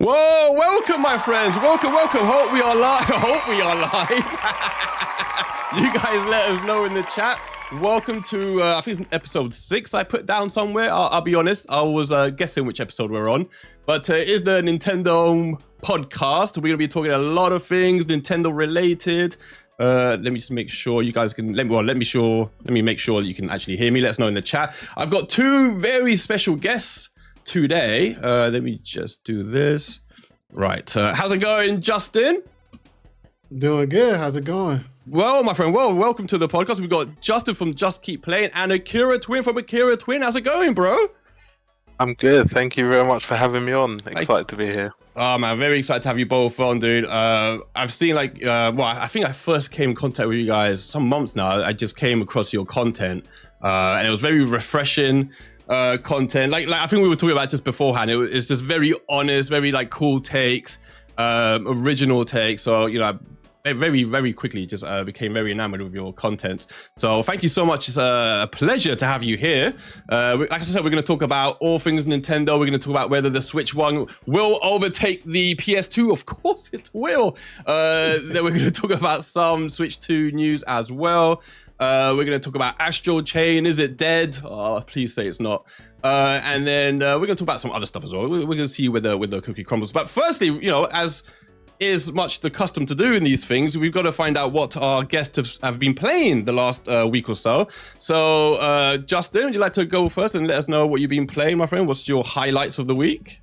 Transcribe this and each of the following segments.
Whoa, welcome, my friends. Welcome. Hope we are live. You guys let us know in the chat. Welcome to, I think it's episode 6 I put down somewhere. I'll be honest, I was guessing which episode we're on. But it is the NintenDome podcast. We're going to be talking a lot of things Nintendo related. Let me just make sure you guys can, let me make sure you can actually hear me. Let us know in the chat. I've got 2 very special guests today. Let me just do this. Right. How's it going, Justin? Doing good. How's it going? Well, my friend, welcome to the podcast. We've got Justin from Just Keep Playing and Akira Twin from Akira Twin. How's it going, bro? I'm good. Thank you very much for having me on. Excited to be here. Oh, man, very excited to have you both on, dude. I've seen I think I first came in contact with you guys some months now. I just came across your content and it was very refreshing content. Like I think we were talking about just beforehand. It's just very honest, very like cool takes, original takes. So, you know, very, very quickly just became very enamored with your content. So thank you so much. It's a pleasure to have you here. Like I said, we're going to talk about all things Nintendo. We're going to talk about whether the Switch 1 will overtake the PS2. Of course it will. Then we're going to talk about some Switch 2 news as well. We're going to talk about Astral Chain. Is it dead? Oh, please say it's not. And then we're going to talk about some other stuff as well. We're going to see where the cookie crumbles. But firstly, you know, as is much the custom to do in these things, we've got to find out what our guests have been playing the last week or so. So, Justin, would you like to go first and let us know what you've been playing, my friend? What's your highlights of the week?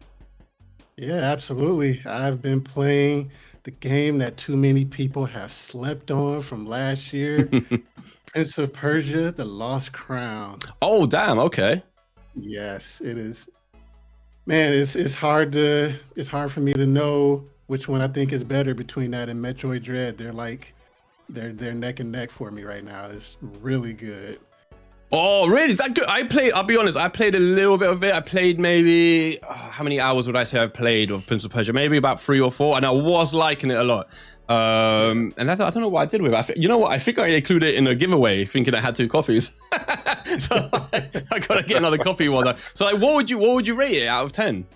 Yeah, absolutely. I've been playing the game that too many people have slept on from last year, Prince of Persia: The Lost Crown. Oh, damn. Okay. Yes, it is. Man, it's hard for me to know which one I think is better between that and Metroid Dread. They're neck and neck for me right now. It's really good. Oh, really? Is that good? I'll be honest, I played a little bit of it. I played maybe, how many hours would I say I played of Prince of Persia? Maybe about 3 or 4, and I was liking it a lot. And I don't know what I did with it. You know what? I think I included it in a giveaway, thinking I had 2 copies. So I gotta get another copy one. So like, what would you rate it out of 10?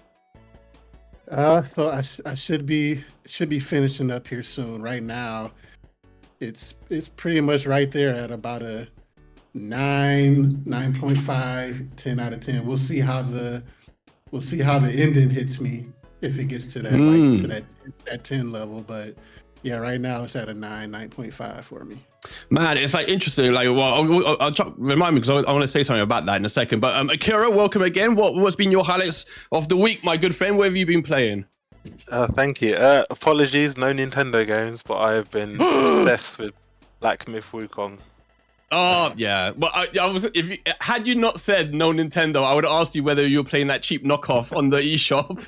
So I should be finishing up here soon. Right now, it's pretty much right there at about a 9.5, 10 out of 10. We'll see how the ending hits me if it gets to that that 10 level. But yeah, right now it's at a 9.5 for me. Man, it's like interesting. Like, well, I'll remind me because I want to say something about that in a second. But Akira, welcome again. What's been your highlights of the week, my good friend? What have you been playing? Thank you. Apologies, no Nintendo games, but I've been obsessed with Black Myth Wukong. Oh yeah, well, had you not said no Nintendo, I would have asked you whether you were playing that cheap knockoff on the eShop.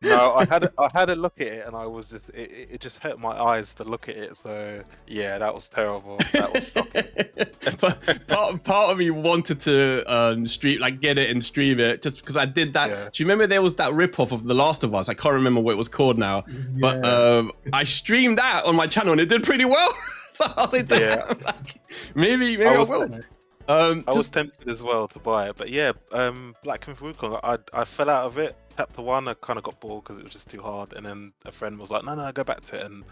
No, I had a look at it, and I was just it just hurt my eyes to look at it. So yeah, that was terrible. That was shocking. part of me wanted to get it and stream it just because I did that. Yeah. Do you remember there was that ripoff of The Last of Us? I can't remember what it was called now, but I streamed that on my channel and it did pretty well. So I was like, damn, yeah. Maybe I will. I was tempted as well to buy it, but yeah, Black Myth Wukong, I fell out of it. Chapter 1, I kind of got bored because it was just too hard, and then a friend was like, no, go back to it, and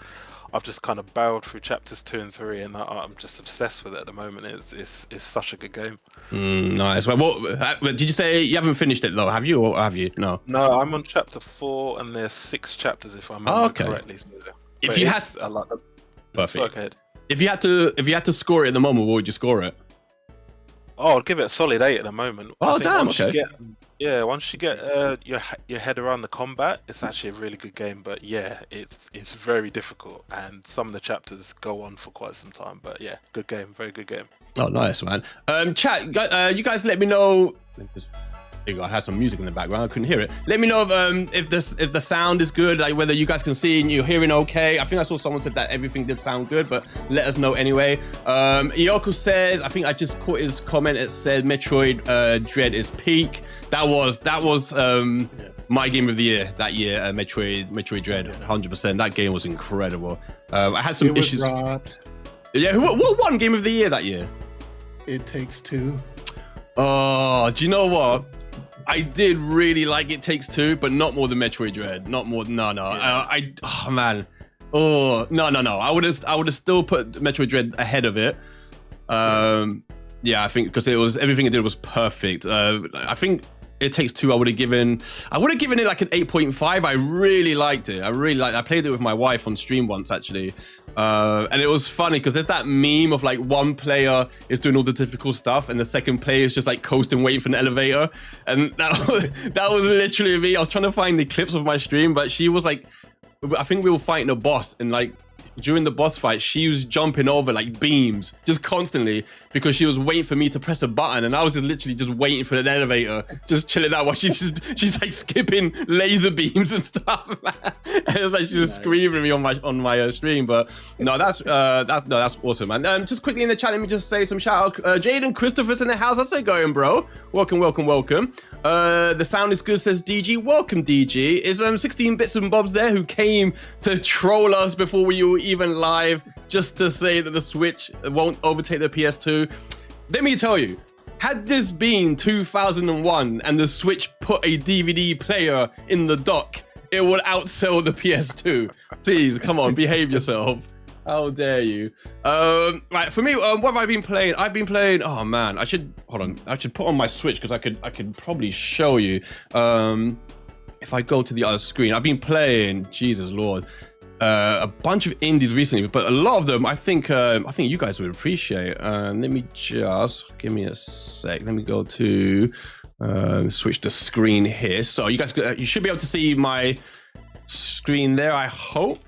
I've just kind of barreled through chapters 2 and 3, and I'm just obsessed with it at the moment. It's such a good game. Nice. Well, did you say you haven't finished it though? Have you, or have you? No, I'm on chapter 4, and there's 6 chapters if I remember correctly. So, if you had, I like them. Perfect. So, if you had to score it at the moment, what would you score it? Oh, I'll give it a solid 8 at the moment. Oh, damn, okay. Once you get your head around the combat, it's actually a really good game. But yeah, it's very difficult, and some of the chapters go on for quite some time. But yeah, good game, very good game. Oh, nice, man. Chat, you guys let me know. I had some music in the background. I couldn't hear it. Let me know if the sound is good, like whether you guys can see and you're hearing okay. I think I saw someone said that everything did sound good, but let us know anyway. Iyoko says, I think I just caught his comment. It said Metroid Dread is peak. That was my game of the year that year. Metroid Dread, 100%. That game was incredible. I had some issues. Robbed. Yeah, what won game of the year that year? It Takes Two. Oh, do you know what? I did really like It Takes Two, but not more than Metroid Dread. Not more. No. Yeah. Oh man. Oh no. I would have still put Metroid Dread ahead of it. Yeah, I think because everything it did was perfect. I think It Takes Two. I would have given it like an 8.5. I really liked it. I played it with my wife on stream once actually, and it was funny because there's that meme of like one player is doing all the difficult stuff and the second player is just like coasting, waiting for an elevator, and that was literally me. I was trying to find the clips of my stream, but she was like, I think we were fighting a boss and like. During the boss fight, she was jumping over like beams just constantly because she was waiting for me to press a button, and I was just literally just waiting for an elevator, just chilling out while she's like skipping laser beams and stuff. And it was like she's just screaming at me on my stream. But no, that's awesome, man. Just quickly in the chat, let me just say some shout out. Jaden Christopher's in the house. How's it going, bro? Welcome. The sound is good, says DG. Welcome, DG. Is 16 bits and bobs there who came to troll us before we were even live just to say that the Switch won't overtake the PS2. Let me tell you, had this been 2001 and the Switch put a DVD player in the dock, it would outsell the PS2. Please, come on, behave yourself. How dare you? Right, for me, what have I been playing? I've been playing, oh man, I should put on my Switch because I could probably show you. If I go to the other screen, I've been playing, Jesus Lord, a bunch of indies recently, but a lot of them I think you guys would appreciate. Let me just give me a sec. Let me go to switch the screen here. So you guys, you should be able to see my screen there, I hope.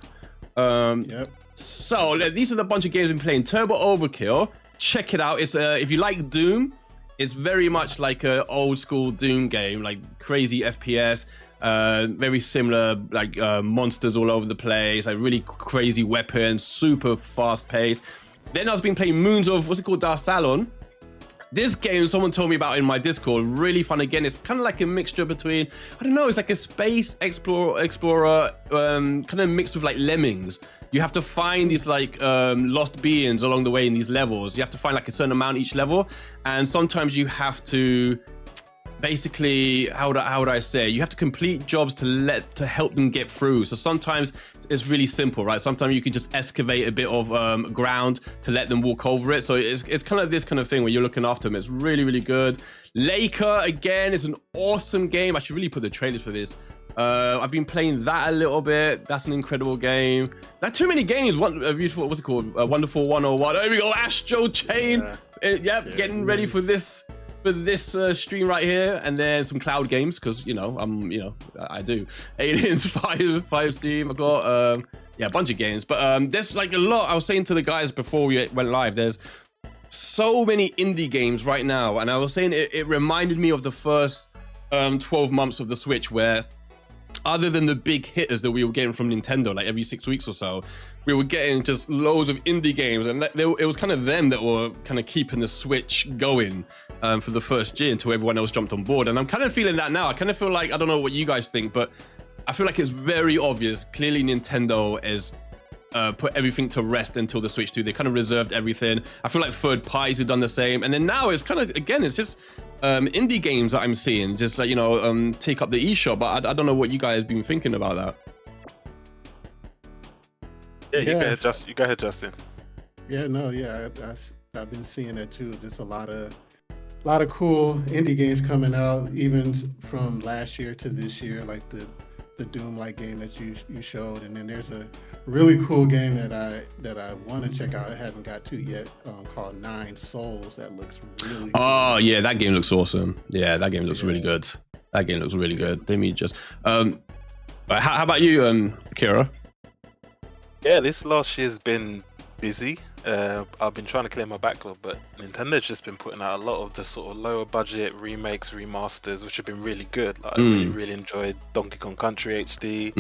Yep. So these are the bunch of games I've been playing. Turbo Overkill, check it out. It's if you like Doom, it's very much like an old school Doom game, like crazy FPS. Very similar, like monsters all over the place, like really crazy weapons, super fast paced. Then I've been playing Moons of, what's it called, Dar Salon. This game, someone told me about in my Discord, really fun. Again, it's kind of like a mixture between, I don't know, it's like a space explorer kind of mixed with like Lemmings. You have to find these like lost beings along the way in these levels. You have to find like a certain amount each level, and sometimes you have to basically, how would I say, you have to complete jobs to help them get through. So sometimes it's really simple, right? Sometimes you can just excavate a bit of ground to let them walk over it. So it's kind of this kind of thing where you're looking after them. It's really, really good. Laker, again, is an awesome game. I should really put the trailers for this. I've been playing that a little bit. That's an incredible game. Not too many games. Beautiful, what's it called? Wonderful 101. There we go. Astral Chain. Yep, getting ready for this stream right here, and then some cloud games because I do. Aliens 5 Steam. I got a bunch of games, but there's like a lot. I was saying to the guys before we went live, there's so many indie games right now, and I was saying it reminded me of the first 12 months of the Switch, where other than the big hitters that we were getting from Nintendo, like every 6 weeks or so, we were getting just loads of indie games, and it was kind of them that were kind of keeping the Switch going for the first year until everyone else jumped on board. And I'm kind of feeling that now. I kind of feel like, I don't know what you guys think, but I feel like it's very obvious. Clearly, Nintendo has put everything to rest until the Switch 2. They kind of reserved everything. I feel like third parties have done the same. And then now it's kind of, again, it's just indie games that I'm seeing, just like, take up the eShop. But I don't know what you guys have been thinking about that. Yeah, you go ahead, Justin. Yeah, I've been seeing that too. Just a lot of cool indie games coming out, even from last year to this year, like the Doom-like game that you showed, and then there's a really cool game that I want to check out. I haven't got to yet, called 9 Souls. That looks really. Oh cool. Yeah, that game looks awesome. Yeah, that game looks really good. That game looks really good. Let me just. How about you, Akira? Yeah, this last year's been busy. I've been trying to clear my backlog, but Nintendo's just been putting out a lot of the sort of lower budget remakes, remasters, which have been really good. Like, I really enjoyed Donkey Kong Country HD.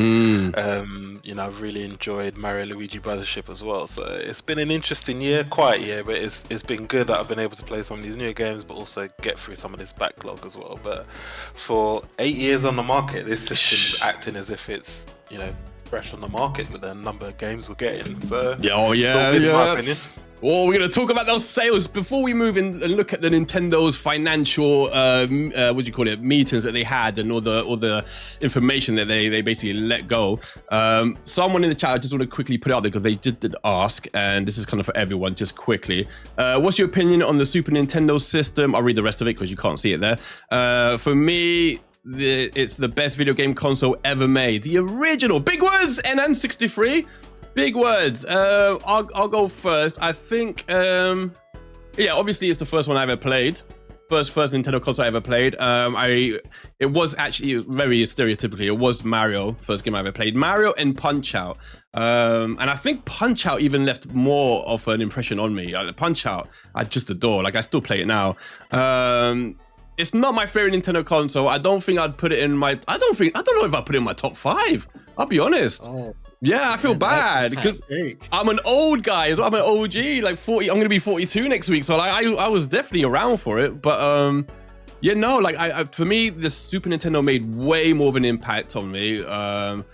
I've really enjoyed Mario Luigi Brothership as well. So it's been an interesting year, quiet year, but it's been good that I've been able to play some of these newer games, but also get through some of this backlog as well. But for 8 years on the market, this system's acting as if it's, fresh on the market with the number of games we're getting. So in my opinion. Oh, we're going to talk about those sales before we move in and look at the Nintendo's financial, what do you call it, meetings that they had and all the information that they basically let go. Someone in the chat, I just want to quickly put it out there because they did ask, and this is kind of for everyone, just quickly. What's your opinion on the Super Nintendo system? I'll read the rest of it because you can't see it there. For me, it's the best video game console ever made. The original, big words, N64. Big words. I'll go first. I think, yeah, obviously it's the first one I ever played. First Nintendo console I ever played. It was actually very stereotypically, it was Mario, first game I ever played. Mario and Punch-Out. And I think Punch-Out even left more of an impression on me. Punch-Out, I just adore. Like, I still play it now. It's not my favorite Nintendo console. I don't think I'd put it in my, I don't know if I put it in my top 5. I'll be honest. Oh. Yeah, I feel bad because I'm an old guy as well. I'm an OG, like 40. I'm gonna be 42 next week, so like I was definitely around for it. But yeah, no, like for me, the Super Nintendo made way more of an impact on me. And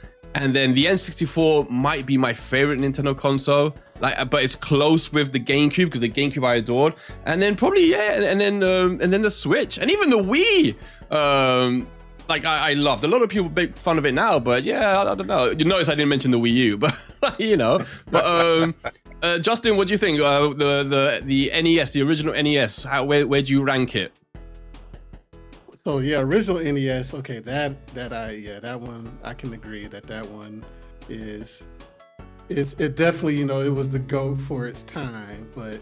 then the N64 might be my favorite Nintendo console. Like, but it's close with the GameCube because the GameCube I adored. And then probably and then the Switch and even the Wii. Like I loved. A lot of people make fun of it now, but yeah, I don't know. You notice I didn't mention the Wii U, but you know. But Justin, what do you think? The NES, the original NES. Where do you rank it? Oh yeah, original NES. Okay, that one I can agree that one is. It definitely, you know, it was the GOAT for its time, but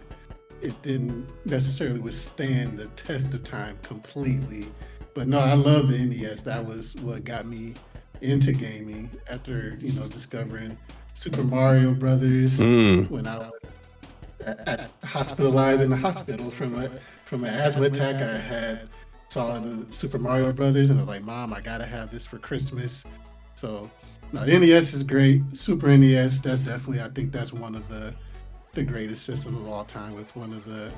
it didn't necessarily withstand the test of time completely. But no, I love the NES. That was what got me into gaming after, you know, discovering Super Mario Brothers when I was hospitalized in the hospital from an asthma attack. I saw the Super Mario Brothers and I was like, Mom, I gotta have this for Christmas. So no, the NES is great. Super NES, that's definitely, I think that's one of the greatest systems of all time with one of the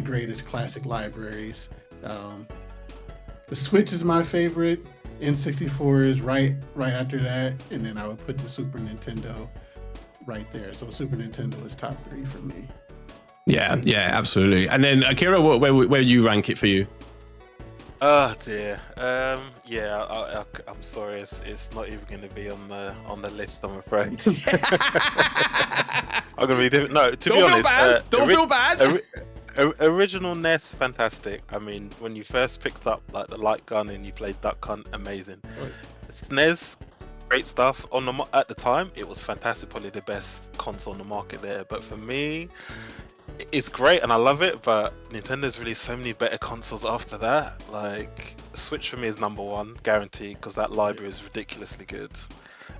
greatest classic libraries. The Switch is my favorite. N64 is right after that, and then I would put the Super Nintendo right there. So Super Nintendo is top 3 for me. Yeah, absolutely. And then Akira, where would you rank it for you? Oh dear. Yeah, I'm sorry. It's not even going to be on the list, I'm afraid. I'm gonna be different. No, to be honest, don't feel bad. Original NES, fantastic. I mean, when you first picked up like the light gun and you played Duck Hunt, amazing. SNES, great stuff. At the time, it was fantastic, probably the best console on the market there. But for me, it's great and I love it. But Nintendo's released so many better consoles after that. Like Switch for me is #1, guaranteed, because that library is ridiculously good.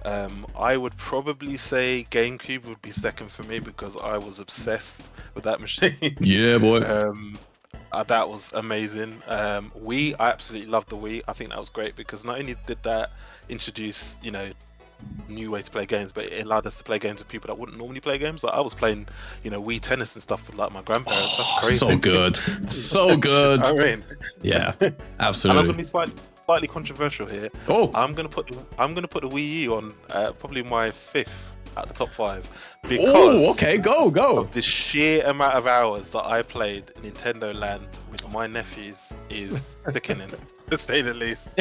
I would probably say GameCube would be second for me because I was obsessed with that machine. Yeah, boy. That was amazing. Wii, I absolutely loved the Wii. I think that was great because not only did that introduce, you know, new way to play games, but it allowed us to play games with people that wouldn't normally play games. Like I was playing, you know, Wii tennis and stuff with like my grandparents. That's crazy. So good, so good. I mean, yeah, absolutely. And I'm gonna be slightly controversial here. Oh, I'm gonna put the Wii U on probably my 5th at the top 5 because okay, go of the sheer amount of hours that I played Nintendo Land with my nephews is sickening, to say the least.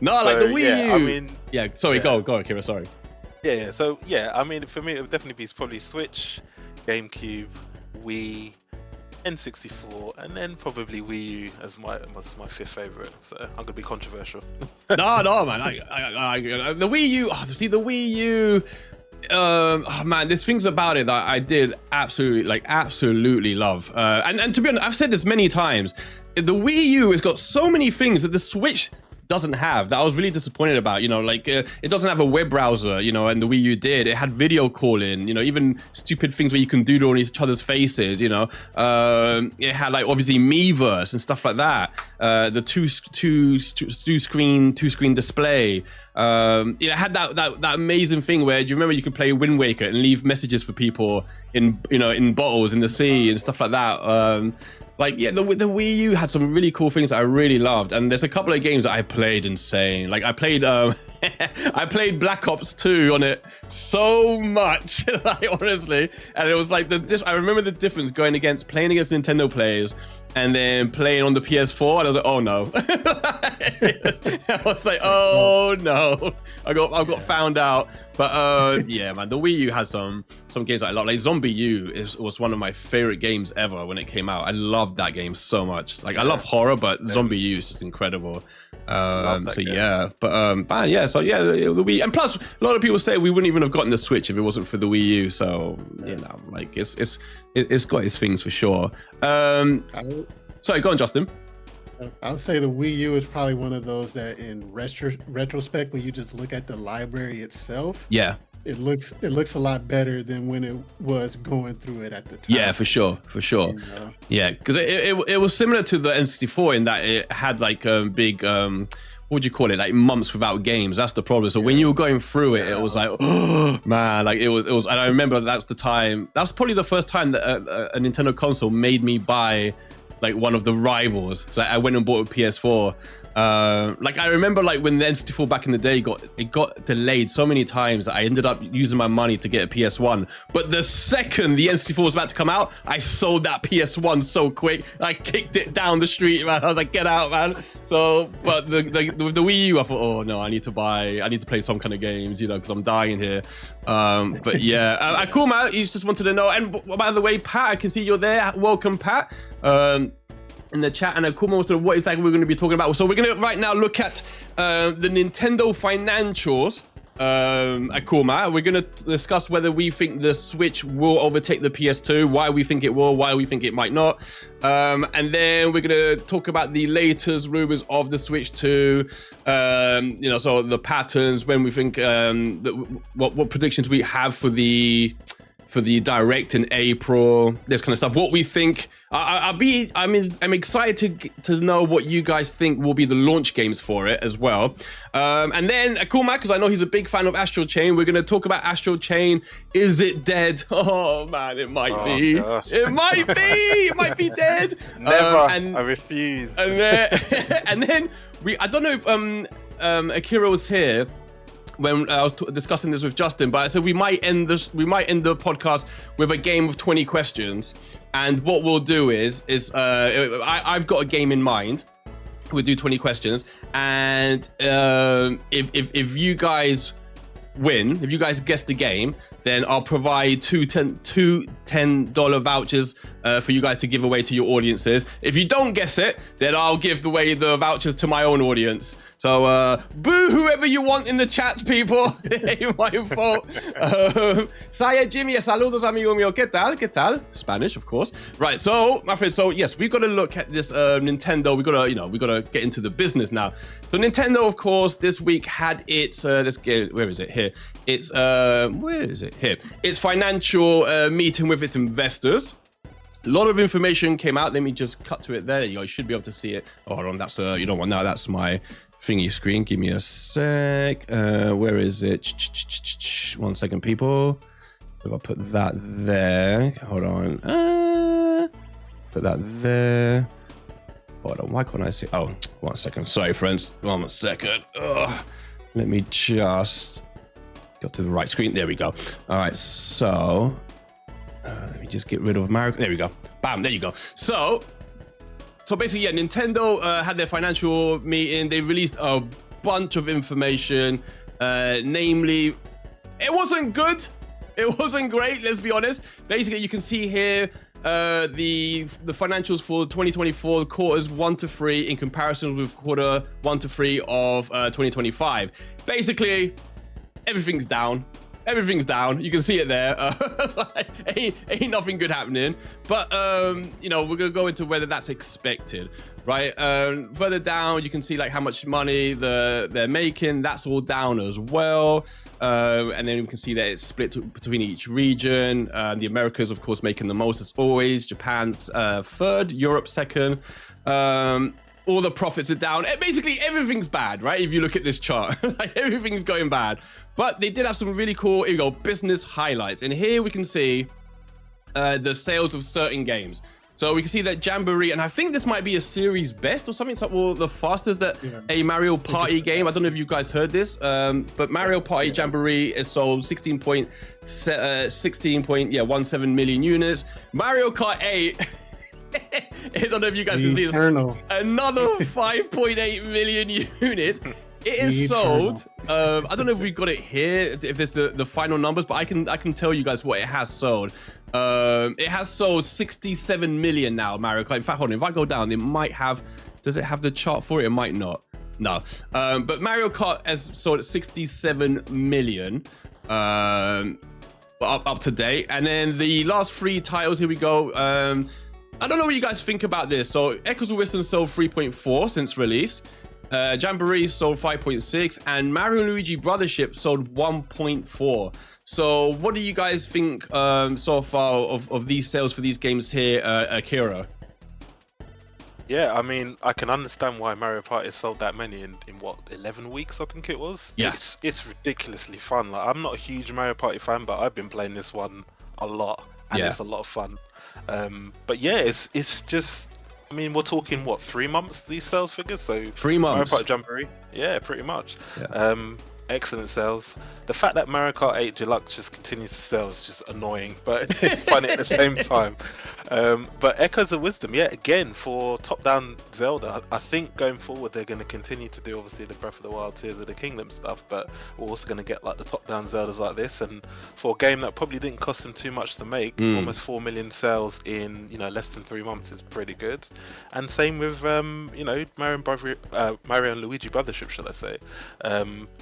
No, so, like the Wii U. I mean, go, Akira. Sorry. Yeah. So yeah, I mean, for me, it would definitely be probably Switch, GameCube, Wii, N64, and then probably Wii U as my 5th favorite. So I'm gonna be controversial. no, man. I the Wii U. Oh, see, the Wii U. Oh man, there's things about it that I did absolutely love. And to be honest, I've said this many times. The Wii U has got so many things that the Switch doesn't have that I was really disappointed about. You know, like it doesn't have a web browser, you know, and the Wii U did. It had video calling, you know, even stupid things where you can doodle on each other's faces, you know. It had like obviously Miiverse and stuff like that. The two screen display. It had that amazing thing where, do you remember you could play Wind Waker and leave messages for people in bottles in the sea and stuff like that. Like, yeah, the Wii U had some really cool things that I really loved, and there's a couple of games that I played insane. Like I played I played Black Ops 2 on it so much, like, honestly, and it was like I remember the difference playing against Nintendo players and then playing on the PS4, and I was like, oh no. I was like, oh no, I got found out. But yeah, man, the Wii U has some games I love. Like Zombie U was one of my favorite games ever when it came out. I loved that game so much. Like I love horror, but Zombie U is just incredible. So game. Yeah, but yeah, so yeah, the Wii, and plus a lot of people say we wouldn't even have gotten the Switch if it wasn't for the Wii U. So you know, like it's got its things for sure. Sorry, go on, Justin. I would say the Wii U is probably one of those that, in retrospect, when you just look at the library itself, yeah, it looks a lot better than when it was going through it at the time. Yeah, for sure. You know? Yeah, because it was similar to the N64 in that it had like big what would you call it, like months without games. That's the problem. So when you were going through it, it was like, oh man, like it was. And I remember that's probably the first time that a Nintendo console made me buy like one of the rivals. So I went and bought a PS4. Like I remember, like when the N64 back in the day got delayed so many times that I ended up using my money to get a PS1. But the second the N64 was about to come out, I sold that PS1 so quick. I kicked it down the street, man. I was like, get out, man. So, but the Wii U, I thought, oh no, I need to play some kind of games, you know, because I'm dying here. But yeah, cool, man. You just wanted to know. And by the way, Pat, I can see you're there. Welcome, Pat. In the chat, and Akuma was what exactly we're going to be talking about. So we're going to right now look at the Nintendo financials. Akuma, we're going to discuss whether we think the Switch will overtake the PS2, why we think it will, why we think it might not, and then we're going to talk about the latest rumors of the Switch 2. You know, so the patterns, when we think what predictions we have for the Direct in April, this kind of stuff. What we think. I'm excited to know what you guys think will be the launch games for it as well. And then cool, Matt, because I know he's a big fan of Astral Chain. We're going to talk about Astral Chain. Is it dead? Oh man, it might be. Gosh. It might be. It might be dead. Never. I refuse. And then I don't know if Akira was here when I was discussing this with Justin, but I said we might end the podcast with a game of 20 questions. And what we'll do is I've got a game in mind. We'll do 20 questions, and if you guys win, if you guys guess the game, then I'll provide two $10 vouchers for you guys to give away to your audiences. If you don't guess it, then I'll give away the vouchers to my own audience. So boo whoever you want in the chats, people. It ain't my fault. Saya Jimmy, saludos amigo mío. ¿Qué tal? ¿Qué tal? Spanish, of course. Right, so my friend, so yes, we've got to look at this Nintendo. We got to get into the business now. So Nintendo, of course, this week had its let's get, where is it? Here. It's where is it? Here. Its financial meeting with its investors. A lot of information came out. Let me just cut to it there. You should be able to see it. Oh, hold on, that's you don't want that. That's my thingy screen. Give me a sec. Where is it? 1 second, people. If I put that there, hold on. Put that there. Hold on. Why can't I see? Oh, 1 second. Sorry, friends. 1 second. Ugh. Let me just go to the right screen. There we go. All right. So let me just get rid of Mario. There we go. Bam. There you go. So basically, yeah, Nintendo had their financial meeting. They released a bunch of information. Namely, it wasn't good. It wasn't great. Let's be honest. Basically, you can see here the financials for 2024 quarters 1 to 3 in comparison with quarter 1 to 3 of 2025. Basically, everything's down. Everything's down. You can see it there. Ain't nothing good happening. But you know, we're gonna go into whether that's expected, right? Further down, you can see like how much money they're making. That's all down as well. And then we can see that it's split between each region. The Americas, of course, making the most as always. Japan third, Europe second. all the profits are down. Basically, everything's bad, right? If you look at this chart, like everything's going bad. But they did have some really cool, here we go, business highlights. And here we can see the sales of certain games. So we can see that Jamboree, and I think this might be a series best or something, or the fastest that a Mario Party game. I don't know if you guys heard this, but Mario Party Jamboree is sold 16.17 million units. Mario Kart 8, I don't know if you guys can see this, another 5.8 million units. It is sold. I don't know if we got it here, if there's the final numbers, but I can tell you guys what it has sold. It has sold 67 million now, Mario Kart. In fact, hold on, if I go down, it might have, does it have the chart for it? It might not. No. But Mario Kart has sold at 67 million up to date. And then the last 3 titles, here we go. I don't know what you guys think about this. So Echoes of Wisdom sold 3.4 since release. Jamboree sold 5.6 and Mario and Luigi Brothership sold 1.4. So what do you guys think so far of these sales for these games here, Akira? Yeah, I mean, I can understand why Mario Party sold that many in what, 11 weeks, I think it was? Yeah. It's ridiculously fun. Like, I'm not a huge Mario Party fan, but I've been playing this one a lot, and it's a lot of fun. But yeah, it's just, I mean, we're talking, what, 3 months, these sales figures? So 3 months. Mario Party Jamboree, yeah, pretty much. Yeah. Excellent sales. The fact that Mario Kart 8 Deluxe just continues to sell is just annoying, but it's funny at the same time. But Echoes of Wisdom, yeah, again, for top-down Zelda, I think going forward they're going to continue to do, obviously, the Breath of the Wild, Tears of the Kingdom stuff, but we're also going to get like the top-down Zeldas like this, and for a game that probably didn't cost them too much to make, almost 4 million sales in, you know, less than 3 months is pretty good. And same with, you know, Mario and Luigi Brothership, shall I say.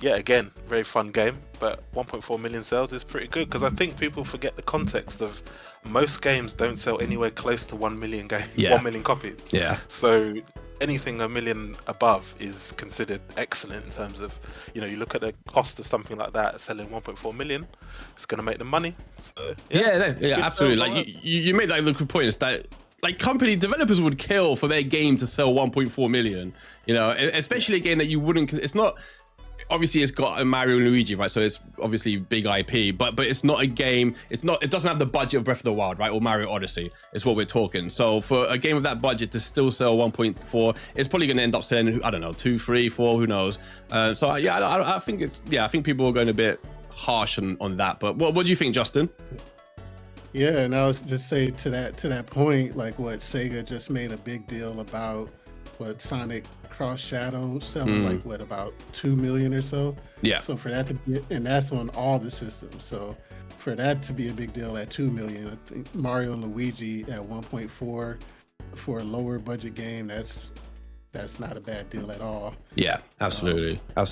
Yeah, again, very fun game, but 1.4 million sales is pretty good, because I think people forget the context of most games don't sell anywhere close to 1 million 1 million copies. Yeah. So anything a million above is considered excellent in terms of, you know, you look at the cost of something like that, selling 1.4 million, it's going to make them money. So, yeah, absolutely. Like you made that good point, is that like company developers would kill for their game to sell 1.4 million, you know, especially a game that you wouldn't, it's not, obviously it's got a Mario and Luigi, right? So it's obviously big IP, but it's not a game, it doesn't have the budget of Breath of the Wild, right? Or Mario Odyssey is what we're talking. So for a game of that budget to still sell 1.4, it's probably going to end up selling, I don't know, 2, 3, 4, who knows? So yeah, I think I think people are going a bit harsh on that. But what do you think, Justin? Yeah, and I was just say to that point, like what Sega just made a big deal about what Sonic Cross Shadow selling like what, about 2 million or so. Yeah. So for that to be, and that's on all the systems. So for that to be a big deal at 2 million, I think Mario and Luigi at 1.4 for a lower budget game, that's not a bad deal at all. Yeah, absolutely. Yeah.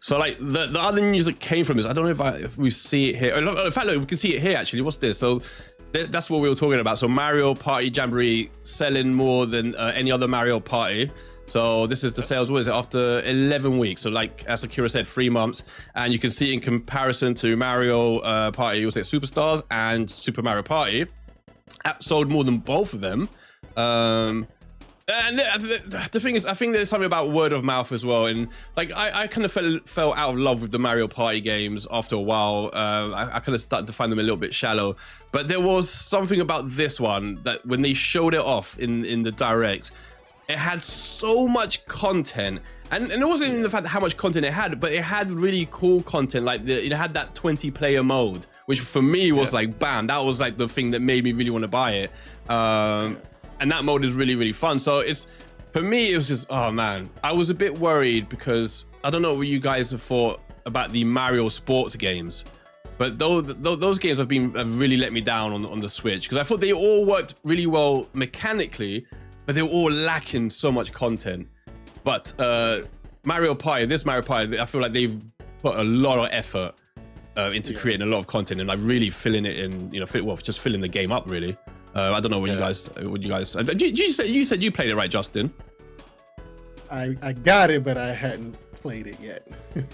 So like the other news that came from this, I don't know if we see it here. In fact, look, we can see it here actually. What's this? So that's what we were talking about. So Mario Party Jamboree selling more than any other Mario Party. So this is the sales, what is it, after 11 weeks. So like, as Akira said, 3 months. And you can see in comparison to Mario Party, was it Superstars and Super Mario Party, app sold more than both of them. And the thing is, I think there's something about word of mouth as well. And like, I kind of fell out of love with the Mario Party games after a while. I kind of started to find them a little bit shallow. But there was something about this one that when they showed it off in the direct, it had so much content, and it wasn't even the fact how much content it had, but it had really cool content. Like it had that 20-player mode, which for me was like, bam, that was like the thing that made me really want to buy it. And that mode is really, really fun. So it's, for me, it was just, oh man, I was a bit worried because I don't know what you guys have thought about the Mario sports games, but those games have really let me down on the Switch, because I thought they all worked really well mechanically, but they were all lacking so much content. But Mario Party, I feel like they've put a lot of effort into creating a lot of content, and like really filling it in, you know, just filling the game up really. I don't know what you guys. You said you played it, right, Justin? I got it, but I hadn't played it yet.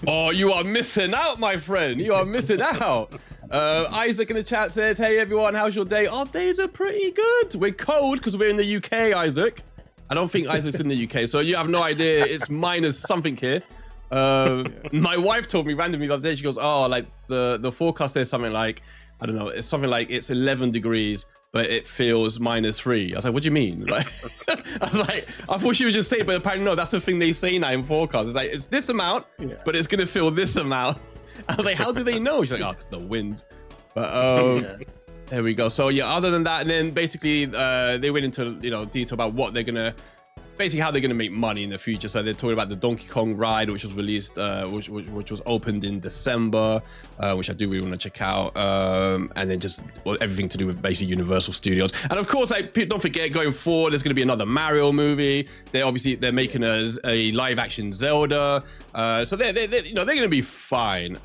Oh, you are missing out, my friend. You are missing out. Isaac in the chat says, "Hey everyone, how's your day?" Our days are pretty good. We're cold because we're in the UK, Isaac. I don't think Isaac's in the UK, so you have no idea. It's minus something here. My wife told me randomly the other day, she goes, oh, like the forecast says something like, I don't know, it's something like it's 11 degrees, but it feels -3. I was like, what do you mean? Like, I was like, I thought she was just saying, but apparently no, that's the thing they say now in forecasts. It's like, it's this amount, but it's gonna feel this amount. I was like, how do they know? She's like, oh, it's the wind. But there we go. So yeah, other than that, and then basically they went into detail about what they're gonna, basically how they're gonna make money in the future. So they're talking about the Donkey Kong ride, which was released, which was opened in December, which I do really want to check out, and then just everything to do with basically Universal Studios. And of course, don't forget, going forward, there's gonna be another Mario movie. They're making a live action Zelda, so they're gonna be fine.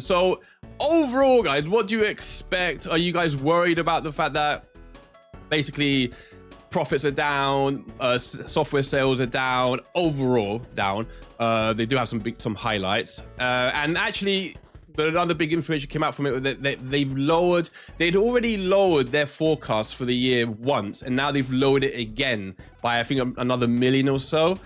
So overall, guys, what do you expect? Are you guys worried about the fact that basically profits are down, software sales are down, overall down? They do have some highlights, and actually another big information came out from it that they'd already lowered their forecast for the year once, and now they've lowered it again by I think another million or so,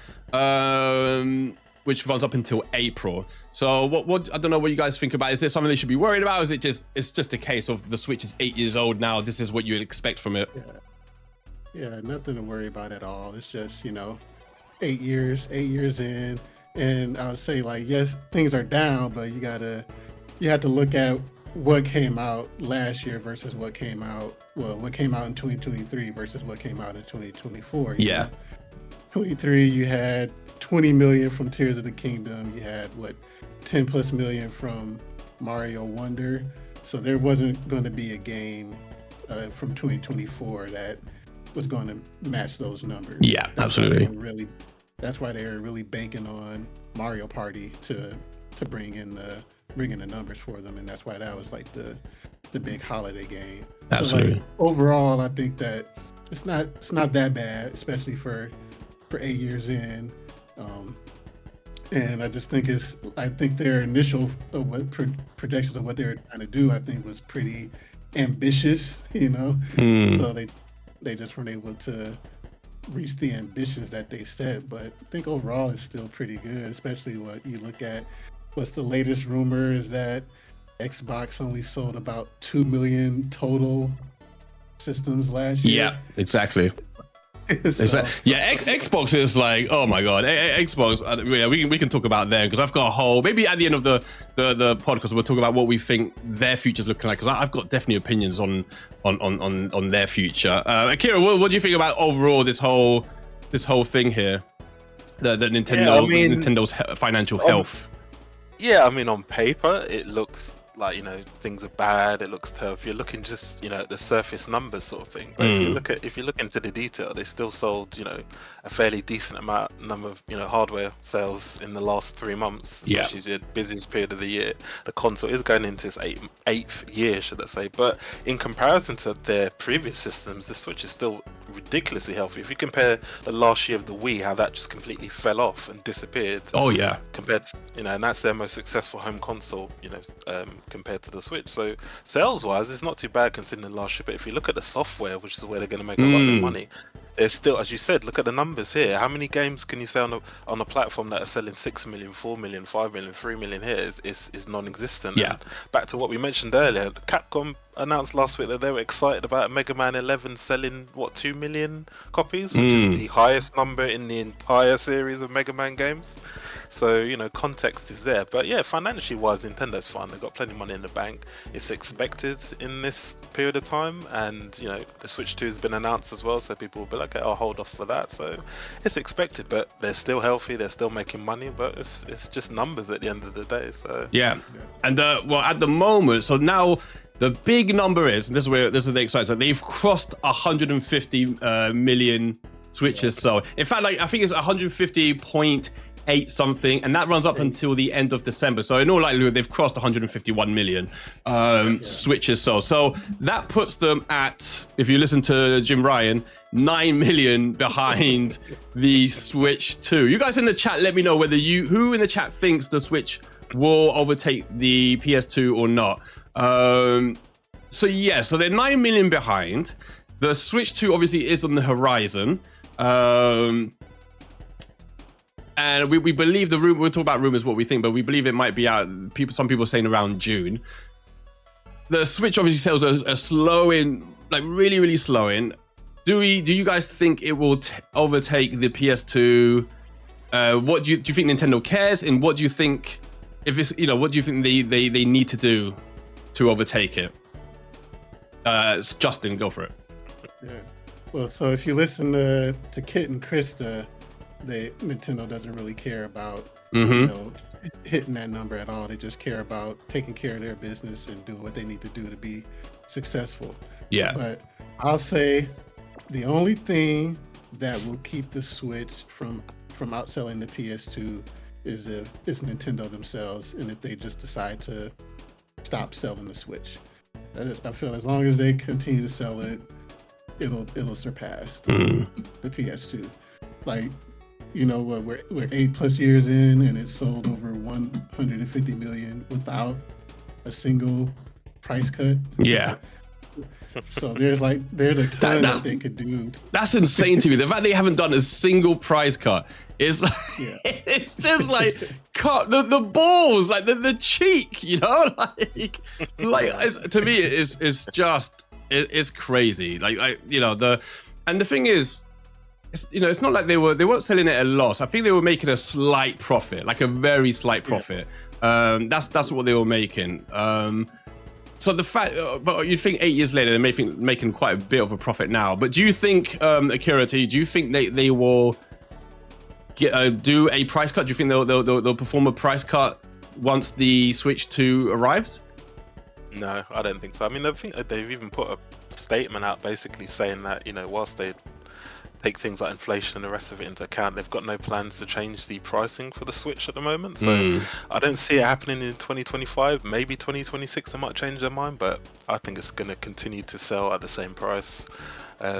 which runs up until April. So what I don't know what you guys think about. Is there something they should be worried about? Or is it's just a case of the Switch is 8 years old now, this is what you would expect from it? Yeah, nothing to worry about at all. It's just, 8 years in, and I would say, like, yes, things are down, but you have to look at what came out last year versus what came out in 2023 versus what came out in 2024. Yeah. 23, you had 20 million from Tears of the Kingdom. You had 10+ million from Mario Wonder. So there wasn't going to be a game from 2024 that was going to match those numbers. Yeah, absolutely. That's why they're really banking on Mario Party to bring in the numbers for them, and that's why that was like the big holiday game. Absolutely. So, like, overall, I think that it's not that bad, especially for 8 years in. And I just think their initial projections of what they were trying to do, I think, was pretty ambitious. So they just weren't able to reach the ambitions that they set. But I think overall it's still pretty good, especially what you look at. What's the latest rumor is that Xbox only sold about 2 million total systems last year. Yeah, exactly. Xbox is like, oh my god, Xbox. Yeah, we can talk about them, because I've got a whole, maybe at the end of the podcast we'll talk about what we think their future's looking like, because I've got definitely opinions on their future. Akira, what do you think about overall this whole thing here, the Nintendo, Nintendo's financial health? Yeah, I mean, on paper it looks like, things are bad, it looks tough. You're looking just, at the surface numbers sort of thing. But if you look into the detail, they still sold, a fairly decent number of, hardware sales in the last 3 months, which is the busiest period of the year. The console is going into its eighth year, should I say. But in comparison to their previous systems, the Switch is still ridiculously healthy. If you compare the last year of the Wii, how that just completely fell off and disappeared. Oh yeah. Compared to, and that's their most successful home console, compared to the Switch. So sales-wise, it's not too bad considering the last year. But if you look at the software, which is where they're going to make a lot of money, there's still, as you said, look at the numbers here. How many games can you say on a platform that are selling 6 million, 4 million, 5 million, 3 million here is non-existent? Yeah. And back to what we mentioned earlier, Capcom announced last week that they were excited about Mega Man 11 selling 2 million copies, which is the highest number in the entire series of Mega Man games. So, context is there. But yeah, financially wise, Nintendo's fine. They've got plenty of money in the bank. It's expected in this period of time. And, the Switch 2 has been announced as well. So people will be like, okay, I'll hold off for that. So it's expected, but they're still healthy. They're still making money. But it's just numbers at the end of the day. So yeah. And at the moment, so now the big number is, and this is the exciting, so they've crossed 150 million Switches sold. In fact, I think it's 150.8 something, and that runs up until the end of December. So in all likelihood, they've crossed 151 million Switches sold. So that puts them at, if you listen to Jim Ryan, 9 million behind the Switch 2. You guys in the chat, let me know who in the chat thinks the Switch will overtake the PS2 or not. So they're 9 million behind. The Switch 2 obviously is on the horizon. And we believe the room. We'll talk about rumors, what we think, but we believe it might be out. Some people are saying around June. The Switch obviously sales are slowing, like really, really slowing. Do you guys think it will overtake the PS2? What do you think Nintendo cares? And what do you think if it's what do you think they need to do to overtake it? Justin, go for it. Yeah. Well, so if you listen to Kit and Krista, Nintendo doesn't really care about hitting that number at all. They just care about taking care of their business and doing what they need to do to be successful. Yeah. But I'll say the only thing that will keep the Switch from outselling the PS2 is Nintendo themselves, and if they just decide to stop selling the Switch. I feel as long as they continue to sell it, it'll surpass the PS2. Like, we're 8+ years in, and it's sold over 150 million without a single price cut. Yeah. So there's a ton that they could do. That's insane to me. The fact they haven't done a single price cut is it's just like cut the balls, like the cheek, to me it's just it's crazy. And the thing is, it's not like they weren't selling it at a loss. I think they were making a slight profit, like a very slight profit. That's what they were making. So the fact, but you'd think 8 years later they're making quite a bit of a profit now. But do you think, Akira, do you think they will do a price cut? Do you think they'll perform a price cut once the Switch 2 arrives? No, I don't think so. I mean, I think they've even put a statement out basically saying that whilst they take things like inflation and the rest of it into account, they've got no plans to change the pricing for the Switch at the moment. So I don't see it happening in 2025. Maybe 2026 they might change their mind, but I think it's going to continue to sell at the same price. But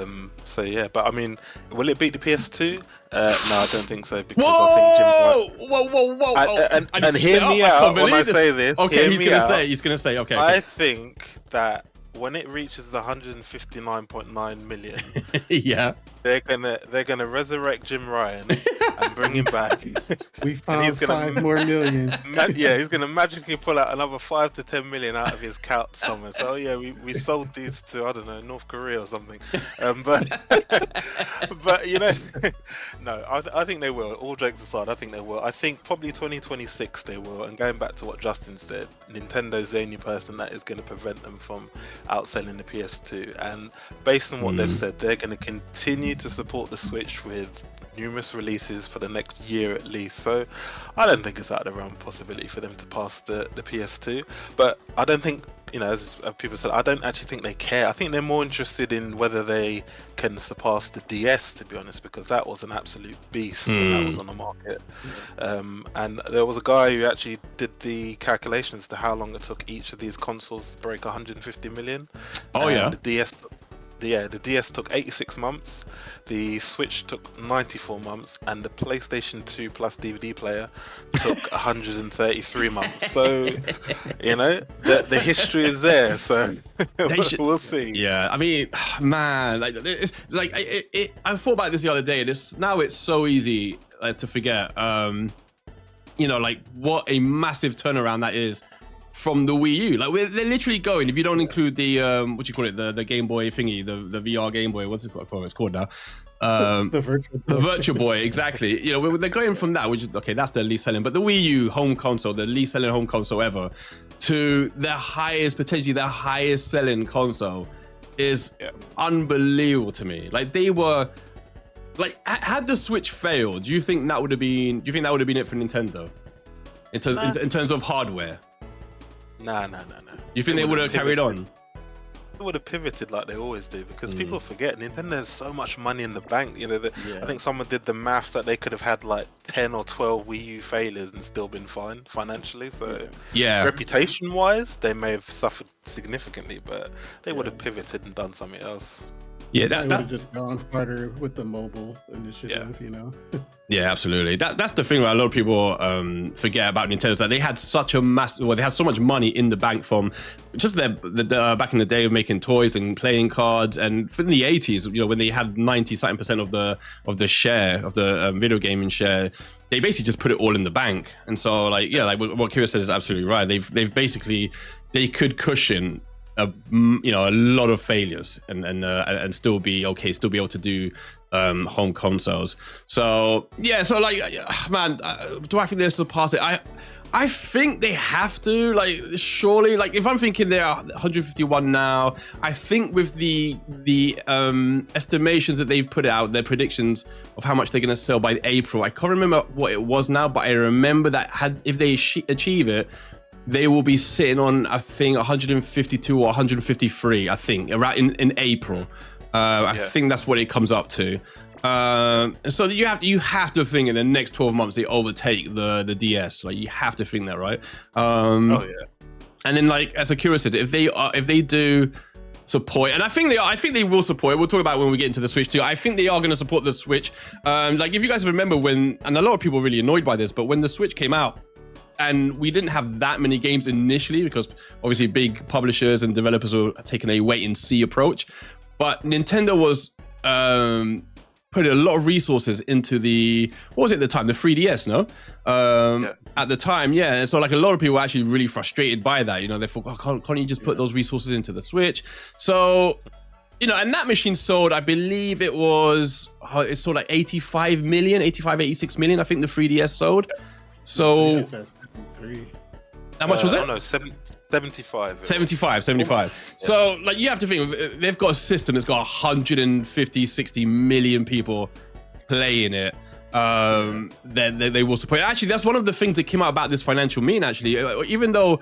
I mean, will it beat the PS2? No, I don't think so. Because I think whoa! And hear me out when I say this. Okay, he's gonna say. Okay. I think that when it reaches the 159.9 million, yeah, they're gonna resurrect Jim Ryan and bring him back. We found 5 more million. He's gonna magically pull out another 5 to 10 million out of his account somewhere. So we sold these to, I don't know, North Korea or something. But no, I think they will. All jokes aside, I think they will. I think probably 2026 they will. And going back to what Justin said, Nintendo's the only person that is going to prevent them from outselling the PS2. And based on what they've said, they're going to continue to support the Switch with numerous releases for the next year at least. So I don't think it's out of the realm of possibility for them to pass the PS2. But I don't think, as people said, I don't actually think they care. I think they're more interested in whether they can surpass the DS, to be honest, because that was an absolute beast when that was on the market. And there was a guy who actually did the calculations to how long it took each of these consoles to break 150 million. The DS took 86 months, the Switch took 94 months, and the PlayStation 2 plus DVD player took 133 months. So, the history is there. So we'll see. Yeah, I mean, man, I thought about this the other day, and it's so easy to forget. What a massive turnaround that is from the Wii U. They're literally going, if you don't include the the Game Boy thingy, the VR Game Boy, what's it called? It's called now. The Virtual Boy, exactly. They're going from that, which is okay, that's the least selling, but the Wii U home console, the least selling home console ever, to potentially their highest selling console is unbelievable to me. They were had the Switch failed, do you think that would have been it for Nintendo in terms of hardware? No. You think they would have carried on? They would have pivoted like they always do, because people forget Nintendo has so much money in the bank. I think someone did the maths that they could have had 10 or 12 Wii U failures and still been fine financially. So reputation-wise, they may have suffered significantly, but they would have pivoted and done something else. Yeah, I would have just gone harder with the mobile initiative, you know. Yeah, absolutely. That's the thing that a lot of people forget about Nintendo, is that they had such a they had so much money in the bank from just their back in the day of making toys and playing cards, and in the 80s, you know, when they had 90-something% of the share of the video gaming share, they basically just put it all in the bank. And so, like, yeah, like what Kira says is absolutely right. They've basically, they could cushion a lot of failures and still be okay, still be able to do home consoles. So yeah, so like, man, do I think they surpass it? I think they have to, like, surely, like, if I'm thinking they are 151 now, I think with the estimations that they've put out, their predictions of how much they're going to sell by April, I can't remember what it was now, but I remember that if they achieve it, they will be sitting on, I think, 152 or 153, I think, around in April. I think that's what it comes up to. So you have to think in the next 12 months they overtake the DS. Like, you have to think that, right? And then, like, as Akira said, if they do support, and I think they will support it. We'll talk about it when we get into the Switch too. I think they are going to support the Switch. Like, if you guys remember when, and a lot of people were really annoyed by this, but when the Switch came out, and we didn't have that many games initially because obviously big publishers and developers were taking a wait and see approach. But Nintendo was putting a lot of resources into what was it at the time? The 3DS, no? At the time, yeah. And so, like, a lot of people were actually really frustrated by that. You know, they thought, oh, can't you just put those resources into the Switch? So, you know, and that machine sold, I believe it sold like 86 million, I think the 3DS sold. So, how much was it? No, 75. 75. So, like, you have to think, they've got a system that's got 150, 60 million people playing it. They will support it. Actually, that's one of the things that came out about this financial meeting, actually. Even though,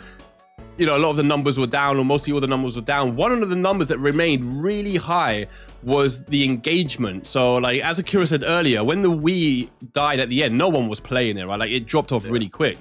you know, a lot of the numbers were down, or mostly all the numbers were down, one of the numbers that remained really high was the engagement. So, like, as Akira said earlier, when the Wii died at the end, no one was playing it, right? Like, it dropped off really quick.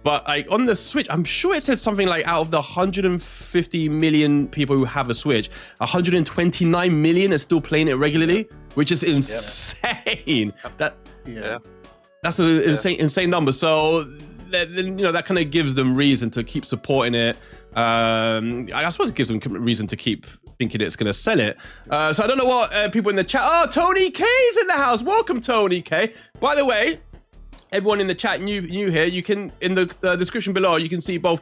But, like, on the Switch, I'm sure it said something like, out of the 150 million people who have a Switch, 129 million are still playing it regularly, which is insane. That's an insane number. So, you know, that kind of gives them reason to keep supporting it. I suppose it gives them reason to keep thinking it's going to sell it. So I don't know what people in the chat. Oh, Tony K's in the house. Welcome, Tony K. By the way, everyone in the chat new here, you can, in the description below, you can see both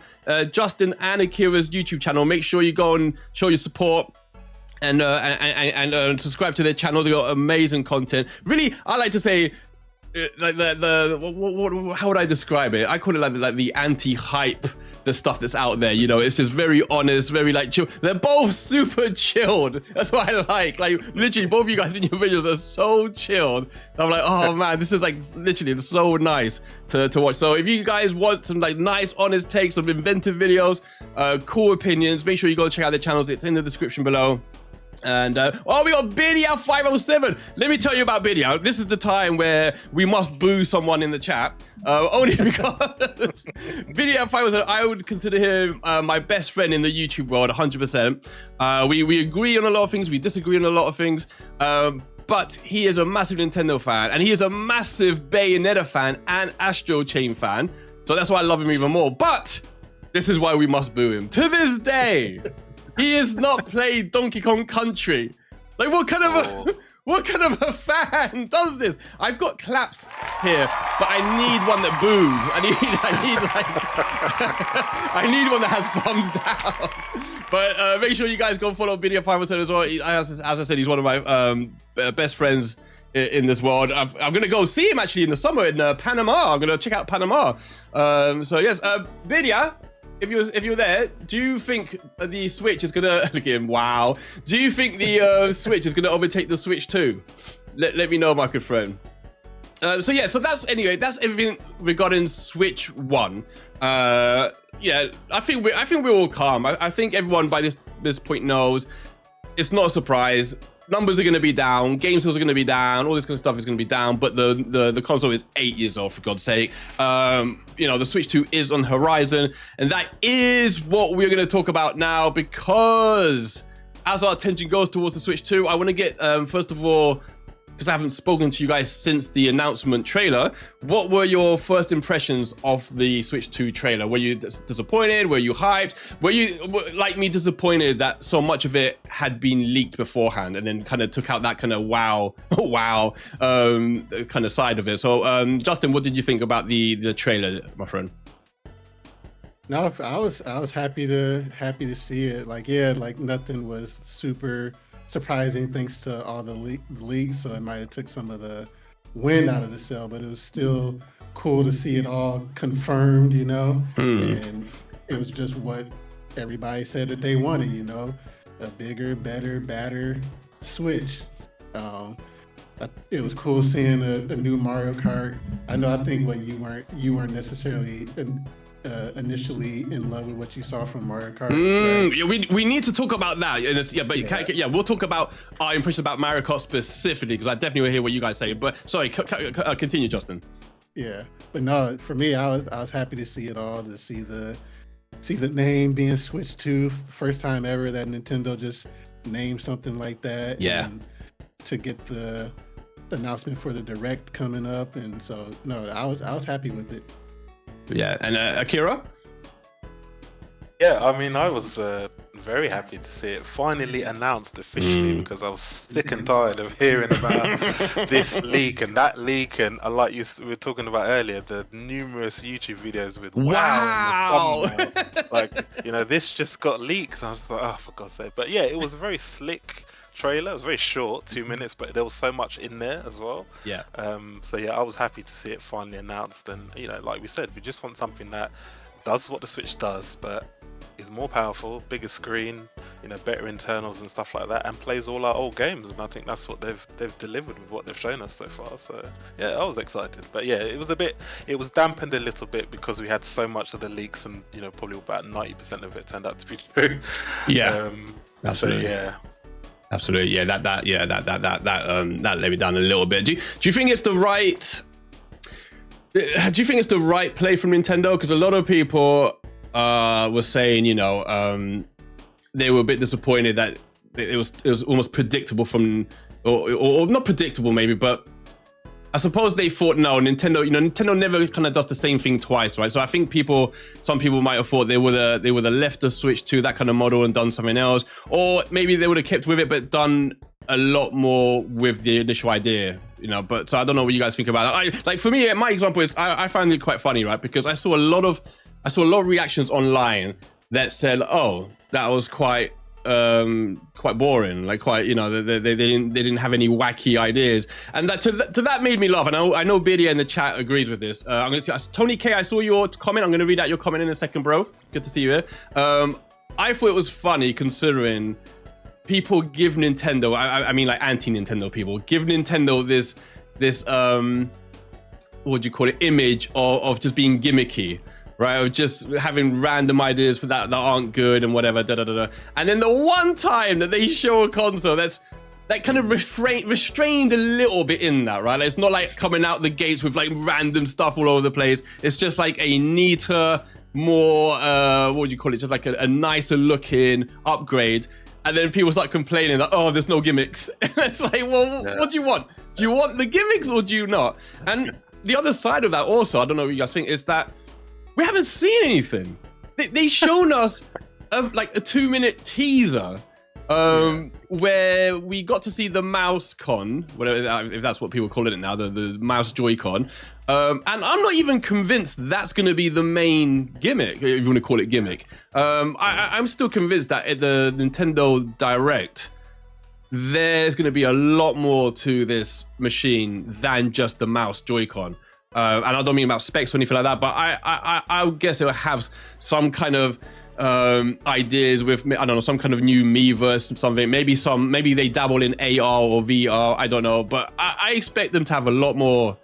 Justin and Akira's YouTube channel. Make sure you go and show your support and subscribe to their channel. They got amazing content. Really, I like to say, like, how would I describe it? I call it like the anti-hype, the stuff that's out there, you know. It's just very honest, very, like, chill. They're both super chilled. That's what I like. Like, literally, both of you guys in your videos are so chilled. I'm like, oh man, this is, like, literally so nice to watch. So if you guys want some, like, nice, honest takes, some inventive videos, cool opinions, make sure you go check out their channels. It's in the description below. And we got Bidia 507. Let me tell you about Bidia. This is the time where we must boo someone in the chat, only because Bidia 507, I would consider him my best friend in the YouTube world, 100%. We agree on a lot of things, we disagree on a lot of things, but he is a massive Nintendo fan, and he is a massive Bayonetta fan and Astral Chain fan, so that's why I love him even more. But this is why we must boo him. To this day, he has not played Donkey Kong Country. Like, what kind of a fan does this? I've got claps here, but I need one that boos. I need one that has thumbs down. But make sure you guys go follow Bidia 507 as well. As I said, he's one of my best friends in this world. I'm gonna go see him actually in the summer in Panama. I'm gonna check out Panama. So yes, Bidia, if you're there, do you think the Switch is gonna look at him? Wow. Do you think the Switch is gonna overtake the Switch 2? Let me know, my good friend. So that's everything regarding Switch 1. Yeah, I think we're all calm. I think everyone by this point knows it's not a surprise. Numbers are going to be down, game sales are going to be down, all this kind of stuff is going to be down, but the console is 8 years old, for God's sake. You know, the Switch 2 is on the horizon, and that is what we're going to talk about now, because as our attention goes towards the Switch 2, I want to get, first of all, because I haven't spoken to you guys since the announcement trailer, what were your first impressions of the Switch 2 trailer? Were you disappointed? Were you hyped? Were you, like me, disappointed that so much of it had been leaked beforehand and then kind of took out that kind of wow, kind of side of it? So, Justin, what did you think about the trailer, my friend? No, I was happy to see it. Like, yeah, like nothing was super surprising thanks to all the leaks, so it might have took some of the wind out of the sail, but it was still cool to see it all confirmed, you know. And it was just what everybody said that they wanted, you know, a bigger, better, badder Switch. It was cool seeing a new Mario Kart. I think what you weren't necessarily initially in love with what you saw from Mario Kart. Right? Yeah, we need to talk about that. We'll talk about our impressions about Mario Kart specifically, because I definitely will hear what you guys say. But sorry, continue, Justin. Yeah, but no, for me, I was happy to see it all, to see the name being switched to, first time ever that Nintendo just named something like that. Yeah. And to get the announcement for the Direct coming up, and so no, I was happy with it. Yeah, and Akira? Yeah, I mean, I was very happy to see it finally announced officially, because I was sick and tired of hearing about this leak and that leak, and like we were talking about earlier, the numerous YouTube videos with wow. Like, you know, this just got leaked. I was just like, oh, for God's sake. But yeah, it was a very slick trailer. It was very short, 2 minutes, but there was so much in there as well. Yeah. So yeah, I was happy to see it finally announced, and you know, like we said, we just want something that does what the Switch does, but is more powerful, bigger screen, you know, better internals and stuff like that, and plays all our old games. And I think that's what they've delivered with what they've shown us so far. So yeah, I was excited. But yeah, it was dampened a little bit because we had so much of the leaks, and you know, probably about 90% of it turned out to be true. Yeah. Absolutely. So yeah. Absolutely, yeah. That let me down a little bit. Do you think it's the right? Do you think it's the right play from Nintendo? Because a lot of people were saying, you know, they were a bit disappointed that it was almost predictable from, or not predictable maybe, but I suppose they thought, no, Nintendo never kind of does the same thing twice, right? So I think some people might have thought they would have left the Switch to that kind of model and done something else, or maybe they would have kept with it but done a lot more with the initial idea, you know. But so I don't know what you guys think about that. Like for me, my example is I find it quite funny, right? Because I saw a lot of reactions online that said, oh, that was quite boring, like quite, you know, they didn't have any wacky ideas, and that made me laugh. And I know Bidia in the chat agrees with this. I'm gonna see Tony K, I saw your comment. I'm gonna read out your comment in a second, bro. Good to see you here. I thought it was funny considering people give Nintendo, I mean like anti-Nintendo people, give Nintendo this what do you call it, image of just being gimmicky, right? Of just having random ideas for that aren't good and whatever, And then the one time that they show a console that kind of restrained a little bit in that, right? Like, it's not like coming out the gates with like random stuff all over the place. It's just like a neater, more, what would you call it? Just like a nicer looking upgrade. And then people start complaining that, oh, there's no gimmicks. It's like, well, what do you want? Do you want the gimmicks or do you not? And the other side of that also, I don't know what you guys think, is that we haven't seen anything. They shown us like a 2-minute teaser where we got to see the mouse con, whatever, if that's what people call it now, the mouse Joy-Con. And I'm not even convinced that's going to be the main gimmick, if you want to call it gimmick. I'm still convinced that at the Nintendo Direct, there's going to be a lot more to this machine than just the mouse Joy-Con. And I don't mean about specs or anything like that, but I guess it'll have some kind of ideas with, I don't know, some kind of new Miiverse, something. Maybe they dabble in AR or VR. I don't know, but I expect them to have a lot more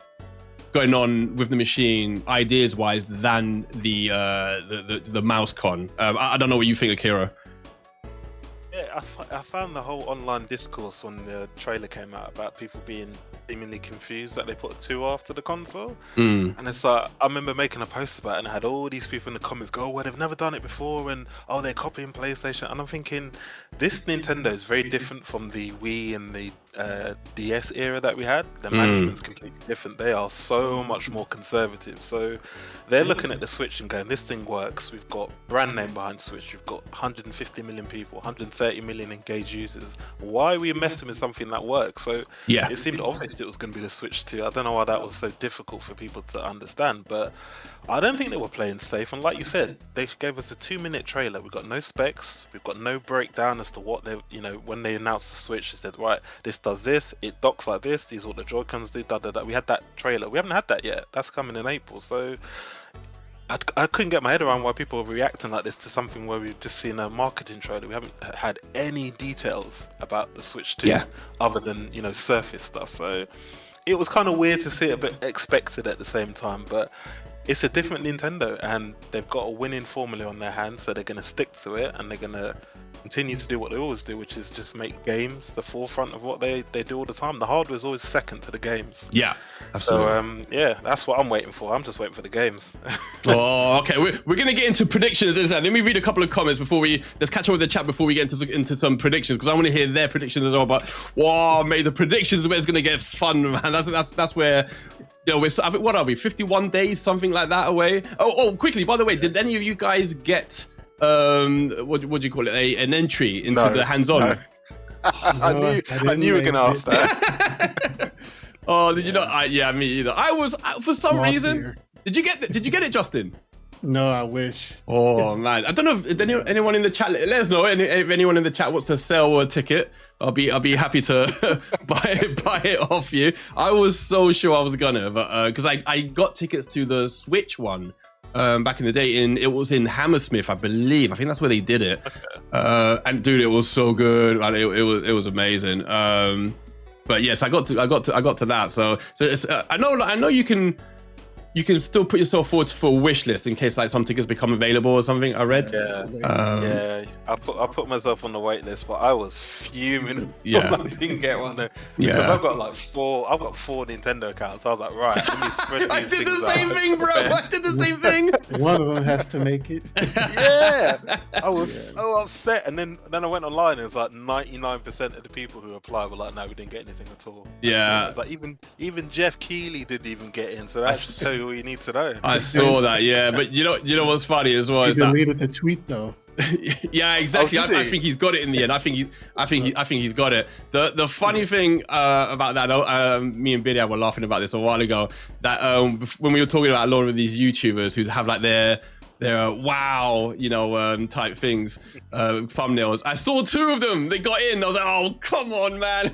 going on with the machine, ideas-wise, than the mouse con. I don't know what you think, Akira. Yeah, I found the whole online discourse when the trailer came out about people being seemingly confused that they put a 2 after the console. Mm. And it's like, I remember making a post about it and I had all these people in the comments go, oh, well, they've never done it before, and oh, they're copying PlayStation. And I'm thinking, this Nintendo is very different from the Wii and the DS era that we had. The management's completely different. They are so much more conservative. So they're looking at the Switch and going, this thing works. We've got brand name behind Switch. We've got 150 million people, 130 million engaged users. Why are we investing in something that works? So it seemed obvious it was going to be the Switch 2. I don't know why that was so difficult for people to understand, but I don't think they were playing safe. And like you said, they gave us a 2-minute trailer. We've got no specs. We've got no breakdown as to what they, when they announced the Switch, they said, right, this does this, it docks like this, these are what the Joy-Cons do, We had that trailer. We haven't had that yet. That's coming in April. So I couldn't get my head around why people were reacting like this to something where we've just seen a marketing trailer. We haven't had any details about the Switch 2 other than, surface stuff. So it was kind of weird to see it, but expected at the same time. But it's a different Nintendo, and they've got a winning formula on their hands, so they're going to stick to it, and they're going to continue to do what they always do, which is just make games the forefront of what they do all the time. The hardware is always second to the games. Yeah, absolutely. So that's what I'm waiting for. I'm just waiting for the games. Oh, okay. We're gonna get into predictions. Let me read a couple of comments before let's catch up with the chat before we get into some predictions, because I want to hear their predictions as well. But wow, mate, the predictions is where it's gonna get fun, man. That's where. What are we? 51 days, something like that away. Oh, quickly. By the way, did any of you guys get what do you call it? An entry into the hands-on? No. I knew you were gonna ask that. Oh, did you not? Yeah, me either. I was for some reason. Did you get it, Justin? No, I wish. Oh man, I don't know if anyone in the chat. Let us know if anyone in the chat wants to sell a ticket. I'll be happy to buy it off you. I was so sure I was gonna, but because I got tickets to the Switch one back in the day, it was in Hammersmith, I believe. I think that's where they did it. Okay. And dude, it was so good. It was amazing. But yes, I got to that. So it's, I know you can still put yourself forward for a wish list in case like some tickets become available or something. I read. Yeah. I put myself on the wait list, but I was fuming. Yeah. I didn't get one there. Because I've got four Nintendo accounts. I was like, right, let me spread these I did the same thing, bro. I did the same thing. One of them has to make it. Yeah. I was so upset, and then I went online and it's like 99% of the people who applied were like, no, we didn't get anything at all. Yeah. It's like even Jeff Keighley didn't even get in. So that's all you need to know. I saw that, yeah. But you know what's funny as well he is that deleted the tweet though. Yeah, exactly. I think he's got it in the end. I think he's got it. The funny thing about that, me and Biddy were laughing about this a while ago. That when we were talking about a lot of these YouTubers who have like their wow, type things, thumbnails. I saw 2 of them. They got in. I was like, oh, come on, man.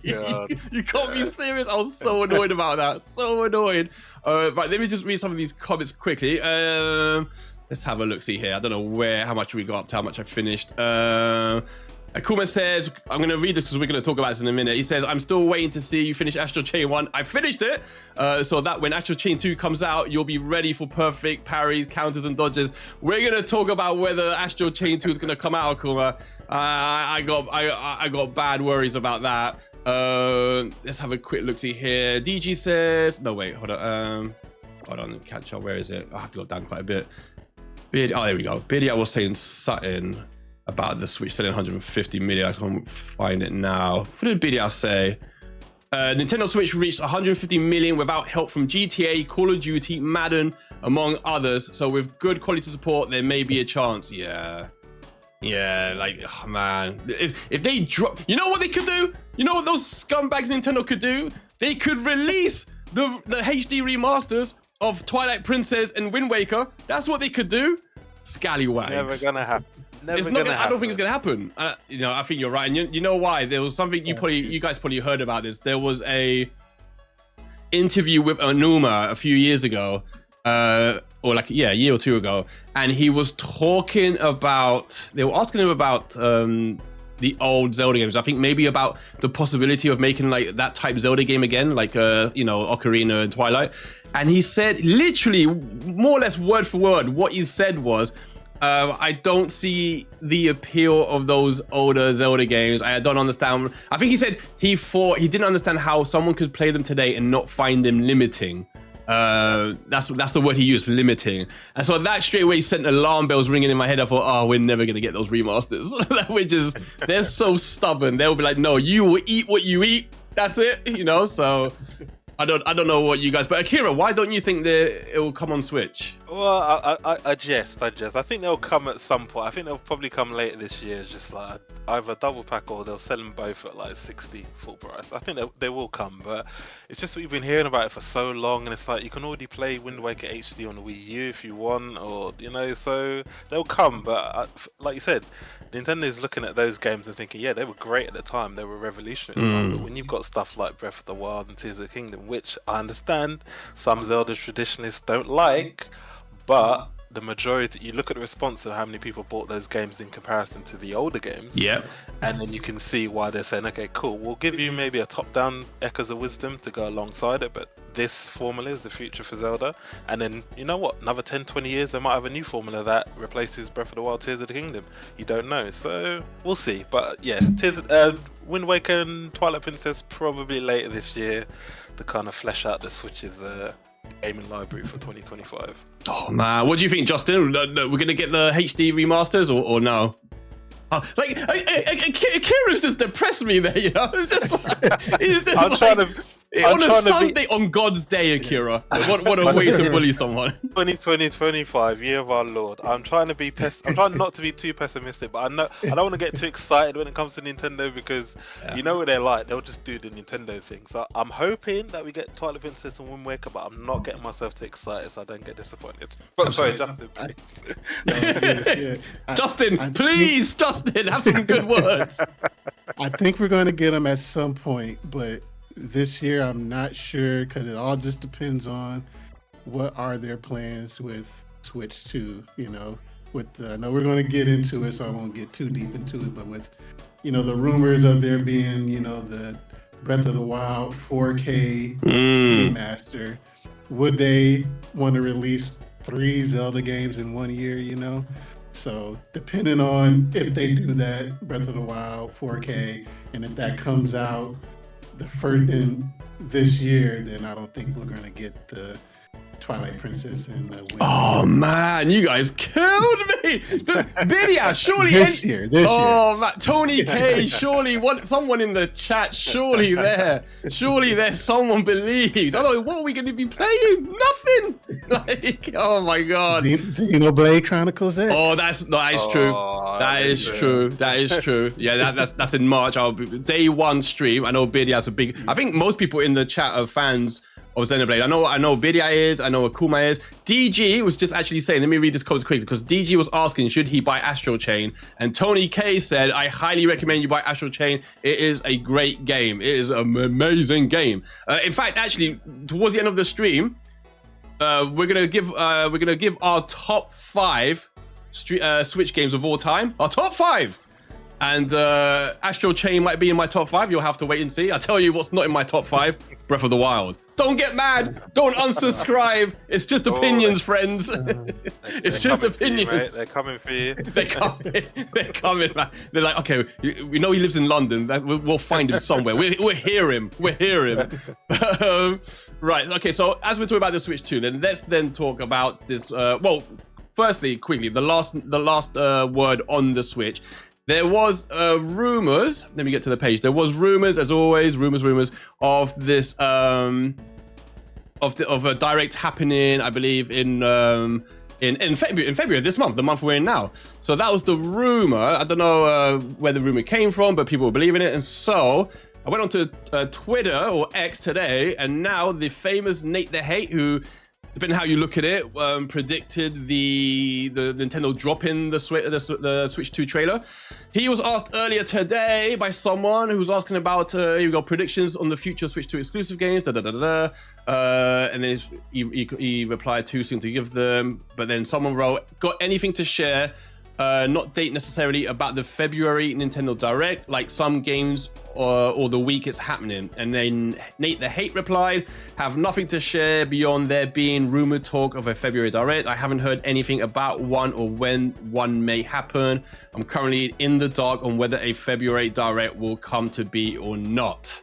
You can't be serious. I was so annoyed about that. So annoyed. Right, let me just read some of these comments quickly. Let's have a look. See here. I don't know how much we got up to, how much I finished. Akuma says, I'm going to read this because we're going to talk about this in a minute. He says, I'm still waiting to see you finish Astral Chain 1. I finished it. So that when Astral Chain 2 comes out, you'll be ready for perfect parries, counters, and dodges. We're going to talk about whether Astral Chain 2 is going to come out, Akuma. I got bad worries about that. Let's have a quick look-see here. DG says, no, wait, hold on. Catch up. Where is it? I have to go down quite a bit. Oh, there we go. Biddy, I was saying something about the Switch selling 150 million. I can't find it now. What did Biddy say? Nintendo Switch reached 150 million without help from GTA, Call of Duty, Madden, among others. So with good quality support, there may be a chance. Yeah, like, oh, man. If they drop... You know what they could do? You know what those scumbags Nintendo could do? They could release the HD remasters of Twilight Princess and Wind Waker. That's what they could do. Scallywags. Never gonna happen. I don't think it's gonna happen. I think you're right, and you know why? There was something you guys probably heard about this. There was a interview with Onuma a few years ago, or like a year or 2 ago, and he was talking about. They were asking him about the old Zelda games. I think maybe about the possibility of making like that type Zelda game again, like Ocarina and Twilight. And he said, literally, more or less word for word, what he said was, I don't see the appeal of those older Zelda games. I don't understand. I think he said he didn't understand how someone could play them today and not find them limiting. That's the word he used, limiting. And so that straight away sent alarm bells ringing in my head. I thought, oh, we're never gonna get those remasters. They're so stubborn. They'll be like, no, you will eat what you eat. That's it, you know. So I don't know what you guys, but Akira, why don't you think that it will come on Switch? Well, I jest. I think they'll come at some point. I think they'll probably come later this year, just like either double pack or they'll sell them both at like 60 full price. I think they will come, but it's just we've been hearing about it for so long, and it's like you can already play Wind Waker HD on the Wii U if you want, or you know, so they'll come. But like you said, Nintendo is looking at those games and thinking, yeah, they were great at the time, they were revolutionary. But when you've got stuff like Breath of the Wild and Tears of the Kingdom, which I understand some Zelda traditionalists don't like, but the majority, you look at the response of how many people bought those games in comparison to the older games, and then you can see why they're saying, okay, cool, we'll give you maybe a top-down Echoes of Wisdom to go alongside it, but this formula is the future for Zelda. And then, you know what, another 10-20 years they might have a new formula that replaces Breath of the Wild, Tears of the Kingdom. You don't know, so we'll see. But yeah, Wind Waker and Twilight Princess probably later this year to kind of flesh out the Switch's gaming library for 2025. Oh man, what do you think, Justin? We're gonna get the HD remasters or no? Like Akira's just depressed me there, you know. It's just like he's just on a Sunday on God's day, Akira. What a way to bully someone. 2025, year of our Lord. I'm trying not to be too pessimistic, but I don't want to get too excited when it comes to Nintendo because you know what they're like. They'll just do the Nintendo thing. So I'm hoping that we get Twilight Princess and Wind Waker, but I'm not getting myself too excited so I don't get disappointed. But sorry, Justin, please. Justin, please, Justin, have some good words. I think we're going to get them at some point, but this year I'm not sure because it all just depends on what are their plans with Switch 2. You know, I know we're going to get into it, so I won't get too deep into it. But with, you know, the rumors of there being, you know, the Breath of the Wild 4K remaster, would they want to release 3 Zelda games in 1 year? You know. So depending on if they do that, Breath of the Wild 4K, and if that comes out the first in this year, then I don't think we're gonna get the Twilight Princess and Wind Waker. Oh man, you guys killed me! Bidia, surely this year. Oh man, Tony K, surely someone in the chat, surely there's someone believes. I don't know, what are we gonna be playing? Nothing. Like, oh my god. Xenoblade Chronicles X. Oh, that is true. That is true. Yeah, that's in March. I'll be day 1 stream. I know Bidia's a big. I think most people in the chat are fans of Xenoblade. I know Bidia is, I know Akuma is. DG was just actually saying, let me read this comment quickly, because DG was asking, should he buy Astral Chain? And Tony K said, I highly recommend you buy Astral Chain. It is a great game. It is an amazing game. In fact, actually, towards the end of the stream, we're gonna give our top 5 Switch games of all time. Our top 5. And Astral Chain might be in my top 5. You'll have to wait and see. I'll tell you what's not in my top 5. Breath of the Wild. Don't get mad. Don't unsubscribe. It's just opinions, friends. It's just opinions. They're coming for you. They're coming, man. They're like, okay, we know he lives in London. We'll find him somewhere. We'll hear him. Right. Okay. So as we're talking about the Switch 2, then let's talk about this. Well, firstly, quickly, the last word on the Switch. There was rumors. Let me get to the page. There was rumors, as always, rumors of this of a direct happening. I believe in February this month, the month we're in now. So that was the rumor. I don't know where the rumor came from, but people were believing it, and so I went onto Twitter or X today, and now the famous Nate the Hate, who, depending on how you look at it, predicted the Nintendo drop-in the Switch 2 trailer. He was asked earlier today by someone who was asking about predictions on the future Switch 2 exclusive games, and then he replied too soon to give them. But then someone wrote, got anything to share not date necessarily about the February Nintendo Direct, like some games or the week it's happening. And then Nate the Hate replied, have nothing to share beyond there being rumored talk of a February Direct. I haven't heard anything about one or when one may happen. I'm currently in the dark on whether a February Direct will come to be or not.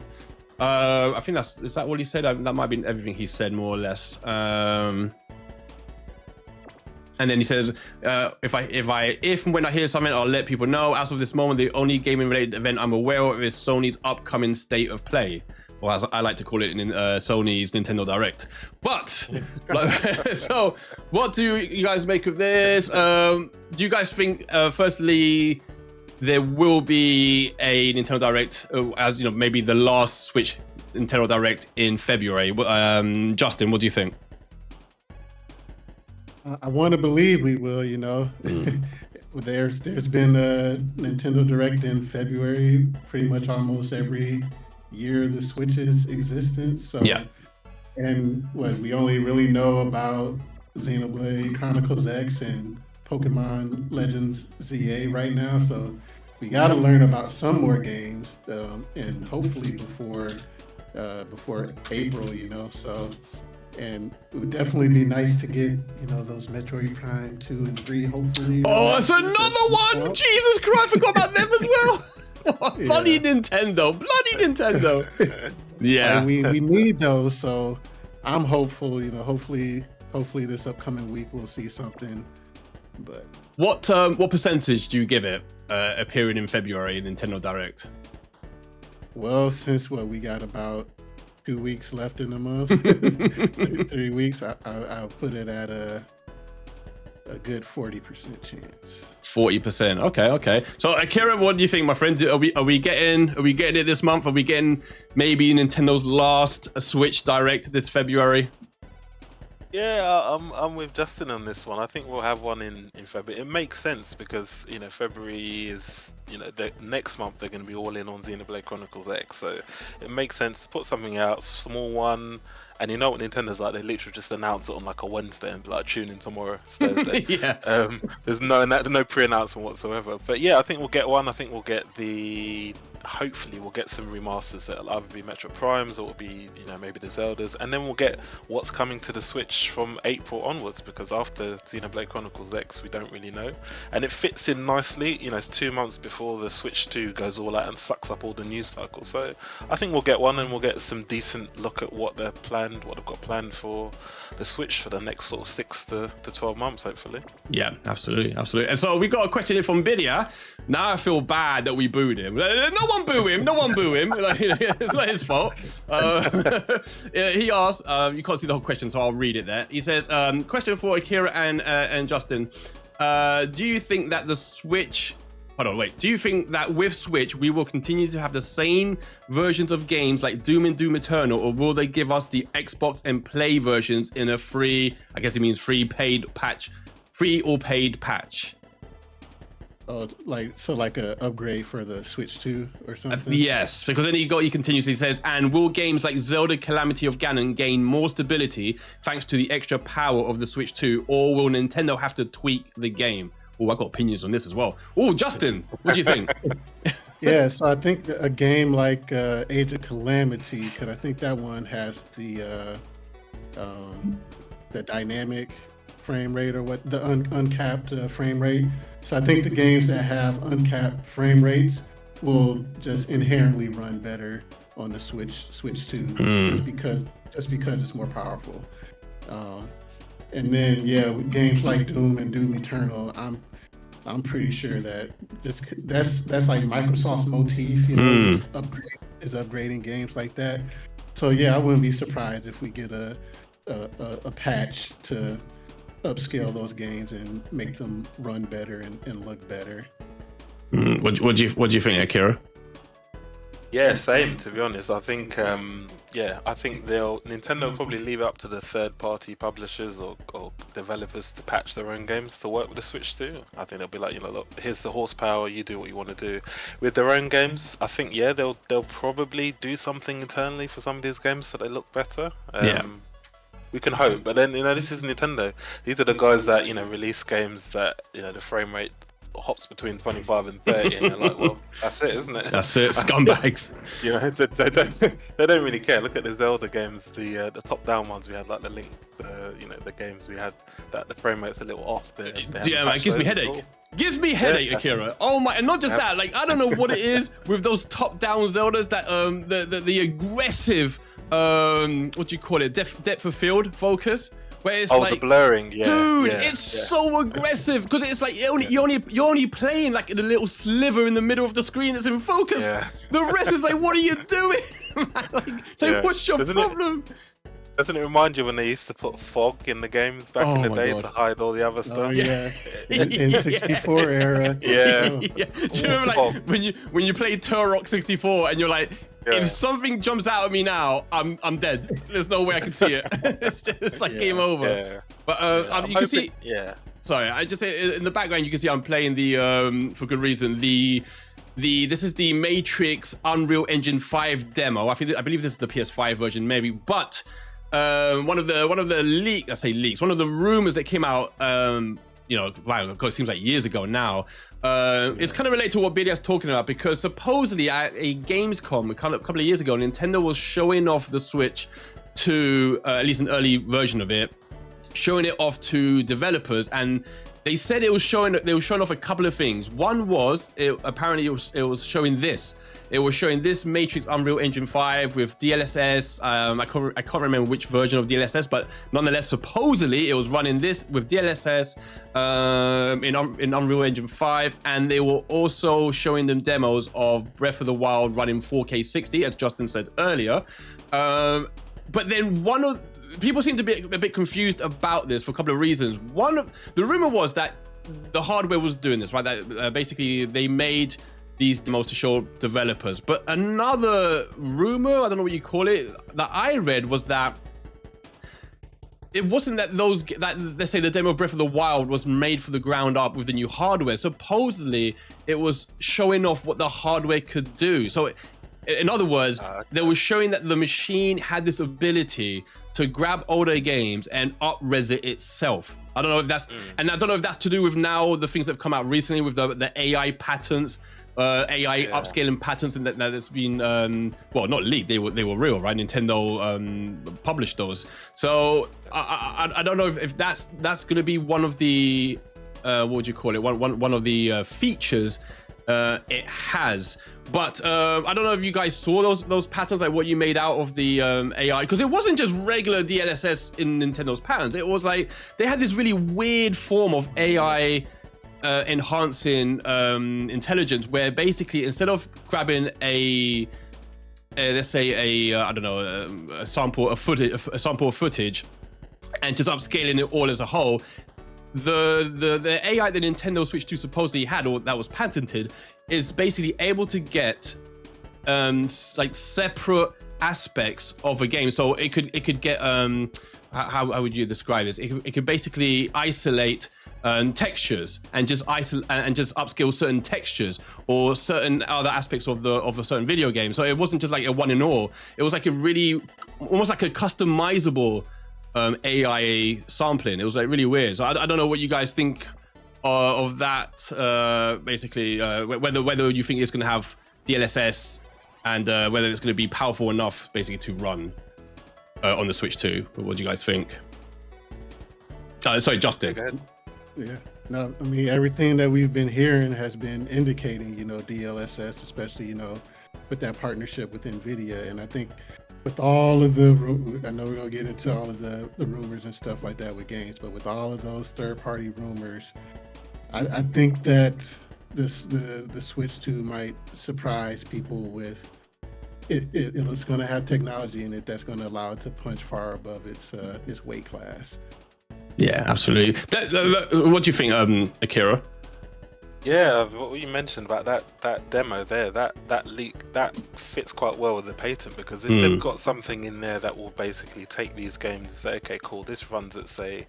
I think is that what he said? That might have been everything he said, more or less. And then he says, if and when I hear something, I'll let people know. As of this moment, the only gaming related event I'm aware of is Sony's upcoming State of Play, or as I like to call it, in Sony's Nintendo Direct. But so, what do you guys make of this? Do you guys think, firstly, there will be a Nintendo Direct, as you know, maybe the last Switch Nintendo Direct in February? Justin, what do you think? I want to believe we will, you know. There's been a Nintendo Direct in February pretty much almost every year of the Switch's existence. So, yeah. And what we only really know about Xenoblade Chronicles X and Pokemon Legends ZA right now. So we got to learn about some more games, and hopefully before April, you know. So. And it would definitely be nice to get, you know, those Metroid Prime 2 and 3, hopefully. Oh, it's another one! Jesus Christ, I forgot about them as well! Bloody Nintendo! Bloody Nintendo! Yeah. And we need those, so I'm hopeful, you know, hopefully this upcoming week we'll see something. But what percentage do you give it appearing in February in Nintendo Direct? Well, since we got about 2 weeks left in the month, 3 weeks, I'll put it at a good 40% chance. 40%. Okay. So Akira, what do you think, my friend? Are we getting it this month? Are we getting maybe Nintendo's last Switch Direct this February? Yeah, I'm with Justin on this one. I think we'll have one in February. It makes sense because, you know, February is, you know, the next month they're going to be all in on Xenoblade Chronicles X, so it makes sense to put something out, small one. And you know what Nintendo's like, they literally just announce it on like a Wednesday and be like, tune in tomorrow, it's Thursday. Yeah. There's no pre-announcement whatsoever. But yeah, I think we'll get one. I think we'll get hopefully we'll get some remasters that'll either be Metro Primes or it'll be, you know, maybe the Zeldas, and then we'll get what's coming to the Switch from April onwards, because after Xenoblade Chronicles X we don't really know, and it fits in nicely. You know, it's 2 months before the Switch 2 goes all out and sucks up all the news cycle. So I think we'll get one, and we'll get some decent look at what they've got planned for the Switch for the next sort of 6 to 12 months, hopefully. Yeah, absolutely. And so we got a question here from Bidia. Now I feel bad that we booed him. No one boo him. Like, it's not his fault. He asked, you can't see the whole question, so I'll read it there. He says, question for Akira and Justin. Do you think that the Switch... Do you think that with Switch, we will continue to have the same versions of games like Doom and Doom Eternal, or will they give us the Xbox and Play versions in a free, I guess it means free or paid patch? Oh, like a upgrade for the Switch 2 or something? Yes, because then he continuously says, and will games like Zelda Calamity of Ganon gain more stability thanks to the extra power of the Switch 2, or will Nintendo have to tweak the game? Oh, I got opinions on this as well. Oh, Justin, what do you think? Yeah, so I think a game like Age of Calamity, because I think that one has the dynamic frame rate, or what, the uncapped frame rate. So I think the games that have uncapped frame rates will just inherently run better on the Switch 2, just because it's more powerful. And then, yeah, with games like Doom and Doom Eternal, I'm pretty sure that that's like Microsoft's motif, you know, is upgrading games like that. So yeah, I wouldn't be surprised if we get a patch to upscale those games and make them run better and look better. What do you think, Akira? Yeah, same, to be honest. I think Nintendo will probably leave it up to the third-party publishers or developers to patch their own games to work with the Switch 2. I think they'll be like, you know, look, here's the horsepower, you do what you want to do. With their own games, I think, yeah, they'll probably do something internally for some of these games so they look better. We can hope, but then, you know, this is Nintendo. These are the guys that, you know, release games that, you know, the frame rate hops between 25 and 30, and you're like, well, that's it, isn't it? That's it, scumbags. You know, they don't really care. Look at the Zelda games, the top-down ones we had, like the Link, the games we had that the frame rate's a little off. Yeah, man, it gives me headache. Gives me headache, Akira. Oh my, and not just that. Like, I don't know what it is with those top-down Zeldas that the aggressive what do you call it? Depth of field focus. Where it's like the blurring, dude, it's so aggressive because it's like you're only playing like in a little sliver in the middle of the screen that's in focus. Yeah. The rest is like, what are you doing? like what's your problem? Doesn't it remind you when they used to put fog in the games back in the day to hide all the other stuff? Oh yeah, in 64 era. Yeah. Do you remember like when you played Turok 64 and you're like, if something jumps out at me now, I'm dead. There's no way I can see it. it's just like game over. Yeah. But you can see. Yeah. Sorry, I just say in the background you can see I'm playing the for good reason this is the Matrix Unreal Engine 5 demo. I believe this is the PS5 version maybe, but one of the rumors that came out wow, it seems like years ago now. It's kind of related to what BDS talking about because supposedly at a Gamescom a couple of years ago, Nintendo was showing off the Switch to at least an early version of it, showing it off to developers, and they said they were showing off a couple of things. One was it was showing this. It was showing this Matrix Unreal Engine 5 with DLSS. I can't remember which version of DLSS, but nonetheless, supposedly it was running this with DLSS in Unreal Engine 5, and they were also showing them demos of Breath of the Wild running 4K 60, as Justin said earlier. But then people seem to be a bit confused about this for a couple of reasons. The rumor was that the hardware was doing this, right? That basically they made these demos to show developers. But another rumor, I don't know what you call it, that I read was that it wasn't that let's say the demo of Breath of the Wild was made from the ground up with the new hardware. Supposedly it was showing off what the hardware could do. So in other words, they were showing that the machine had this ability to grab older games and up-res it itself. I don't know if that's, and I don't know if that's to do with now the things that have come out recently with the AI patents, AI upscaling patents, and that's been well, not leaked. They were real, right? Nintendo published those. So I don't know if that's going to be one of the what would you call it? One of the features it has. But I don't know if you guys saw those patterns, like what you made out of the AI, because it wasn't just regular DLSS in Nintendo's patterns. It was like they had this really weird form of AI enhancing intelligence, where basically instead of grabbing let's say a sample of footage and just upscaling it all as a whole, the AI that Nintendo Switch 2 supposedly had, or that was patented, is basically able to get like separate aspects of a game. So it could get how would you describe this? It could basically isolate textures and just upscale certain textures or certain other aspects of a certain video game. So it wasn't just like a one and all. It was like a really almost like a customizable AI sampling. It was like really weird. So I don't know what you guys think of that. Basically, whether you think it's going to have DLSS and whether it's going to be powerful enough, basically, to run on the Switch 2. What do you guys think? Sorry, Justin. Yeah. No, I mean, everything that we've been hearing has been indicating, DLSS, especially, with that partnership with NVIDIA. And I think with all of I know we're going to get into all of the rumors and stuff like that with games, but with all of those third-party rumors, I think that the Switch 2 might surprise people with it's going to have technology in it that's going to allow it to punch far above its weight class. Yeah, absolutely. What do you think, Akira? Yeah, what you mentioned about that demo there, that leak, that fits quite well with the patent, because if they've got something in there that will basically take these games and say, okay, cool, this runs at say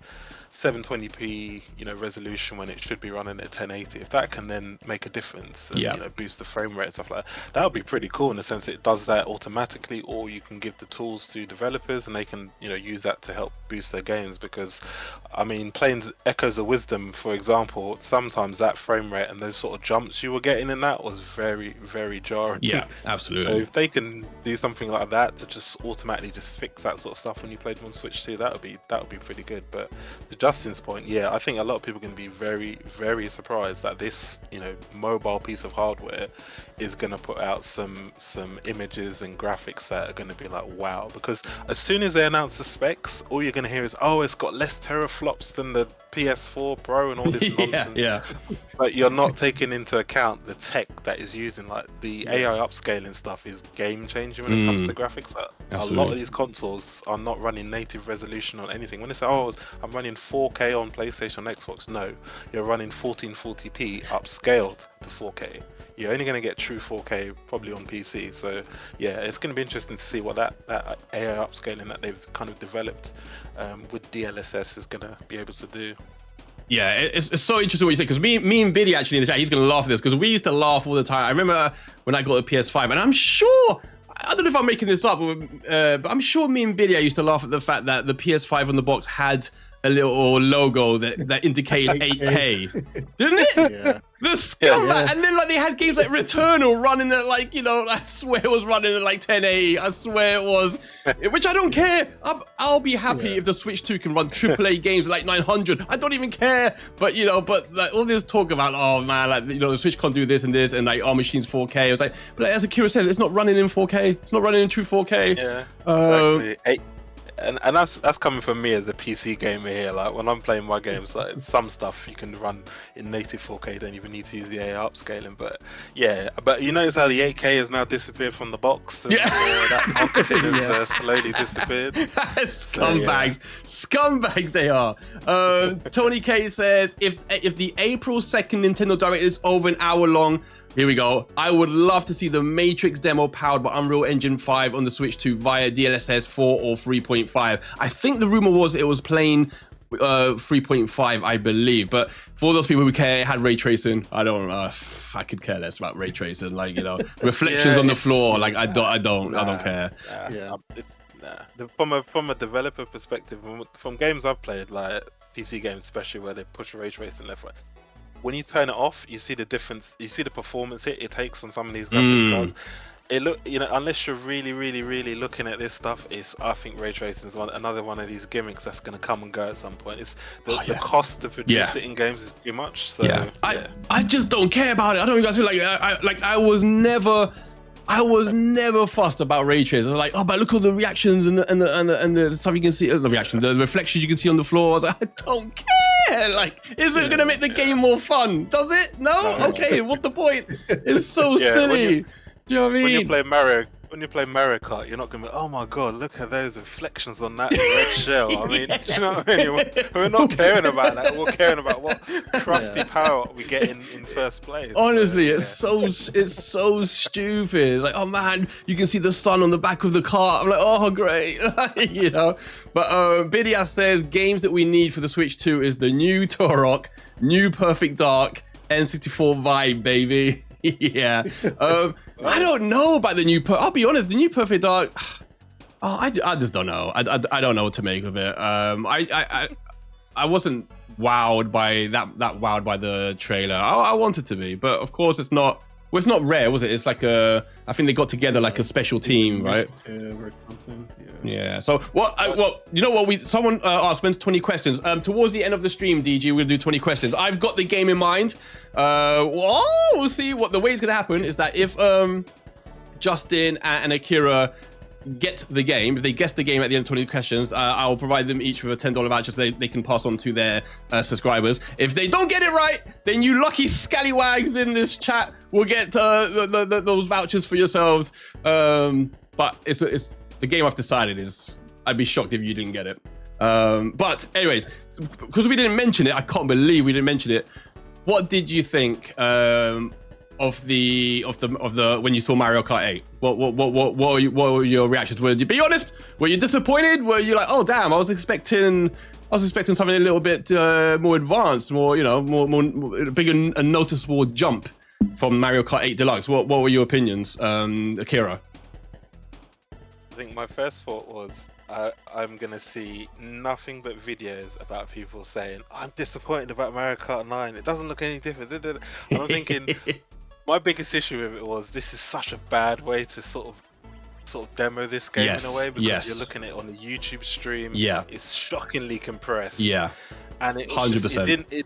720p, resolution when it should be running at 1080. If that can then make a difference and boost the frame rate and stuff like that, that would be pretty cool in the sense it does that automatically, or you can give the tools to developers and they can use that to help boost their games. Because I mean, playing Echoes of Wisdom, for example, sometimes that frame rate and those sort of jumps you were getting in that was very, very jarring. Yeah, absolutely. So if they can do something like that to just automatically just fix that sort of stuff when you played them on Switch 2, that would be pretty good. But to Justin's point, I think a lot of people are going to be very, very surprised that this mobile piece of hardware is going to put out some images and graphics that are going to be like wow. Because as soon as they announce the specs, all you're going to hear is, oh, it's got less teraflops than the PS4 Pro and all this nonsense. But you're not taking into account the tech that is using, like the AI upscaling stuff is game changing when it comes to graphics. Like, a lot of these consoles are not running native resolution on anything. When they say, oh, I'm running 4K on PlayStation and Xbox, no, you're running 1440p upscaled to 4K. You're only going to get true 4K probably on PC. So it's going to be interesting to see what that AI upscaling that they've kind of developed with DLSS is going to be able to do. Yeah, it's so interesting what you say, because me and Biddy actually in the chat, he's going to laugh at this, because we used to laugh all the time. I remember when I got a PS5, and I'm sure, I don't know if I'm making this up, but I'm sure me and Biddy used to laugh at the fact that the PS5 on the box had a little logo that indicated 8K, didn't it? Yeah. The scumbag, and then like they had games like Returnal running at like I swear it was running at like 1080. I swear it was, which I don't care. I'll be happy if the Switch 2 can run AAA games at like 900. I don't even care. But but like all this talk about, oh man, like the Switch can't do this and like our machine's 4K. I was like, but like, as Akira said, it's not running in 4K. It's not running in true 4K. Yeah. Exactly. And that's coming from me as a PC gamer here. Like when I'm playing my games, like some stuff you can run in native 4K, you don't even need to use the AI upscaling. But you notice how the 8K has now disappeared from the box. And, that marketing has slowly disappeared. Scumbags they are. Tony K says if the April 2nd Nintendo Direct is over an hour long. Here we go. I would love to see the Matrix demo powered by Unreal Engine 5 on the Switch 2 via DLSS 4 or 3.5. I think the rumor was it was plain 3.5, I believe. But for those people who care, it had ray tracing. I don't. I could care less about ray tracing. Like reflections on the floor. Like I don't care. From a developer perspective, from games I've played, like PC games especially, where they push ray tracing left, right. When you turn it off, you see the difference. You see the performance hit it takes on some of these graphics cards. It unless you're really, really, really looking at this stuff, I think ray tracing is another one of these gimmicks that's going to come and go at some point. It's the cost to produce it in games is too much. So I just don't care about it. I don't even guys feel like I was never fussed about ray tracing. I was like, oh, but look at the reactions and the stuff you can see, the reactions, the reflections you can see on the floor. I was like, I don't care. Like, is it gonna make the game more fun? Does it? No? Okay, what's the point? It's so silly. Do you know what I mean? When you play Mario Kart, you're not gonna be, oh my god, look at those reflections on that red shell. I mean, do you know what I mean? We're not caring about that. We're caring about what crusty power we get in first place. Honestly, it's so stupid. It's like, oh man, you can see the sun on the back of the car. I'm like, oh great, But Bidias says games that we need for the Switch 2 is the new Turok, new Perfect Dark, N64 vibe, baby. I don't know about the new. I'll be honest, the new Perfect Dark. I just don't know. I don't know what to make of it. I wasn't wowed by that wowed by the trailer. I wanted to be, but of course it's not. Well, it's not Rare, was it? It's like I think they got together like a special team, right? Or something. Yeah. So someone asked Spence 20 questions. Towards the end of the stream, DG, we'll do 20 questions. I've got the game in mind. We'll see what the way it's gonna happen is that if Justin and Akira get the game, if they guess the game at the end of 20 questions, I'll provide them each with a $10 voucher so they can pass on to their subscribers. If they don't get it right, then you lucky scallywags in this chat will get those vouchers for yourselves. But it's the game I've decided is, I'd be shocked if you didn't get it. But anyways, because we didn't mention it, I can't believe we didn't mention it. What did you think of the when you saw Mario Kart 8? What were your reactions? Be honest? Were you disappointed? Were you like, oh damn, I was expecting I was expecting something a little bit more advanced, more, more bigger and noticeable jump from Mario Kart 8 Deluxe. What were your opinions, Akira? I think my first thought was I'm going to see nothing but videos about people saying, I'm disappointed about Mario Kart 9. It doesn't look any different. And I'm thinking, my biggest issue with it was this is such a bad way to sort of demo this game in a way, because you're looking at it on a YouTube stream. It's shockingly compressed. And it 100%.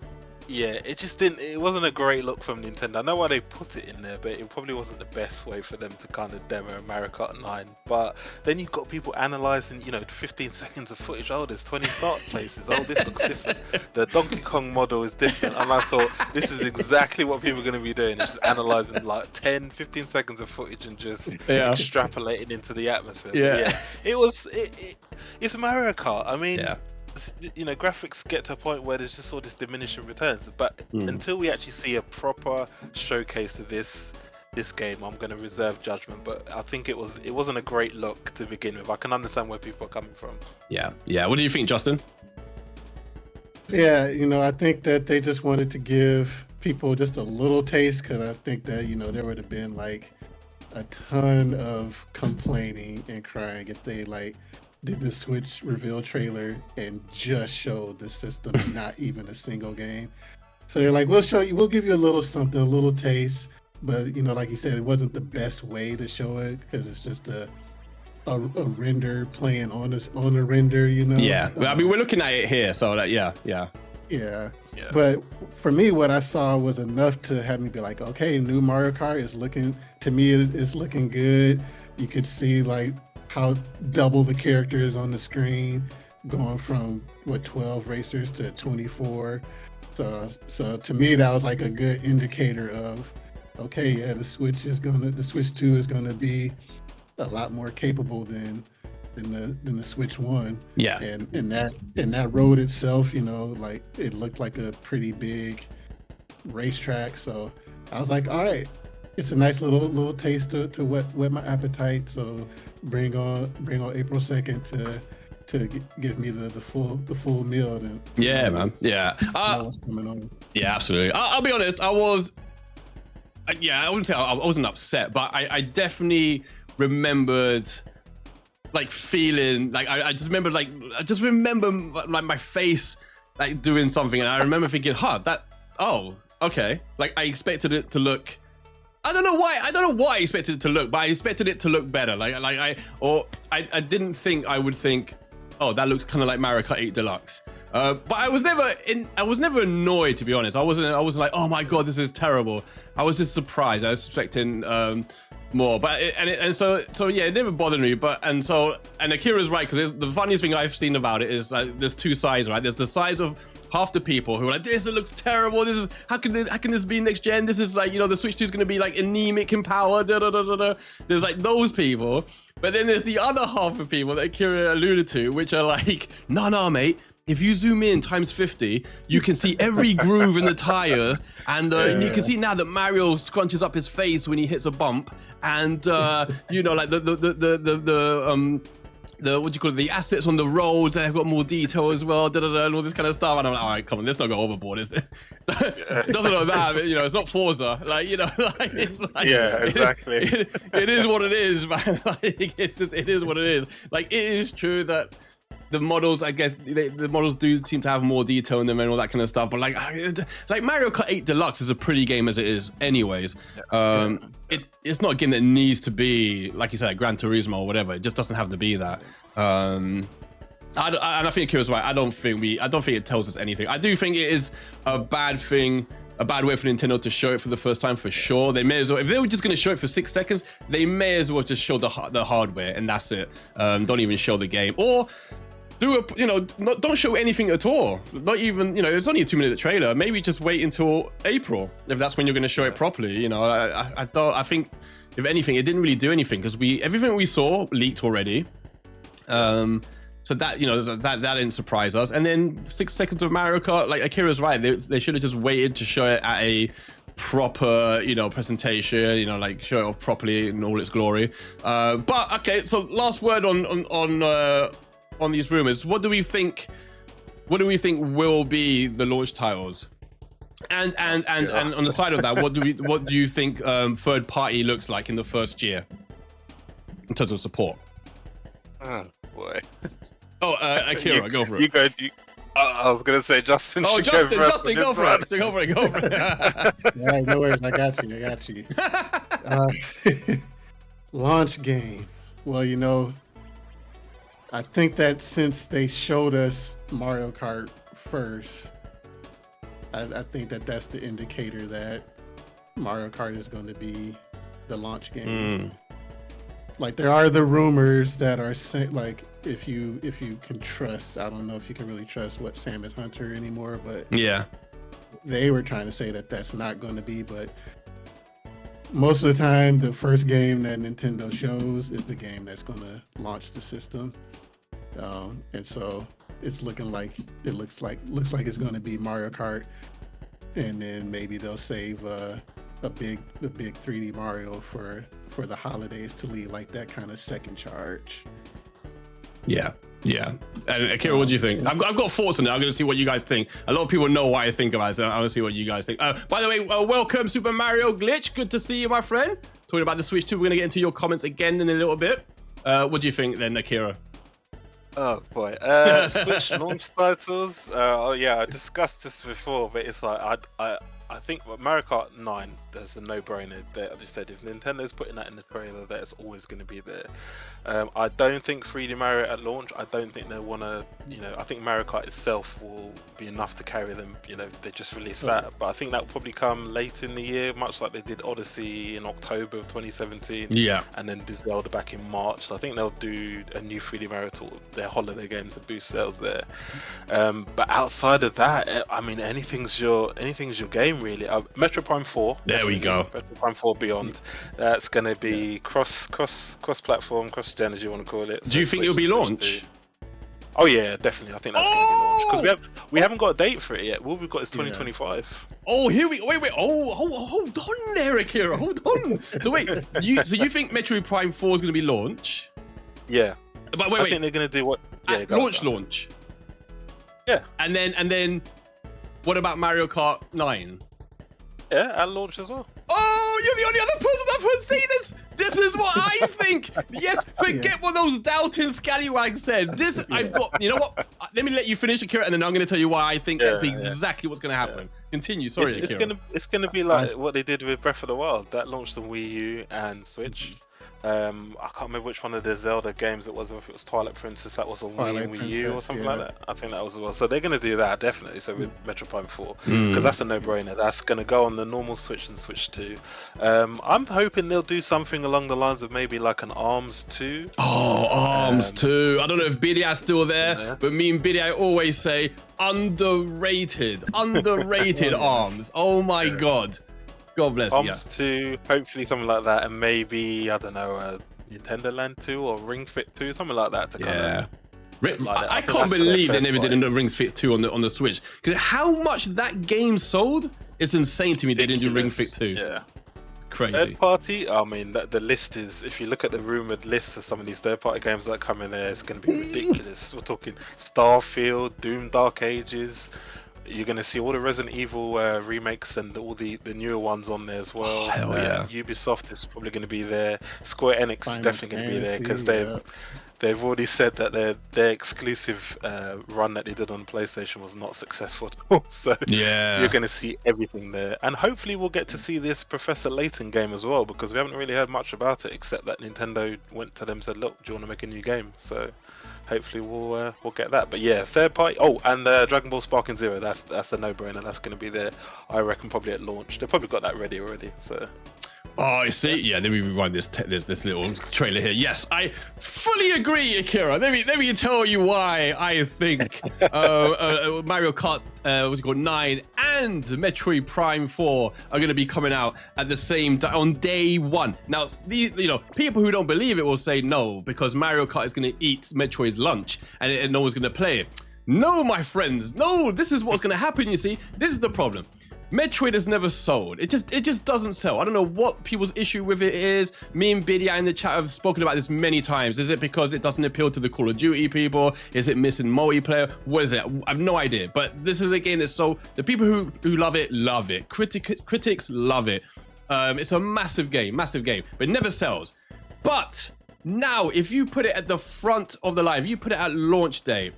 It wasn't a great look from Nintendo. I know why they put it in there, but it probably wasn't the best way for them to kind of demo Mario Kart 9. But then you've got people analyzing, 15 seconds of footage. Oh, there's 20 start places. Oh, this looks different. The Donkey Kong model is different. And I thought, this is exactly what people are going to be doing. It's just analyzing like 10, 15 seconds of footage and just extrapolating into the atmosphere. It's Mario Kart. I mean, graphics get to a point where there's just all this diminishing returns, but until we actually see a proper showcase of this game, I'm going to reserve judgment. But I think it wasn't a great look to begin with. I can understand where people are coming from. What do you think, Justin? I think that they just wanted to give people just a little taste, because I think that there would have been like a ton of complaining and crying if they did the Switch reveal trailer and just showed the system, not even a single game. So they're like, we'll give you a little something, a little taste, but like you said, it wasn't the best way to show it, because it's just a render playing on a render, I mean, we're looking at it here, so But for me, what I saw was enough to have me be like, okay, new Mario Kart is looking, to me, it's looking good. You could see how double the characters on the screen, going from 12 racers to 24. So to me, that was like a good indicator of, okay, the Switch 2 is gonna be a lot more capable than the Switch 1. And that road itself, it looked like a pretty big racetrack. So I was like, all right, it's a nice little taste to whet my appetite. So bring on April 2nd to give me the full meal. Man. What's coming on. Absolutely. I'll be honest. I wouldn't say I wasn't upset, but I definitely remembered feeling I just remember my face doing something, and I remember thinking, okay. I expected it to look. I don't know why I expected it to look, but I expected it to look better. I didn't think I would think, oh, that looks kind of like Mario Kart 8 Deluxe. But I was never annoyed, to be honest. I wasn't like, oh my god, this is terrible. I was just surprised. I was expecting more, but it never bothered me. And Akira's right, because the funniest thing I've seen about it is there's two sides, right? There's the sides of half the people who are like, this looks terrible. This is how can this be next gen? This is the Switch 2 is going to be anemic in power. There's those people, but then there's the other half of people that Akira alluded to, which are like, no, mate. If you zoom in times 50, you can see every groove in the tire, and you can see now that Mario scrunches up his face when he hits a bump, and the what do you call it? The assets on the roads, they've got more detail as well, and all this kind of stuff. And I'm like, all right, come on, let's not go overboard. It doesn't look that, but, it's not Forza. It's exactly. It is what it is, man. It is what it is. It is true that the models, I guess, the models do seem to have more detail in them and all that kind of stuff. But Mario Kart 8 Deluxe is a pretty game as it is, anyways. It's not a game that needs to be, like you said, Gran Turismo or whatever. It just doesn't have to be that. And I think Akira's right. I don't think it tells us anything. I do think it is a bad thing. A bad way for Nintendo to show it for the first time, for sure. They may as well, if they were just going to show it for 6 seconds, they may as well just show the hardware and that's it. Don't even show the game, or don't show anything at all. Not even, it's only a 2-minute trailer. Maybe just wait until April if that's when you're going to show it properly. I think if anything, it didn't really do anything, because everything we saw leaked already. So that that didn't surprise us. And then 6 seconds of Mario Kart, like Akira's right, they should have just waited to show it at a proper presentation, show it off properly in all its glory. But okay, so last word on these rumors. What do we think what do we think will be the launch titles? And on the side of that, what do you think third party looks like in the first year in terms of support? Oh boy. Oh, Akira, go for it. You go. I was gonna say Justin. Oh, Justin, go for it. Go for it. Yeah, no worries. I got you. Launch game. Well, you know, I think that since they showed us Mario Kart first, I think that that's the indicator that Mario Kart is going to be the launch game. Like, there are the rumors that are like, if you can trust, I don't know if you can really trust what Samus Hunter anymore, but yeah, they were trying to say that that's not going to be. But most of the time, the first game that Nintendo shows is the game that's going to launch the system, and so it's looking like looks like it's going to be Mario Kart, and then maybe they'll save a big 3D Mario for the holidays to lead like that kind of second charge. Yeah. And Akira, what do you think? I've got thoughts on it. I'm going to see what you guys think. A lot of people know what I think about it, so I want to see what you guys think. By the way, welcome Super Mario Glitch. Good to see you, my friend. Talking about the Switch 2, we're going to get into your comments again in a little bit. What do you think then, Akira? Oh boy, Switch launch titles. Oh yeah, I discussed this before, but it's like I think Mario Kart 9, there's a no-brainer. I just said if Nintendo's putting that in the trailer, that's always going to be there. I don't think 3D Mario at launch. I don't think they want to. I think Mario Kart itself will be enough to carry them. They just released that, but I think that will probably come later in the year, much like they did Odyssey in October of 2017. Yeah, and then Zelda back in March. So I think they'll do a new 3D Mario tool, their holiday game, to boost sales there. But outside of that, I mean, anything's your game really. Metro Prime 4. There we go. Metro Prime 4 Beyond. That's going to be cross-platform, cross-gen, as you want to call it. Do you think it'll be launched? Oh yeah, definitely. I think that's going to be launched because we haven't got a date for it yet. All we've got is 2025. Oh, here we wait. Oh, hold on there, Akira. Hold on. So wait, you think Metroid Prime 4 is going to be launched? Yeah. But wait. I think they're going to do what? Yeah, launch. Yeah. And then, what about Mario Kart 9? Yeah, at launch as well. Oh, you're the only other person I've heard say this. This is what I think. Yes, forget what those doubting scallywags said. This, I've got. You know what? Let me let you finish, Akira, and then I'm going to tell you why I think that's exactly what's going to happen. Yeah. Continue. Sorry, Akira. It's gonna be like what they did with Breath of the Wild. That launched on Wii U and Switch. I can't remember which one of the Zelda games it was, if it was Twilight Princess, that was on Wii and Wii U or something like that. I think that was as well. So they're going to do that, definitely. So with Metro Prime 4, because that's a no-brainer. That's going to go on the normal Switch and Switch 2. I'm hoping they'll do something along the lines of maybe like an ARMS 2. Oh, ARMS 2. I don't know if Bidia's still there, but me and Bidia always say underrated ARMS. Oh my God. God bless you. ARMS 2, hopefully something like that, and maybe, I don't know, Nintendo Land 2 or Ring Fit 2, something like that. I can't believe they never did a Ring Fit 2 on the Switch. Because how much that game sold, it's insane to me they didn't do Ring Fit 2. Yeah. Crazy. Third party, I mean, the list is, if you look at the rumored list of some of these third party games that come in there, it's going to be ridiculous. We're talking Starfield, Doom Dark Ages. You're going to see all the Resident Evil remakes and all the newer ones on there as well. Oh, hell yeah. Ubisoft is probably going to be there. Square Enix is definitely going to be there because they've already said that their exclusive run that they did on PlayStation was not successful at all. So you're going to see everything there. And hopefully we'll get to see this Professor Layton game as well, because we haven't really heard much about it except that Nintendo went to them and said, look, do you want to make a new game? So hopefully we'll get that. But yeah, third party. Oh, and Dragon Ball Sparking Zero. That's a no-brainer. That's going to be there. I reckon probably at launch. They've probably got that ready already. So. Oh, I see. Yeah, let me rewind this little trailer here. Yes, I fully agree, Akira. Let me tell you why I think Mario Kart 9 and Metroid Prime 4 are going to be coming out at the same time on day one. Now, people who don't believe it will say no because Mario Kart is going to eat Metroid's lunch and no one's going to play it. No, my friends. No, this is what's going to happen. You see, this is the problem. Metroid has never sold. It just doesn't sell. I don't know what people's issue with it is. Me and Biddy in the chat have spoken about this many times. Is it because it doesn't appeal to the Call of Duty people? Is it missing multiplayer? What is it? I have no idea. But this is a game that's so the people who love it love it. Critics love it. It's a massive game, but it never sells. But now, if you put it at the front of the line, if you put it at launch day,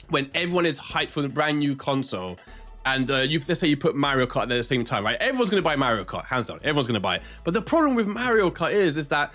when everyone is hyped for the brand new console. And let's say you put Mario Kart at the same time, right? Everyone's going to buy Mario Kart, hands down. Everyone's going to buy it. But the problem with Mario Kart is that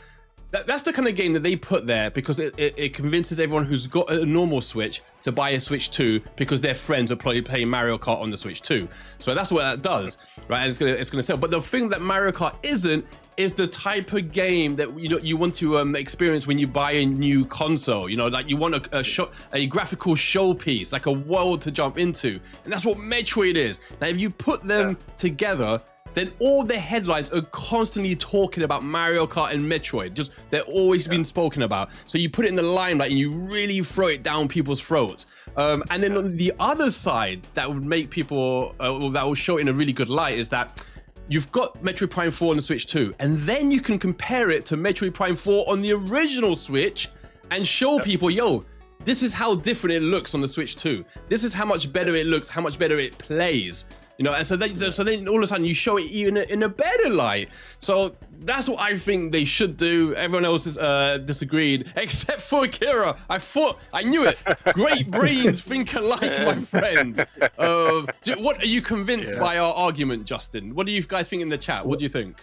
that's the kind of game that they put there because it convinces everyone who's got a normal Switch to buy a Switch 2 because their friends are probably playing Mario Kart on the Switch 2. So that's what that does, right? And it's gonna sell. But the thing that Mario Kart isn't is the type of game that you want to experience when you buy a new console. You know, like you want a graphical showpiece, like a world to jump into, and that's what Metroid is. Now, if you put them together, then all the headlines are constantly talking about Mario Kart and Metroid. Just they're always been spoken about. So you put it in the limelight and you really throw it down people's throats. And then on the other side, that would make people that will show it in a really good light is that you've got Metroid Prime 4 on the Switch 2, and then you can compare it to Metroid Prime 4 on the original Switch and show people, yo, this is how different it looks on the Switch 2. This is how much better it looks, how much better it plays. You know, and so then all of a sudden you show it even in a better light. So that's what I think they should do. Everyone else is disagreed, except for Akira. I knew it. Great brains think alike, my friend. What are you convinced by our argument, Justin? What do you guys think in the chat? What do you think?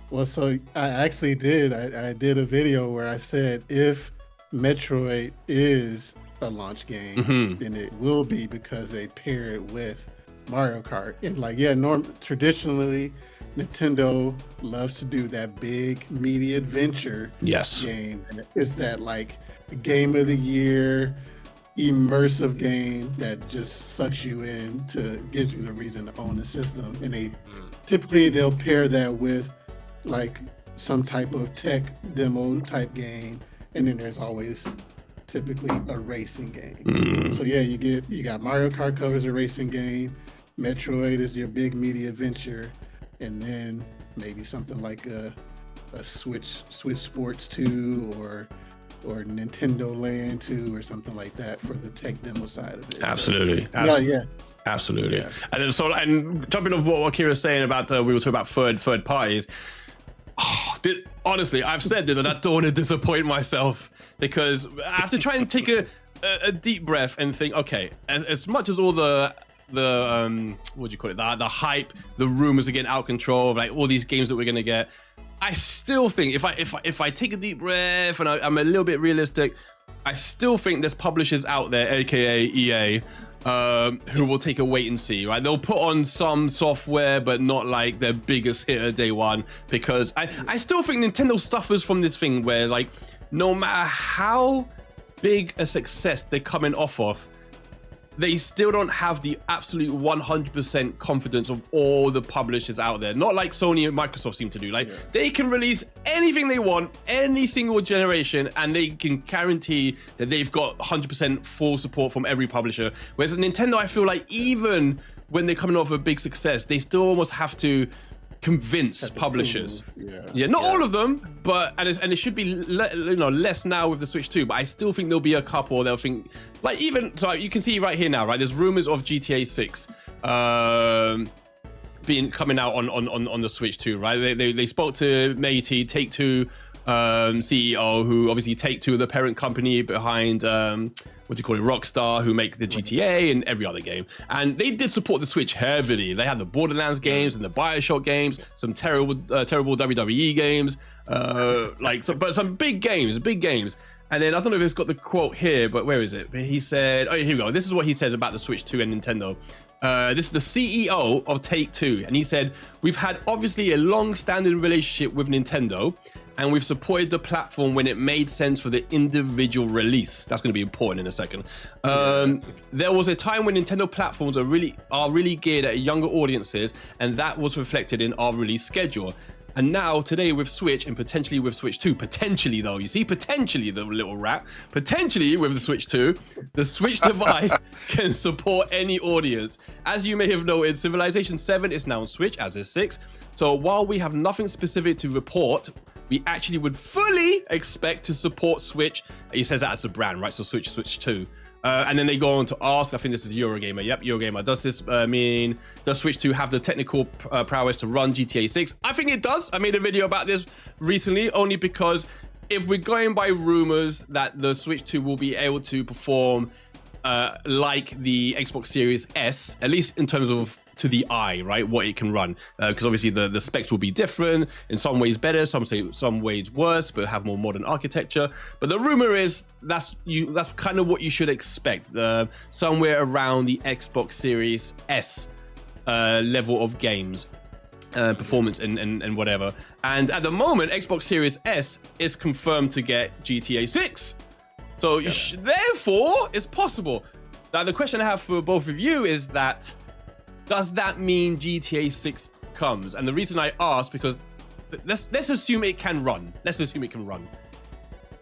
Well, so I actually did. I did a video where I said if Metroid is a launch game, then it will be because they pair it with Mario Kart. And like, traditionally Nintendo loves to do that big media adventure game. It's that like game of the year immersive game that just sucks you in to gives you the reason to own the system. And they'll pair that with like some type of tech demo type game, and then there's always typically a racing game. So yeah, you got Mario Kart covers a racing game, Metroid is your big media adventure, and then maybe something like a Switch Sports 2 or Nintendo Land 2 or something like that for the tech demo side of it. Absolutely. Absolutely. Yeah. And jumping off what Akira's saying about we were talking about third parties. Honestly, I've said this and I don't want to disappoint myself because I have to try and take a deep breath and think, okay, as much as all the what do you call it, the hype, the rumors are getting out of control, like all these games that we're gonna get, I still think if I take a deep breath and I'm a little bit realistic, I still think there's publishers out there, aka EA, who will take a wait and see, right? They'll put on some software, but not like their biggest hitter day one, because I still think Nintendo suffers from this thing where, like, no matter how big a success they're coming off of, they still don't have the absolute 100% confidence of all the publishers out there. Not like Sony and Microsoft seem to do. Like, they can release anything they want, any single generation, and they can guarantee that they've got 100% full support from every publisher. Whereas Nintendo, I feel like even when they're coming off a big success, they still almost have to convince publishers. Not all of them, but and it should be less now with the Switch 2, but I still think there'll be a couple they'll think, like, even so you can see right here now, right, there's rumors of GTA 6 coming out on the Switch 2, right? They spoke to Matey, Take-Two CEO, who obviously Take-Two, the parent company behind Rockstar, who make the GTA and every other game, and they did support the Switch heavily. They had the Borderlands games and the BioShock games, some terrible WWE games, but some big games. And then I don't know if it's got the quote here, but where is it? He said, oh, here we go. This is what he said about the Switch 2 and Nintendo. This is the CEO of Take-Two, and he said, "We've had obviously a long-standing relationship with Nintendo, and we've supported the platform when it made sense for the individual release." That's going to be important in a second. There was a time when Nintendo platforms are really geared at younger audiences, and that was reflected in our release schedule. And now today with Switch and potentially with Switch 2, potentially though, you see, potentially the little rat, potentially with the Switch 2, the Switch device can support any audience. As you may have noted, Civilization 7 is now on Switch, as is 6. So while we have nothing specific to report, we actually would fully expect to support Switch. He says that as a brand, right? So Switch 2. And then they go on to ask, I think this is Eurogamer. Yep, Eurogamer. Does this mean, does Switch 2 have the technical prowess to run GTA 6? I think it does. I made a video about this recently, only because if we're going by rumors that the Switch 2 will be able to perform like the Xbox Series S, at least in terms of to the eye, right, what it can run, because obviously the specs will be different, in some ways better, some ways worse, but have more modern architecture. But the rumor is that's kind of what you should expect, somewhere around the Xbox Series S level of games, performance and whatever. And at the moment, Xbox Series S is confirmed to get GTA 6. So therefore, it's possible. Now, the question I have for both of you is that, does that mean GTA 6 comes? And the reason I ask, because let's assume it can run. Let's assume it can run.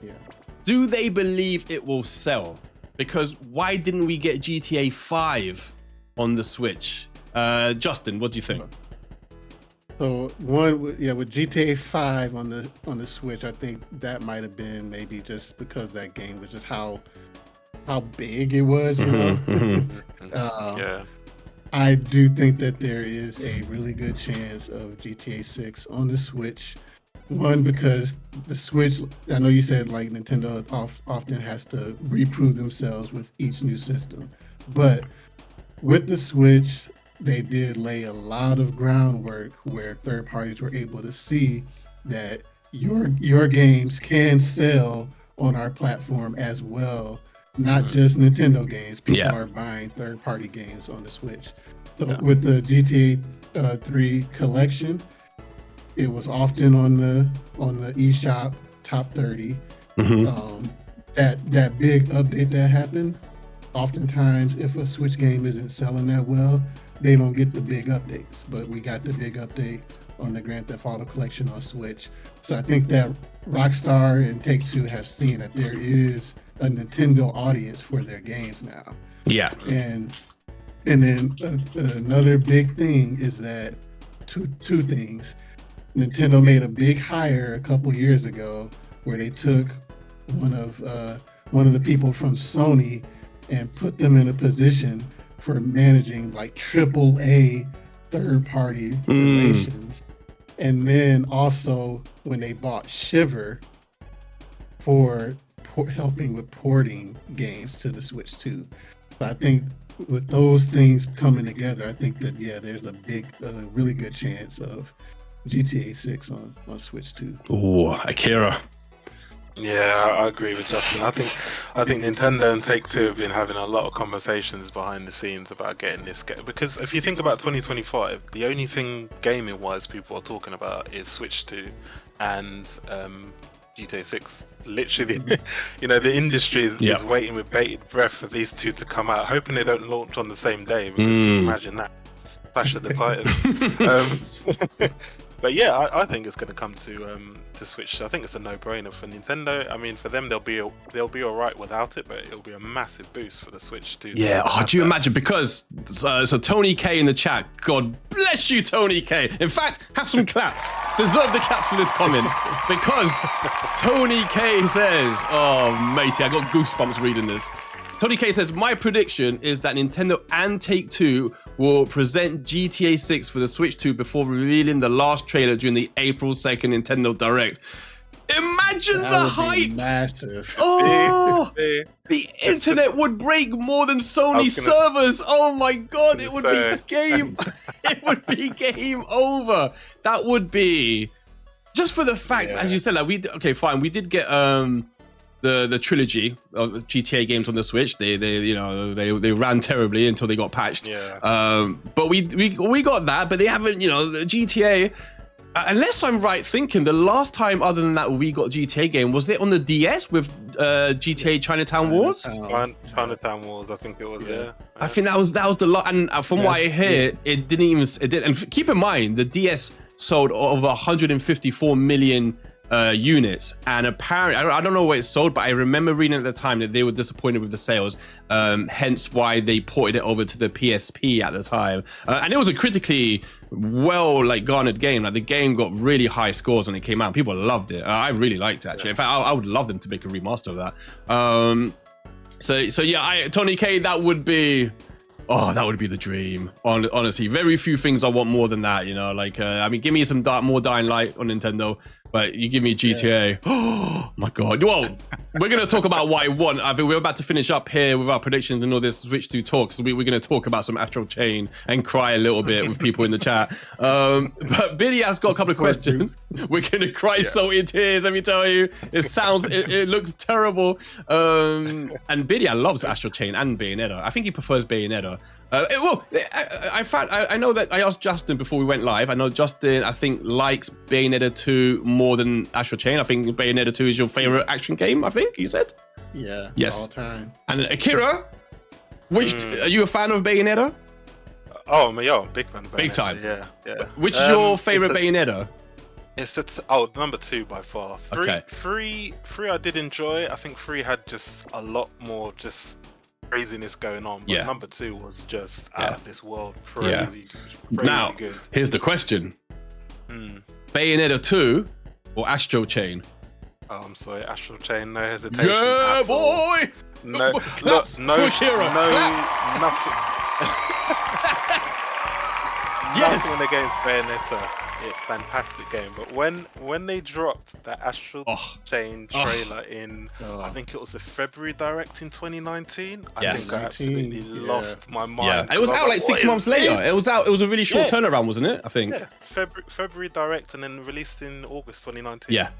Yeah. Do they believe it will sell? Because why didn't we get GTA 5 on the Switch? Justin, what do you think? So with GTA 5 on the Switch, I think that might have been maybe just because that game was just how big it was, you know. Yeah. I do think that there is a really good chance of GTA 6 on the Switch. One, because the Switch, I know you said like Nintendo often has to reprove themselves with each new system, but with the Switch, they did lay a lot of groundwork where third parties were able to see that your games can sell on our platform as well. Not just Nintendo games. People are buying third-party games on the Switch. So with the GTA 3 collection, it was often on the eShop top 30. That big update that happened, oftentimes if a Switch game isn't selling that well, they don't get the big updates. But we got the big update on the Grand Theft Auto collection on Switch. So I think that Rockstar and Take-Two have seen that there is a Nintendo audience for their games now. Yeah. And then another big thing is that two things. Nintendo made a big hire a couple years ago where they took one of the people from Sony and put them in a position for managing like AAA third-party relations. And then also when they bought Shiver for helping with porting games to the Switch 2. So I think with those things coming together, I think that there's a really good chance of GTA 6 on Switch 2. Oh, Akira. Yeah, I agree with Justin. I think Nintendo and Take-Two have been having a lot of conversations behind the scenes about getting this because if you think about 2025, the only thing gaming-wise people are talking about is Switch 2 and GTA 6. Literally, the industry is waiting with bated breath for these two to come out, hoping they don't launch on the same day. Because can you imagine that? Clash of the Titans. But yeah, I think it's going to come to Switch. I think it's a no-brainer for Nintendo. I mean, for them, they'll be all right without it, but it'll be a massive boost for the Switch too. Yeah. Oh, do you imagine? Because so Tony K in the chat. God bless you, Tony K. In fact, have some claps. Deserve the claps for this comment because Tony K says, "Oh, matey, I got goosebumps reading this." Tony K says, "My prediction is that Nintendo and Take-Two will present GTA 6 for the Switch 2 before revealing the last trailer during the April 2nd Nintendo Direct." Imagine the hype! Massive. Oh, the internet would break more than Sony servers. Oh my god, it would be game. It would be game over. That would be just for the fact, as you said, like we did get the trilogy of GTA games on the Switch. They ran terribly until they got patched. But we got that, but they haven't, the GTA. Unless I'm right thinking, the last time other than that we got GTA game, was it on the DS with GTA Chinatown Wars? Chinatown Wars, I think it was. Yeah. I think that was the lot. And from what I hear, it didn't. And keep in mind, the DS sold over 154 million units, and apparently I don't know what it sold, but I remember reading at the time that they were disappointed with the sales, hence why they ported it over to the PSP at the time, and it was a critically well garnered game. Like the game got really high scores when it came out. People loved it. I really liked it actually. In fact, I would love them to make a remaster of that. So yeah, Tony K, that would be the dream. Honestly, very few things I want more than that. You know, I mean, give me some more Dying Light on Nintendo, but you give me GTA. Oh my God. Well, we're going to talk about what I want. I think we're about to finish up here with our predictions and all this Switch 2 talk. So we're going to talk about some Astral Chain and cry a little bit with people in the chat. But Biddy has got a couple of questions. We're going to cry salty tears, let me tell you. It looks terrible. And Biddy loves Astral Chain and Bayonetta. I think he prefers Bayonetta. I know that I asked Justin before we went live. I know Justin, I think, likes Bayonetta 2 more than Astral Chain. I think Bayonetta 2 is your favorite action game, I think you said? Yeah. Yes. All time. And Akira, are you a fan of Bayonetta? Oh, big fan of Bayonetta. Big time. Yeah. Which is your favorite Bayonetta? It's number 2 by far. Three I did enjoy. I think 3 had just a lot more just craziness going on, but number 2 was just out of this world, crazy now, good. Here's the question. Bayonetta 2 or Astral Chain? Oh, I'm sorry, Astral Chain, no hesitation. Yeah, boy! No, claps no, for Akira. nothing. Yes! Nothing against Bayonetta. It's a fantastic game, but when they dropped that Astral Chain trailer in, I think it was the February Direct in 2019, I think I absolutely lost my mind. Yeah, it was out like 6 months later. It was a really short turnaround, wasn't it? I think. Yeah, February Direct and then released in August 2019. Yeah.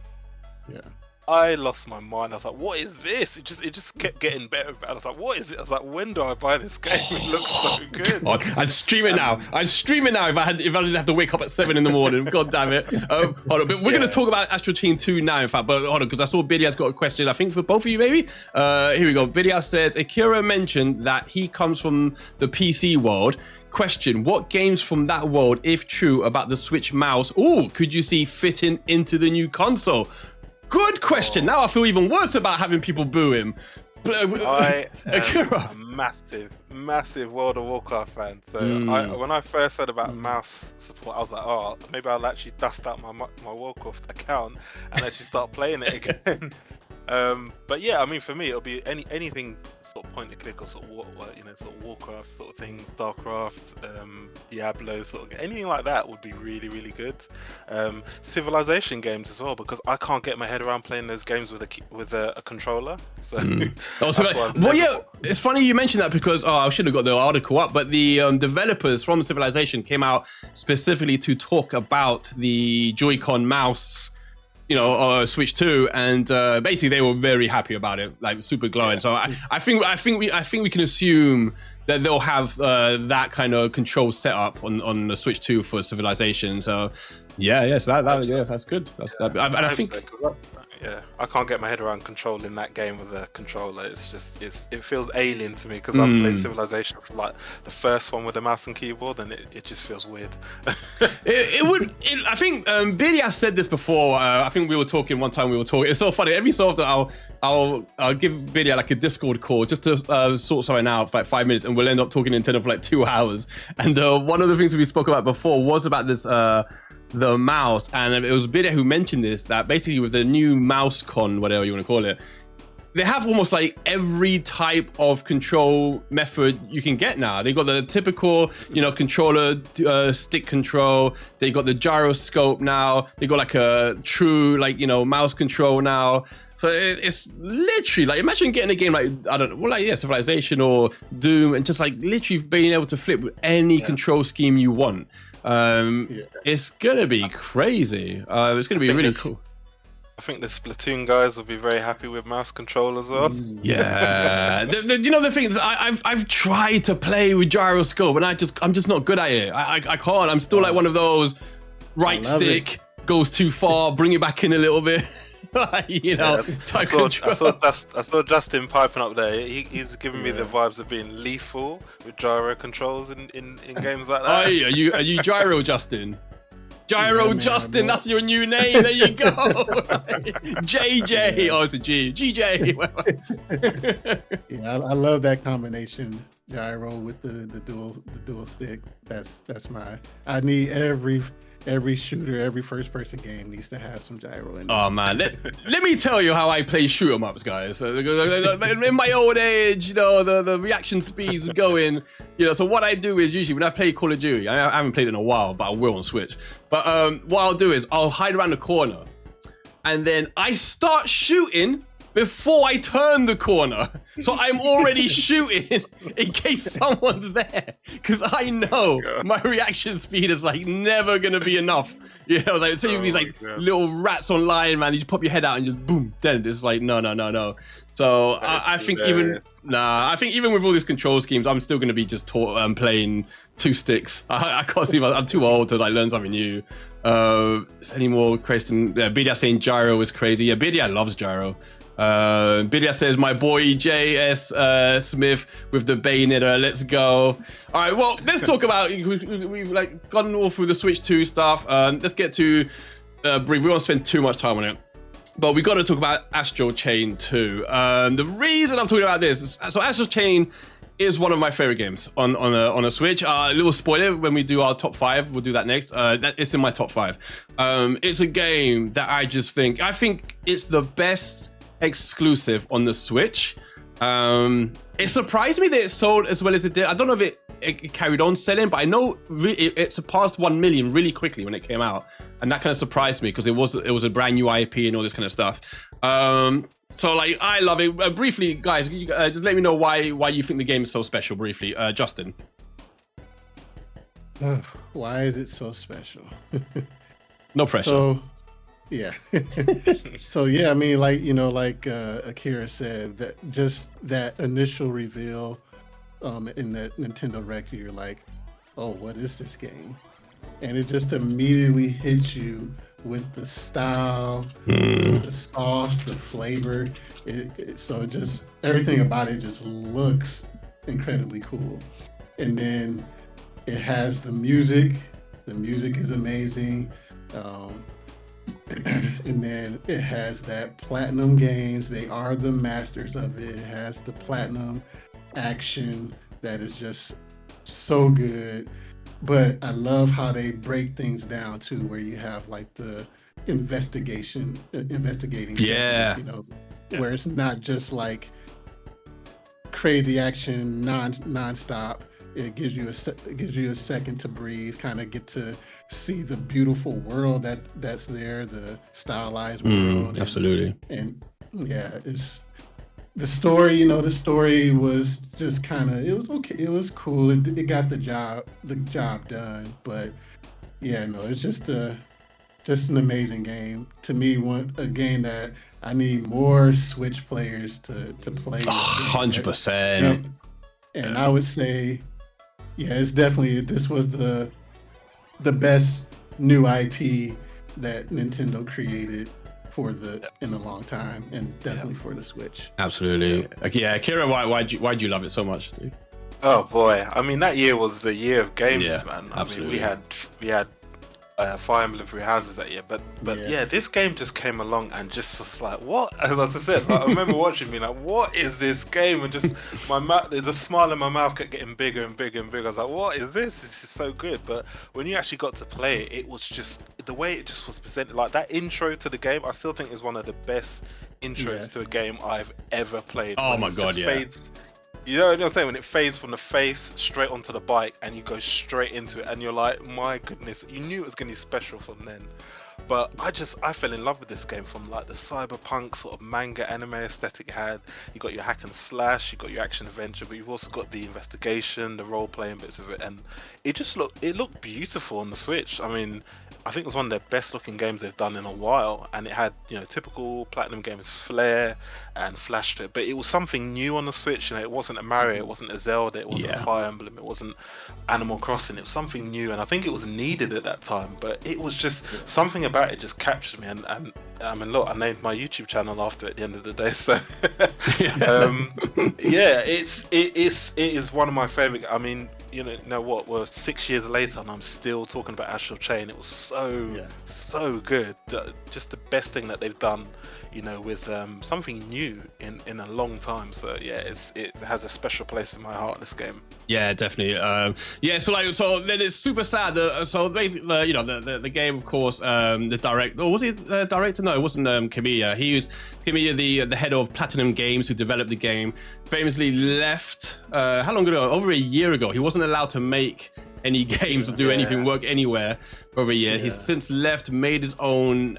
I lost my mind. I was like, "What is this?" It just kept getting better. I was like, "What is it?" I was like, "When do I buy this game? It looks so good." God, I'd stream it now. I'd stream it now if I didn't have to wake up at 7 in the morning. God damn it! Hold on, but we're gonna talk about Astral Chain 2 now, in fact. But hold on, because I saw Biddy has got a question. I think for both of you, maybe. Here we go. Biddy says Akira mentioned that he comes from the PC world. Question: what games from that world, if true, about the Switch mouse, could you see fitting into the new console? Good question. Now I feel even worse about having people boo him. I am a massive World of Warcraft fan. So when I first heard about mouse support, I was like, maybe I'll actually dust out my Warcraft account and actually start playing it again. But yeah, I mean, for me, it'll be anything sort of point and click or sort of Warcraft sort of thing, StarCraft, Diablo, sort of anything like that would be really, really good. Civilization games as well, because I can't get my head around playing those games with a controller. So, it's funny you mentioned that because I should have got the article up, but the developers from Civilization came out specifically to talk about the Joy-Con mouse, Switch 2, and basically they were very happy about it, like super glowing. So I think we can assume that they'll have that kind of control set up on the Switch 2 for Civilization. So that's good. I think. Yeah, I can't get my head around controlling that game with a controller. It feels alien to me because I've played Civilization for like the first one with the mouse and keyboard, and it just feels weird. I think Biddy has said this before. I think we were talking one time. It's so funny. Every so often I'll give Biddy like a Discord call just to sort something out for like 5 minutes, and we'll end up talking Nintendo for like 2 hours. And one of the things we spoke about before was about this. The mouse, and it was Biddy who mentioned this, that basically with the new mouse con, whatever you want to call it, they have almost like every type of control method you can get now. They got the typical, controller stick control. They got the gyroscope now. They got like a true, mouse control now. So it's literally like, imagine getting a game like, I don't know, Civilization or Doom, and just like literally being able to flip with any control scheme you want. It's gonna be crazy. It's gonna be really cool. I think the Splatoon guys will be very happy with mouse control as well. Yeah, the thing is, I've tried to play with gyroscope, and I'm just not good at it. I can't. I'm still like one of those right stick goes too far, bring it back in a little bit. Type control. I saw Justin piping up there. He's giving me the vibes of being lethal with gyro controls in games like that. Are you gyro, Justin? Gyro Yeah, man, Justin, that's your new name. There you go. JJ. Yeah. Oh, it's a G. GJ. Yeah, I love that combination gyro with the dual stick. That's my. I need every shooter, every first person game needs to have some gyro in it. Oh man, let me tell you how I play shoot 'em ups, guys. In my old age, the reaction speed's going. So what I do is usually when I play Call of Duty, I haven't played it in a while, but I will on Switch. But what I'll do is I'll hide around the corner, and then I start shooting before I turn the corner. So I'm already shooting in case someone's there. Because I know my reaction speed is like never going to be enough. Like especially these like little rats online, man. You just pop your head out and just boom, dead. It's like, no. So I think even with all these control schemes, I'm still going to be just playing two sticks. I can't see, I'm too old to like learn something new. Is any more crazy? Bidia saying gyro is crazy. Yeah, Bidia loves gyro. Bidia says, my boy J.S. Smith with the Bayonetta. Let's go. All right, well, let's talk about, we've like gone all through the Switch 2 stuff. Let's get to brief. We won't spend too much time on it, but we got to talk about Astral Chain 2. The reason I'm talking about this is, so Astral Chain is one of my favorite games on a Switch. A little spoiler, when we do our top 5, we'll do that next. It's in my top 5. It's a game that I think it's the best exclusive on the Switch. It surprised me that it sold as well as it did. I don't know if it carried on selling, but I know it surpassed 1 million really quickly when it came out, and that kind of surprised me because it was a brand new IP and all this kind of stuff. So like I love it. Briefly, guys, just let me know why you think the game is so special. Briefly, Justin. Why is it so special? No pressure. So, yeah. So yeah, I mean, like Akira said, that just that initial reveal in that Nintendo Direct, you're like, oh, what is this game? And it just immediately hits you with the style, the sauce, the flavor. So just everything about it just looks incredibly cool. And then it has the music. The music is amazing. And then it has that Platinum Games. They are the masters of it. It has the Platinum action that is just so good. But I love how they break things down too, where you have like the investigating segments, where it's not just like crazy action non-stop. It gives you a second to breathe, kind of get to see the beautiful world that's there, the stylized world. Absolutely. And yeah, it's the story. The story was just kind of, it was okay. It was cool. It got the job done. But yeah, no, it's just an amazing game. To me, a game that I need more Switch players to play. 100%. And I would say, yeah, it's definitely, this was the best new IP that Nintendo created in a long time, and definitely for the Switch. Absolutely. Yeah, Akira, why'd you love it so much, dude? Oh boy, I mean that year was the year of games, man. Absolutely. I mean, we had Fire Emblem Three Houses that year, but Yes. yeah, this game just came along and just was like, what? As I said, like, I remember watching me like, what is this game? And just my mouth, the smile in my mouth kept getting bigger and bigger and bigger. I was like, what is this? This is so good. But when you actually got to play it, it was just the way it just was presented. Like that intro to the game, I still think is one of the best intros to a game I've ever played. Oh my god, yeah. Fades, you know what I'm saying? When it fades from the face straight onto the bike and you go straight into it and you're like, my goodness, you knew it was going to be special from then. But I fell in love with this game from like the cyberpunk sort of manga anime aesthetic it had. You got your hack and slash, you got your action adventure, but you've also got the investigation, the role playing bits of it, and it looked beautiful on the Switch. I mean, I think it was one of their best looking games they've done in a while, and it had, typical Platinum Games flair and flash to it, but it was something new on the Switch. It wasn't a Mario, it wasn't a Zelda, it wasn't a Fire Emblem, it wasn't Animal Crossing. It was something new, and I think it was needed at that time, but it was just something about it just captured me. And I mean, look, I named my YouTube channel after it at the end of the day, so yeah, it is one of my favorite. I mean, know what? Well, 6 years later, and I'm still talking about Astral Chain. It was so good. Just the best thing that they've done, with something new in a long time. So yeah, it has a special place in my heart. This game. Yeah, definitely. So then it's super sad. So basically, the game, of course, the director, or was he the director? No, it wasn't Kamiya. He was Kamiya, the head of Platinum Games, who developed the game. Famously left. How long ago? Over a year ago. He wasn't allowed to make any games or do anything, work anywhere for over a year. He's since left, made his own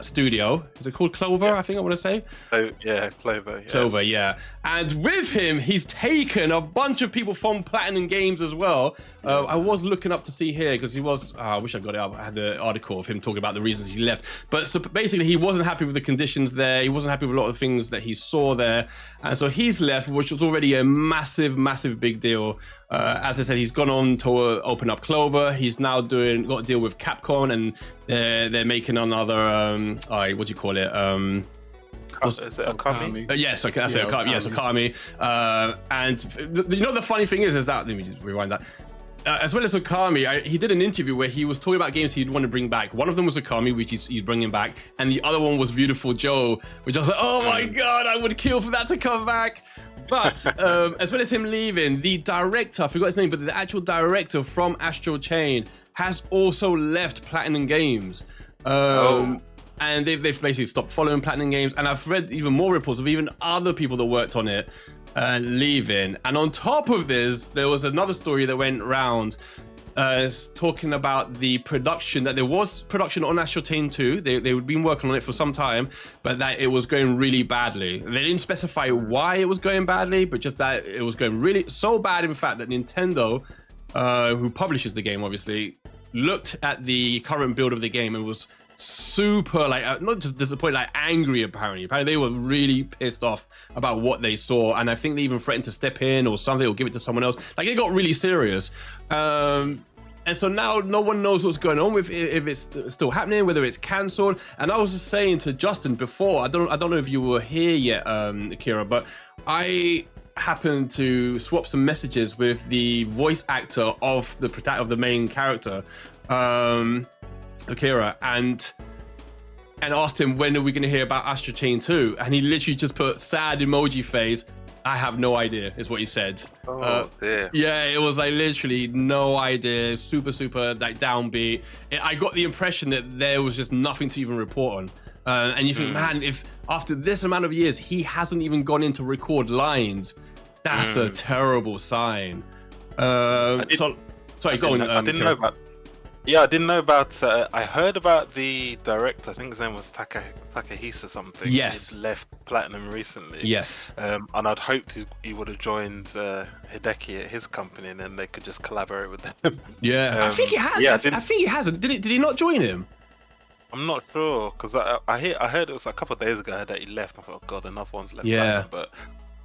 studio. Is it called Clover? I think I want to say. Oh yeah, Clover. Yeah. Clover, yeah. And with him, he's taken a bunch of people from Platinum Games as well. I was looking up to see here because he was. I wish I got it up. I had the article of him talking about the reasons he left. But so basically, he wasn't happy with the conditions there. He wasn't happy with a lot of things that he saw there, and so he's left, which was already a massive, massive big deal. As I said, he's gone on to open up Clover. He's now got a deal with Capcom, and they're making another. What do you call it? Is it Okami? Yes, okay, that's it. Okami. Yes, Okami. And the funny thing is that, let me just rewind that. As well as Okami, he did an interview where he was talking about games he'd want to bring back. One of them was Okami, which he's bringing back, and the other one was Beautiful Joe, which I was like, oh my god, I would kill for that to come back. But as well as him leaving, the director, I forgot his name, but the actual director from Astral Chain has also left Platinum Games. And they've basically stopped following Platinum Games. And I've read even more reports of even other people that worked on it leaving. And on top of this, there was another story that went around talking about the production, that there was production on Astral Chain 2. They had been working on it for some time, but that it was going really badly. They didn't specify why it was going badly, but just that it was going really so bad, in fact, that Nintendo, who publishes the game, obviously, looked at the current build of the game and was super not just disappointed, angry. Apparently they were really pissed off about what they saw, and I think they even threatened to step in or something, or give it to someone else. It got really serious, and so now no one knows what's going on with if it's still happening, whether it's cancelled. And I was just saying to Justin before, I don't know if you were here yet, Akira, but I happened to swap some messages with the voice actor of the main character, Akira, and asked him, when are we going to hear about Astral Chain 2? And he literally just put sad emoji face. I have no idea, is what he said. Oh dear. Yeah, it was literally no idea. Super downbeat. I got the impression that there was just nothing to even report on. And you think, man, if after this amount of years he hasn't even gone in to record lines, that's a terrible sign. Sorry, go on. I didn't know about. Yeah, I didn't know about. I heard about the director. I think his name was Takahisa something. Yes. He'd left Platinum recently. Yes. And I'd hoped he would have joined Hideki at his company, and then they could just collaborate with them. Yeah. I think he has. Yeah, I think he hasn't. Did he not join him? I'm not sure, because I heard it was a couple of days ago that he left. I thought, oh god, another one's left. Yeah. Platinum, but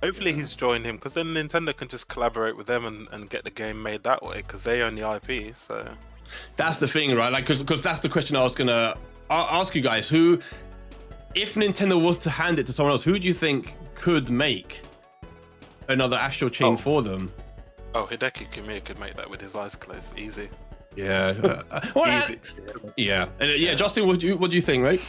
hopefully he's joined him, because then Nintendo can just collaborate with them and get the game made that way, because they own the IP. So. That's the thing, right? Because that's the question I was gonna ask you guys. Who, if Nintendo was to hand it to someone else, who do you think could make another Astral Chain for them? Oh, Hideki Kamiya could make that with his eyes closed, easy. Yeah. Easy. Yeah. Justin, what do you think, right?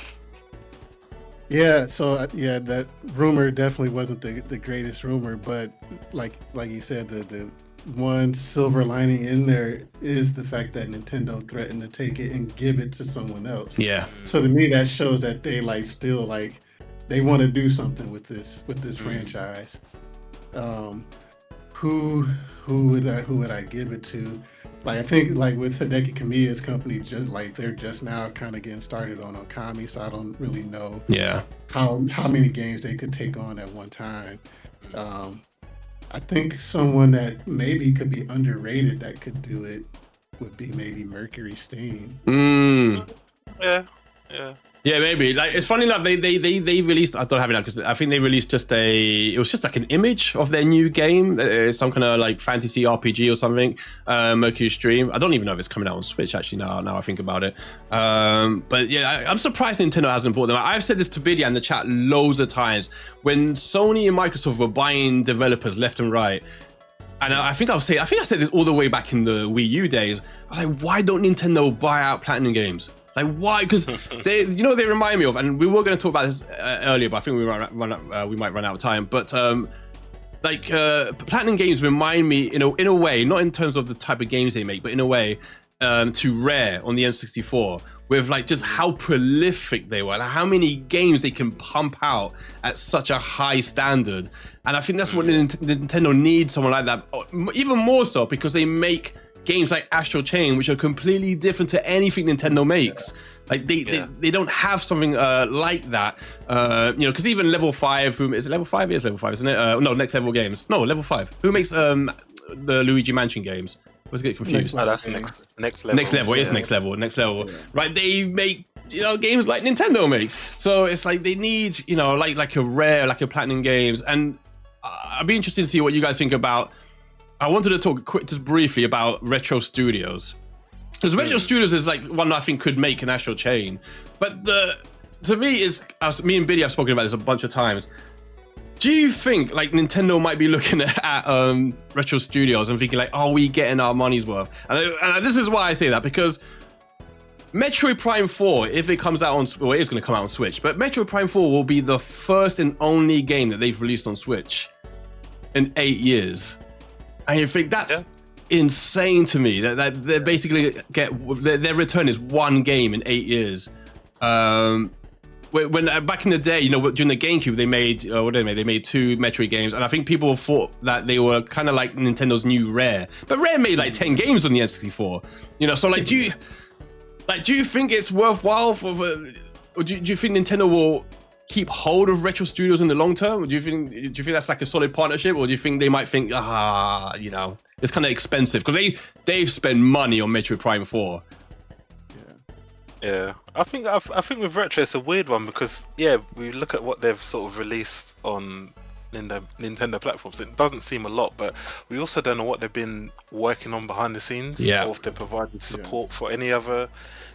Yeah. So that rumor definitely wasn't the greatest rumor, but like you said, the one silver lining in there is the fact that Nintendo threatened to take it and give it to someone else. Yeah. So to me, that shows that they still they want to do something with this franchise. Who would I give it to? I think with Hideki Kamiya's company, just they're just now kind of getting started on Okami, so I don't really know how many games they could take on at one time. I think someone that maybe could be underrated that could do it would be maybe Mercury Steam. Yeah, maybe. It's funny enough, they released, I don't have it now because I think they released it was just an image of their new game, some kind of fantasy RPG or something, Mercury Stream. I don't even know if it's coming out on Switch actually now I think about it. But yeah, I'm surprised Nintendo hasn't bought them. I've said this to Biddy in the chat loads of times. When Sony and Microsoft were buying developers left and right, And I think I said this all the way back in the Wii U days. I was like, why don't Nintendo buy out Platinum Games? Like, why? Because they remind me of, and we were going to talk about this earlier, but I think we might run out of time. But Platinum Games remind me in a way, not in terms of the type of games they make, but in a way to Rare on the N64, with like just how prolific they were, like how many games they can pump out at such a high standard. And I think that's what Nintendo needs, someone like that, even more so because they make games like Astral Chain, which are completely different to anything Nintendo makes. Like they don't have something like that, because even Level 5, is it Level 5? It is Level 5, isn't it? No, Next Level Games. No, Level 5. Who makes the Luigi Mansion games? I was getting confused. That's next level. Next Level, it is Next Level. Yeah. Right, they make games like Nintendo makes. So it's like they need like a Rare, like a Platinum Games, and I'd be interested to see what you guys think about. I wanted to talk just briefly about Retro Studios. Because Retro Studios is like one I think could make an Astral Chain. But to me, me and Biddy have spoken about this a bunch of times. Do you think like Nintendo might be looking at Retro Studios and thinking like, are we getting our money's worth? And this is why I say that, because Metroid Prime 4, if it comes out it is going to come out on Switch, but Metroid Prime 4 will be the first and only game that they've released on Switch in 8 years. And you think that's insane to me, that they basically their return is one game in 8 years. When back in the day, during the GameCube, they made They made 2 Metroid games, and I think people thought that they were kind of like Nintendo's new Rare. But Rare made like 10 games on the N64. So like, do you think it's worthwhile or do you think Nintendo will keep hold of Retro Studios in the long term? Or do you think that's like a solid partnership, or do you think they might think, it's kind of expensive because they've spent money on Metroid Prime 4? Yeah, I think with Retro it's a weird one because we look at what they've sort of released on Nintendo platforms. It doesn't seem a lot, but we also don't know what they've been working on behind the scenes, or if they're providing support for any other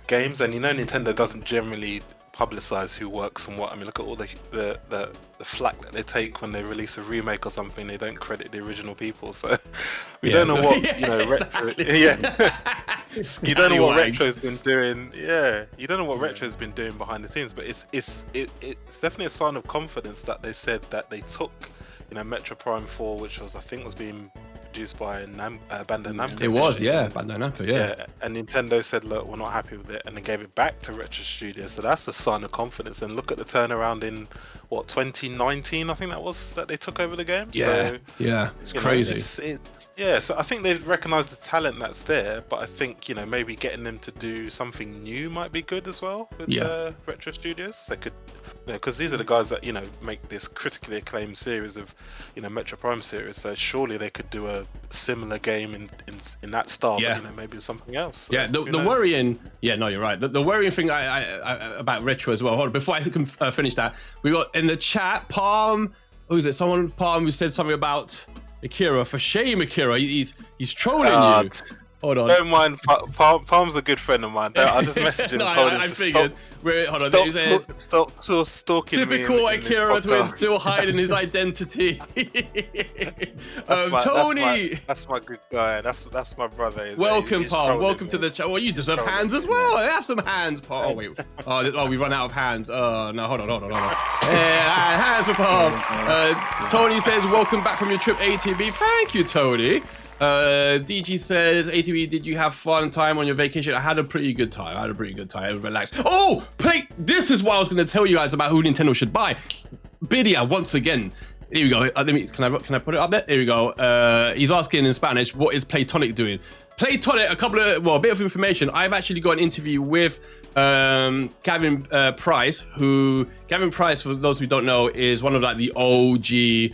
games. And Nintendo doesn't generally publicize who works on what. I mean, look at all the flack that they take when they release a remake or something. They don't credit the original people, so we don't know what Retro. You don't know what Retro's been doing. Yeah, you don't know what Retro's been doing behind the scenes. But it's definitely a sign of confidence that they said that they took Metro Prime 4, which was being produced by Bandai Namco. It was, Bandai Namco, yeah. And Nintendo said, look, we're not happy with it, and then gave it back to Retro Studios. So that's a sign of confidence. And look at the turnaround in 2019, I think that they took over the game. It's crazy. So I think they recognise the talent that's there, but I think maybe getting them to do something new might be good as well with Retro Studios. They could, because these are the guys that make this critically acclaimed series of Metro Prime series. So surely they could do a similar game in that style, but maybe something else. So, the worrying. Yeah, no, you're right. The worrying thing I about Retro as well. Hold on, before I can finish that, we got in the chat Palm. Who is it? Someone Palm who said something about Akira. For shame, Akira. He's trolling you. Hold on. Don't mind. Palm's a good friend of mine. I just messaged him. I figured. Hold on. Stop stalking me. Typical Akira Twin still hiding his identity. Tony. That's my good guy. That's my brother. Welcome, Palm. Welcome to the chat. Well, you deserve hands as well. Have some hands, Palm. Oh, wait. Oh, we run out of hands. No, hold on. Hands for Palm. Tony says, welcome back from your trip, ATB. Thank you, Tony. DG says, ATV, did you have fun time on your vacation? I had a pretty good time. I was relaxed. Oh, this is what I was going to tell you guys about who Nintendo should buy. Bidia, once again. Here we go. Can I put it up there? Here we go. He's asking in Spanish, what is Playtonic doing? Playtonic, a bit of information. I've actually got an interview with Gavin Price, Gavin Price, for those who don't know, is one of like the OG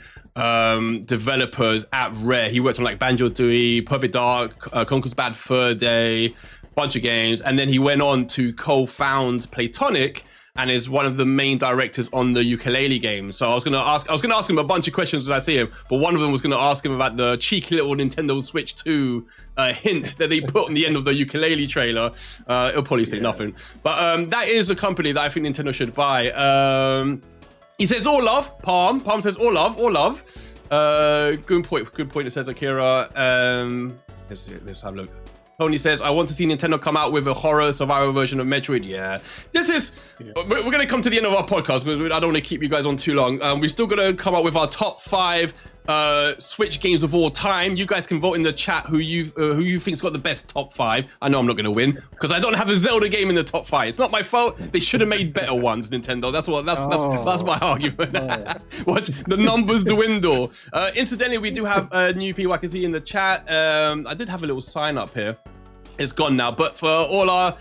developers at Rare. He worked on like Banjo-Tooie, Perfect Dark, Conker's Bad Fur Day, bunch of games, and then he went on to co-found Playtonic and is one of the main directors on the ukulele game. So I was gonna ask him a bunch of questions when I see him, but one of them was gonna ask him about the cheeky little Nintendo Switch 2 hint that they put on the end of the ukulele trailer. He'll probably say nothing, but that is a company that I think Nintendo should buy. He says all love. Palm says all love. Good point. It says Akira. Let's have a look. Tony says, I want to see Nintendo come out with a horror survival version of Metroid. Yeah, this is, we're going to come to the end of our podcast, but I don't want to keep you guys on too long. We're still going to come up with our top 5 Switch games of all time. You guys can vote in the chat who you think's got the best top 5. I know I'm not going to win because I don't have a Zelda game in the top 5. It's not my fault. They should have made better ones, Nintendo. That's my argument. Watch the numbers dwindle. Incidentally, we do have new people I can see in the chat. I did have a little sign up here. It's gone now, but for all our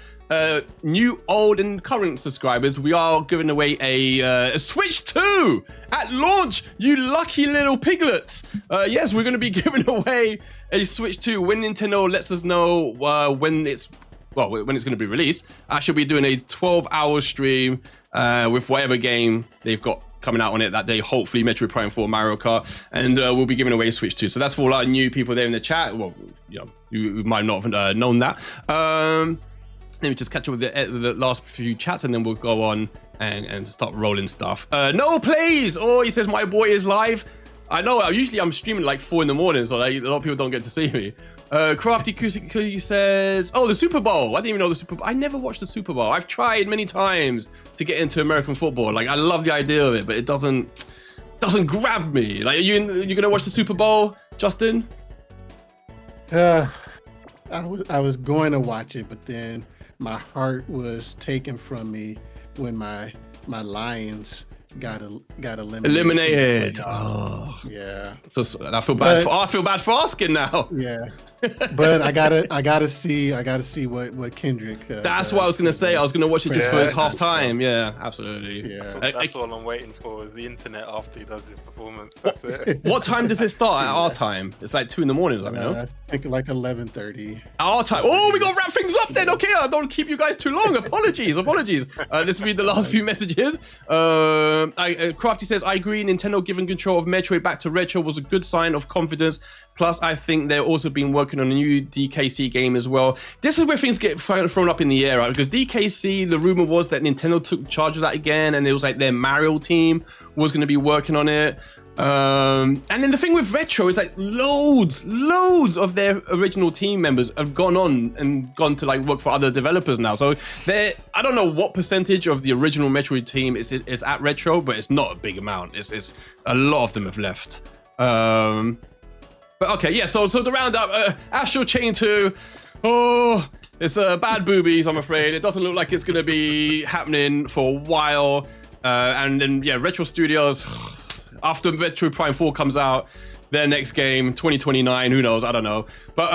new, old, and current subscribers, we are giving away a Switch 2 at launch, you lucky little piglets. Yes, we're going to be giving away a Switch 2 when Nintendo lets us know when it's going to be released. I should be doing a 12-hour stream with whatever game they've got coming out on it that day, hopefully Metroid Prime 4, Mario Kart, and we'll be giving away Switch 2. So that's for all our new people there in the chat. Well, you might not have known that. Let me just catch up with the last few chats, and then we'll go on and start rolling stuff. No plays! Oh, he says my boy is live. I know, usually I'm streaming like 4 in the morning, so a lot of people don't get to see me. Crafty Kusi says, oh, the Super Bowl. I didn't even know the Super Bowl. I never watched the Super Bowl. I've tried many times to get into American football. Like, I love the idea of it, but it doesn't grab me. Like, you gonna watch the Super Bowl, Justin? I was going to watch it, but then my heart was taken from me when my Lions got eliminated. Oh, yeah. So I feel bad. I feel bad for asking now. Yeah, but I gotta see what Kendrick. That's what I was gonna say. I was gonna watch it just for his halftime. Yeah, absolutely. Yeah, that's all I'm waiting for. Is the internet after he does his performance. That's it. What time does it start at our time? It's like 2 in the morning. I know. I think like 11:30. Our time. Oh, we gotta wrap things up then. Okay, I don't keep you guys too long. Apologies. Let's read the last few messages. Crafty says, I agree. Nintendo giving control of Metroid back to Retro was a good sign of confidence. Plus, I think they've also been working on a new DKC game as well. This is where things get thrown up in the air, right? Because DKC, the rumor was that Nintendo took charge of that again, and it was like their Mario team was going to be working on it. And then the thing with Retro is like loads of their original team members have gone to like work for other developers now. So I don't know what percentage of the original Metroid team is at Retro, but it's not a big amount. It's a lot of them have left. But okay, yeah. So the roundup, Astral Chain 2. Oh, it's bad boobies. I'm afraid it doesn't look like it's gonna be happening for a while. And then yeah, Retro Studios. After Metroid Prime 4 comes out, their next game, 2029, who knows, I don't know. But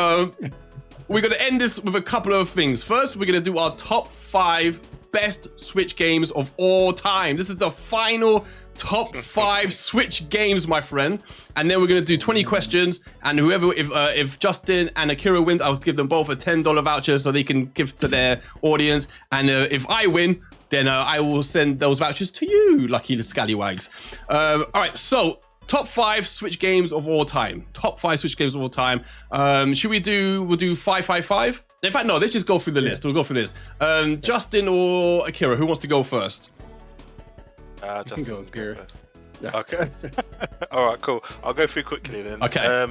we're going to end this with a couple of things. First, we're going to do our top 5 best Switch games of all time. This is the final top 5 Switch games, my friend. And then we're going to do 20 questions. And whoever, if Justin and Akira win, I'll give them both a $10 voucher so they can give to their audience. And if I win, then I will send those vouchers to you, lucky scallywags. All right, so top 5 Switch games of all time. Top 5 Switch games of all time. Should we we'll do 5. In fact, no, let's just go through the list. We'll go through this. Justin or Akira, who wants to go first? Justin go, Akira. Yeah. Okay. All right, cool. I'll go through quickly then. Okay.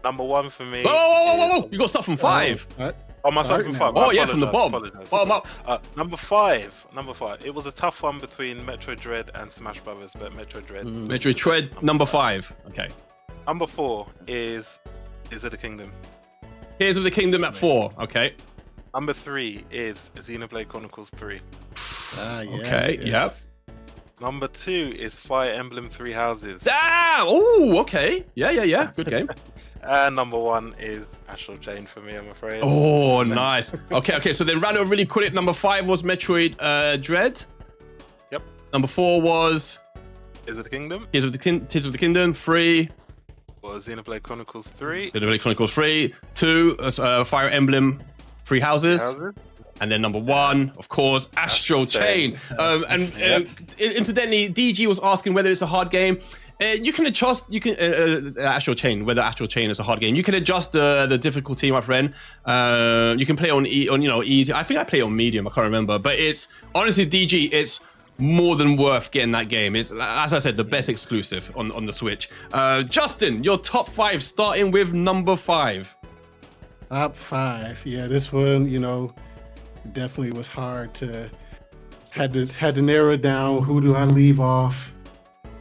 Number 1 for me. Whoa! You got to start from 5. Oh, my starting from 5. Oh, yeah, from the bottom. Bottom up. Number 5. It was a tough one between Metroid Dread and Smash Brothers, but Metroid Dread. Metroid Dread, number 5. Okay. Number 4 is Tears of the Kingdom. Tears of the Kingdom at 4. Okay. Number 3 is Xenoblade Chronicles 3. Yes, okay, yes. yep. Number 2 is Fire Emblem 3 Houses. Oh, okay. Yeah. Good game. And number 1 is Astral Chain for me, I'm afraid. Oh, nice. Okay. So then round it really quick. Number 5 was Metroid Dread. Yep. Number 4 was Tears of the Kingdom. Tears of the Kingdom. 3 was Xenoblade Chronicles 3. Xenoblade Chronicles 3. 2 Fire Emblem 3 Houses. And then number 1, of course, Astral Chain. Incidentally, DG was asking whether it's a hard game. You can adjust. Astral Chain. Whether Astral Chain is a hard game, you can adjust the difficulty, my friend. You can play on easy. I think I play on medium. I can't remember, but it's honestly DG. It's more than worth getting that game. It's, as I said, the best exclusive on the Switch. Justin, your top 5, starting with number 5. Top 5. Yeah, this one, definitely was hard to had to narrow it down. Who do I leave off?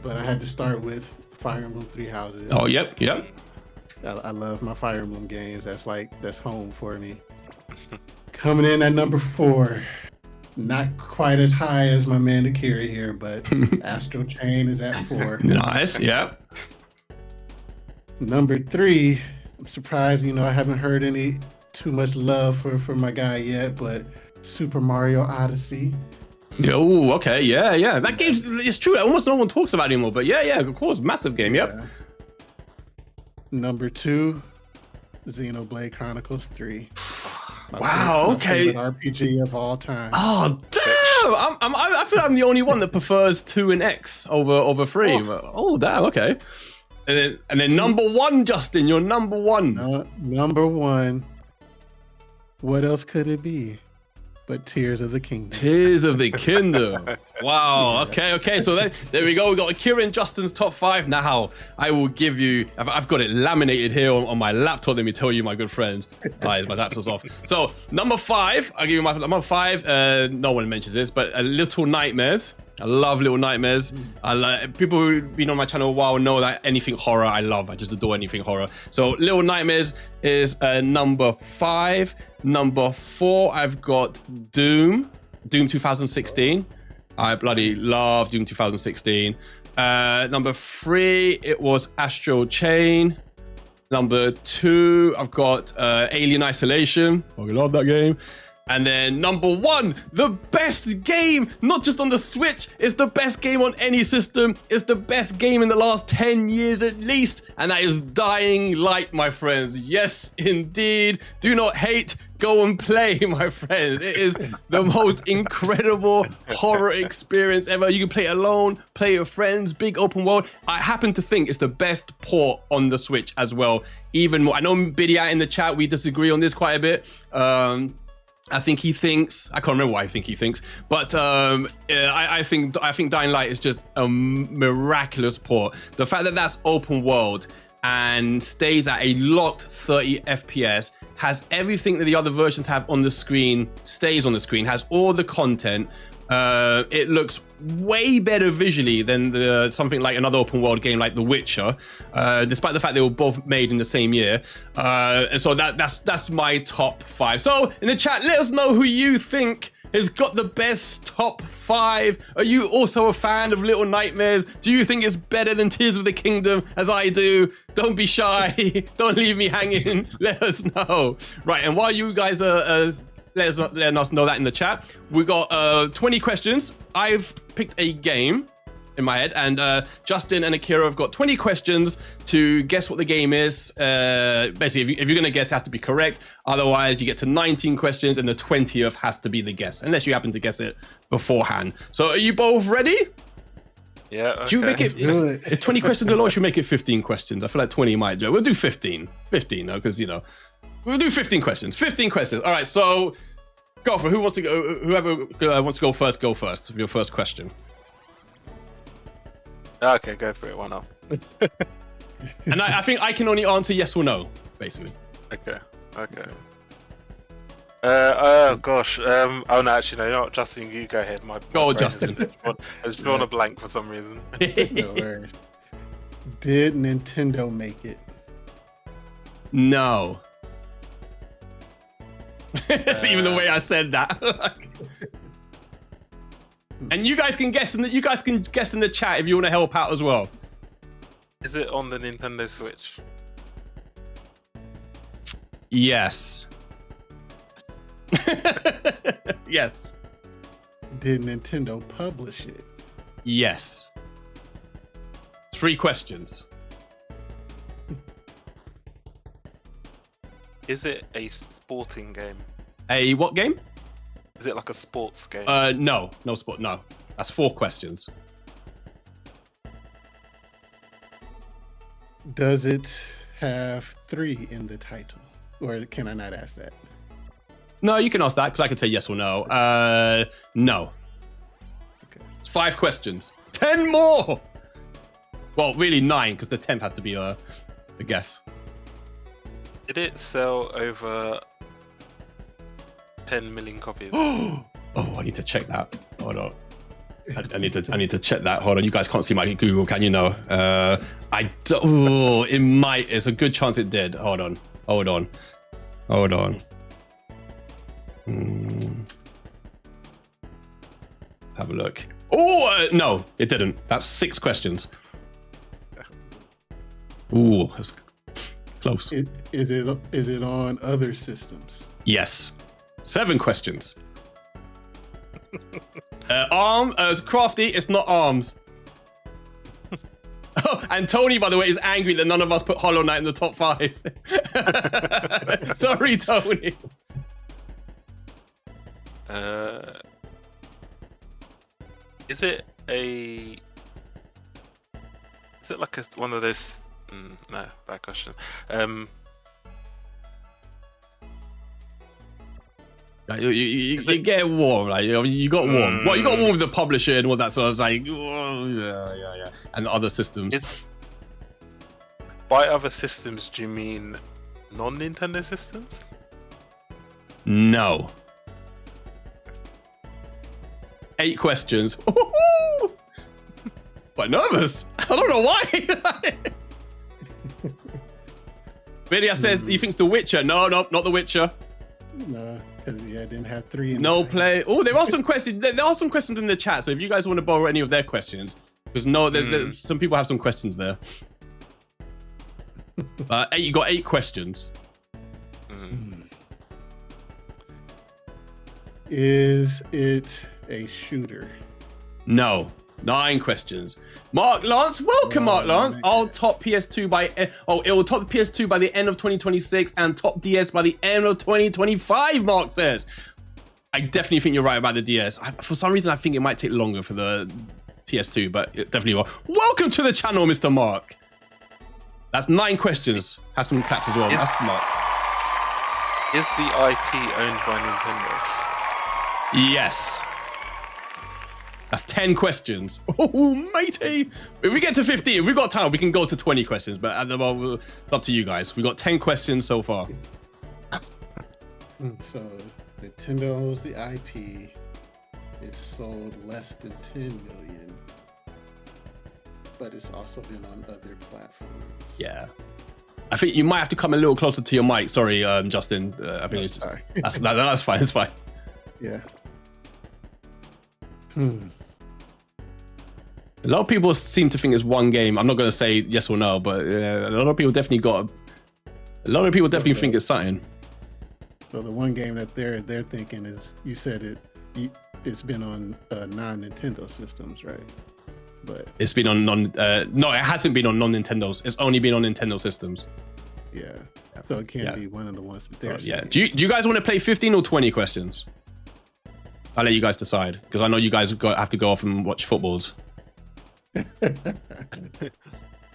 But I had to start with Fire Emblem 3 Houses. Oh, yep. I love my Fire Emblem games. That's home for me. Coming in at number 4. Not quite as high as my man Akira here, but Astral Chain is at 4. Nice, yep. Number 3, I'm surprised, I haven't heard any too much love for my guy yet, but Super Mario Odyssey. Oh, okay, yeah. That game's, it's true, almost no one talks about it anymore, but yeah, of course, massive game, yep. Yeah. Number 2, Xenoblade Chronicles 3. Wow, okay. RPG of all time. Oh, damn! I feel I'm the only one that prefers 2 and X over 3. Oh, damn, okay. And then number 1, Justin, you're number 1. Number 1. What else could it be but Tears of the Kingdom? Tears of the Kingdom. Wow. Yeah. Okay. So there we go. We got Akira and Justin's top 5. Now I will give you. I've got it laminated here on my laptop. Let me tell you, my good friends. My laptop's off. So number 5. I'll give you my number 5. No one mentions this, but Little Nightmares. I love Little Nightmares. People who've been on my channel a while know that anything horror I love. I just adore anything horror. So Little Nightmares is number 5. Number 4, I've got Doom 2016. I bloody love Doom 2016. Number 3, it was Astral Chain. Number 2, I've got Alien Isolation. I love that game. And then number 1, the best game, not just on the Switch, it's the best game on any system. It's the best game in the last 10 years at least. And that is Dying Light, my friends. Yes, indeed. Do not hate. Go and play, my friends. It is the most incredible horror experience ever. You can play it alone, play it with friends, big open world. I happen to think it's the best port on the Switch as well. Even more. I know Bidia in the chat, we disagree on this quite a bit. I think he thinks, I can't remember what I think he thinks, but I think Dying Light is just a miraculous port. The fact that that's open world and stays at a locked 30 FPS, has everything that the other versions have on the screen, stays on the screen, has all the content. It looks way better visually than something like another open world game like The Witcher, despite the fact they were both made in the same year. And so that's my top 5. So in the chat, let us know who you think has got the best top 5. Are you also a fan of Little Nightmares? Do you think it's better than Tears of the Kingdom, as I do? Don't be shy. Don't leave me hanging. Let us know. Right, and while you guys are letting us know that in the chat, we got 20 questions. I've picked a game in my head, and Justin and Akira have got 20 questions to guess what the game is. Basically, if you're going to guess, it has to be correct. Otherwise, you get to 19 questions, and the 20th has to be the guess, unless you happen to guess it beforehand. So are you both ready? Yeah, okay. Should we make it? It's 20 questions a lot, or should we make it 15 questions? I feel like 20 might do it. We'll do 15. 15, though, because, we'll do 15 questions. 15 questions. All right, so go for it. Who wants to go? Whoever wants to go first with your first question. Okay, go for it. Why not? And I think I can only answer yes or no, basically. Okay. Oh gosh. Oh no, actually no. You know what, Justin, you go ahead. My go, Justin. Has drawn a blank for some reason. No worries. Did Nintendo make it? No. Even the way I said that. And you guys can guess in the chat if you want to help out as well. Is it on the Nintendo Switch? Yes. Yes. Did Nintendo publish it? Yes. 3 questions. Is it a sporting game? A what game? Is it like a sports game? No sport. No, that's 4 questions. Does it have 3 in the title, or can I not ask that? No, you can ask that because I can say yes or no. No. Okay. It's 5 questions. 10 more! Well, really 9, because the 10th has to be a guess. Did it sell over 10 million copies? Oh, I need to check that. Hold on. I need to check that. Hold on. You guys can't see my Google, can you? No. It might. It's a good chance it did. Hold on. Let's have a look. Oh, no, it didn't. That's 6 questions. Ooh, that's close. Is it on other systems? Yes. 7 questions. Crafty, it's not ARMS. Oh, and Tony, by the way, is angry that none of us put Hollow Knight in the top 5. Sorry, Tony. Is it like one of those? No, bad question. You get warm, like you got warm. Well, you got warm with the publisher and all that sort of like, oh, yeah, and other systems. By other systems, do you mean non-Nintendo systems? No. 8 questions. Quite nervous. I don't know why. Vidya says he thinks The Witcher. No, not The Witcher. No, because it didn't have 3. No play. Oh, there are some questions. There are some questions in the chat. So if you guys want to borrow any of their questions, because some people have some questions there. You got 8 questions. Is it a shooter? No. 9 questions. Mark Lance, welcome, Mark Lance. I'll top PS2 it will top PS2 by the end of 2026 and top DS by the end of 2025, Mark says. I definitely think you're right about the DS. For some reason, I think it might take longer for the PS2, but it definitely will. Welcome to the channel, Mr. Mark. That's 9 questions. Has some claps as well. That's smart. Is the IP owned by Nintendo? Yes. That's 10 questions. Oh, matey. If we get to 15, if we've got time, we can go to 20 questions. But at the moment, it's up to you guys. We've got 10 questions so far. So, Nintendo owns the IP. It's sold less than 10 million. But it's also been on other platforms. Yeah. I think you might have to come a little closer to your mic. Sorry, Justin. I think sorry. That's fine. It's fine. Yeah. A lot of people seem to think it's one game. I'm not going to say yes or no, but a lot of people definitely think it's something. So the one game that they're thinking is, you said it's been on non-Nintendo systems, right? But it's been on no, it hasn't been on non-Nintendos. It's only been on Nintendo systems. Yeah. So it can't be one of the ones that they're yeah. Do you guys want to play 15 or 20 questions? I'll let you guys decide, because I know you guys have to go off and watch footballs.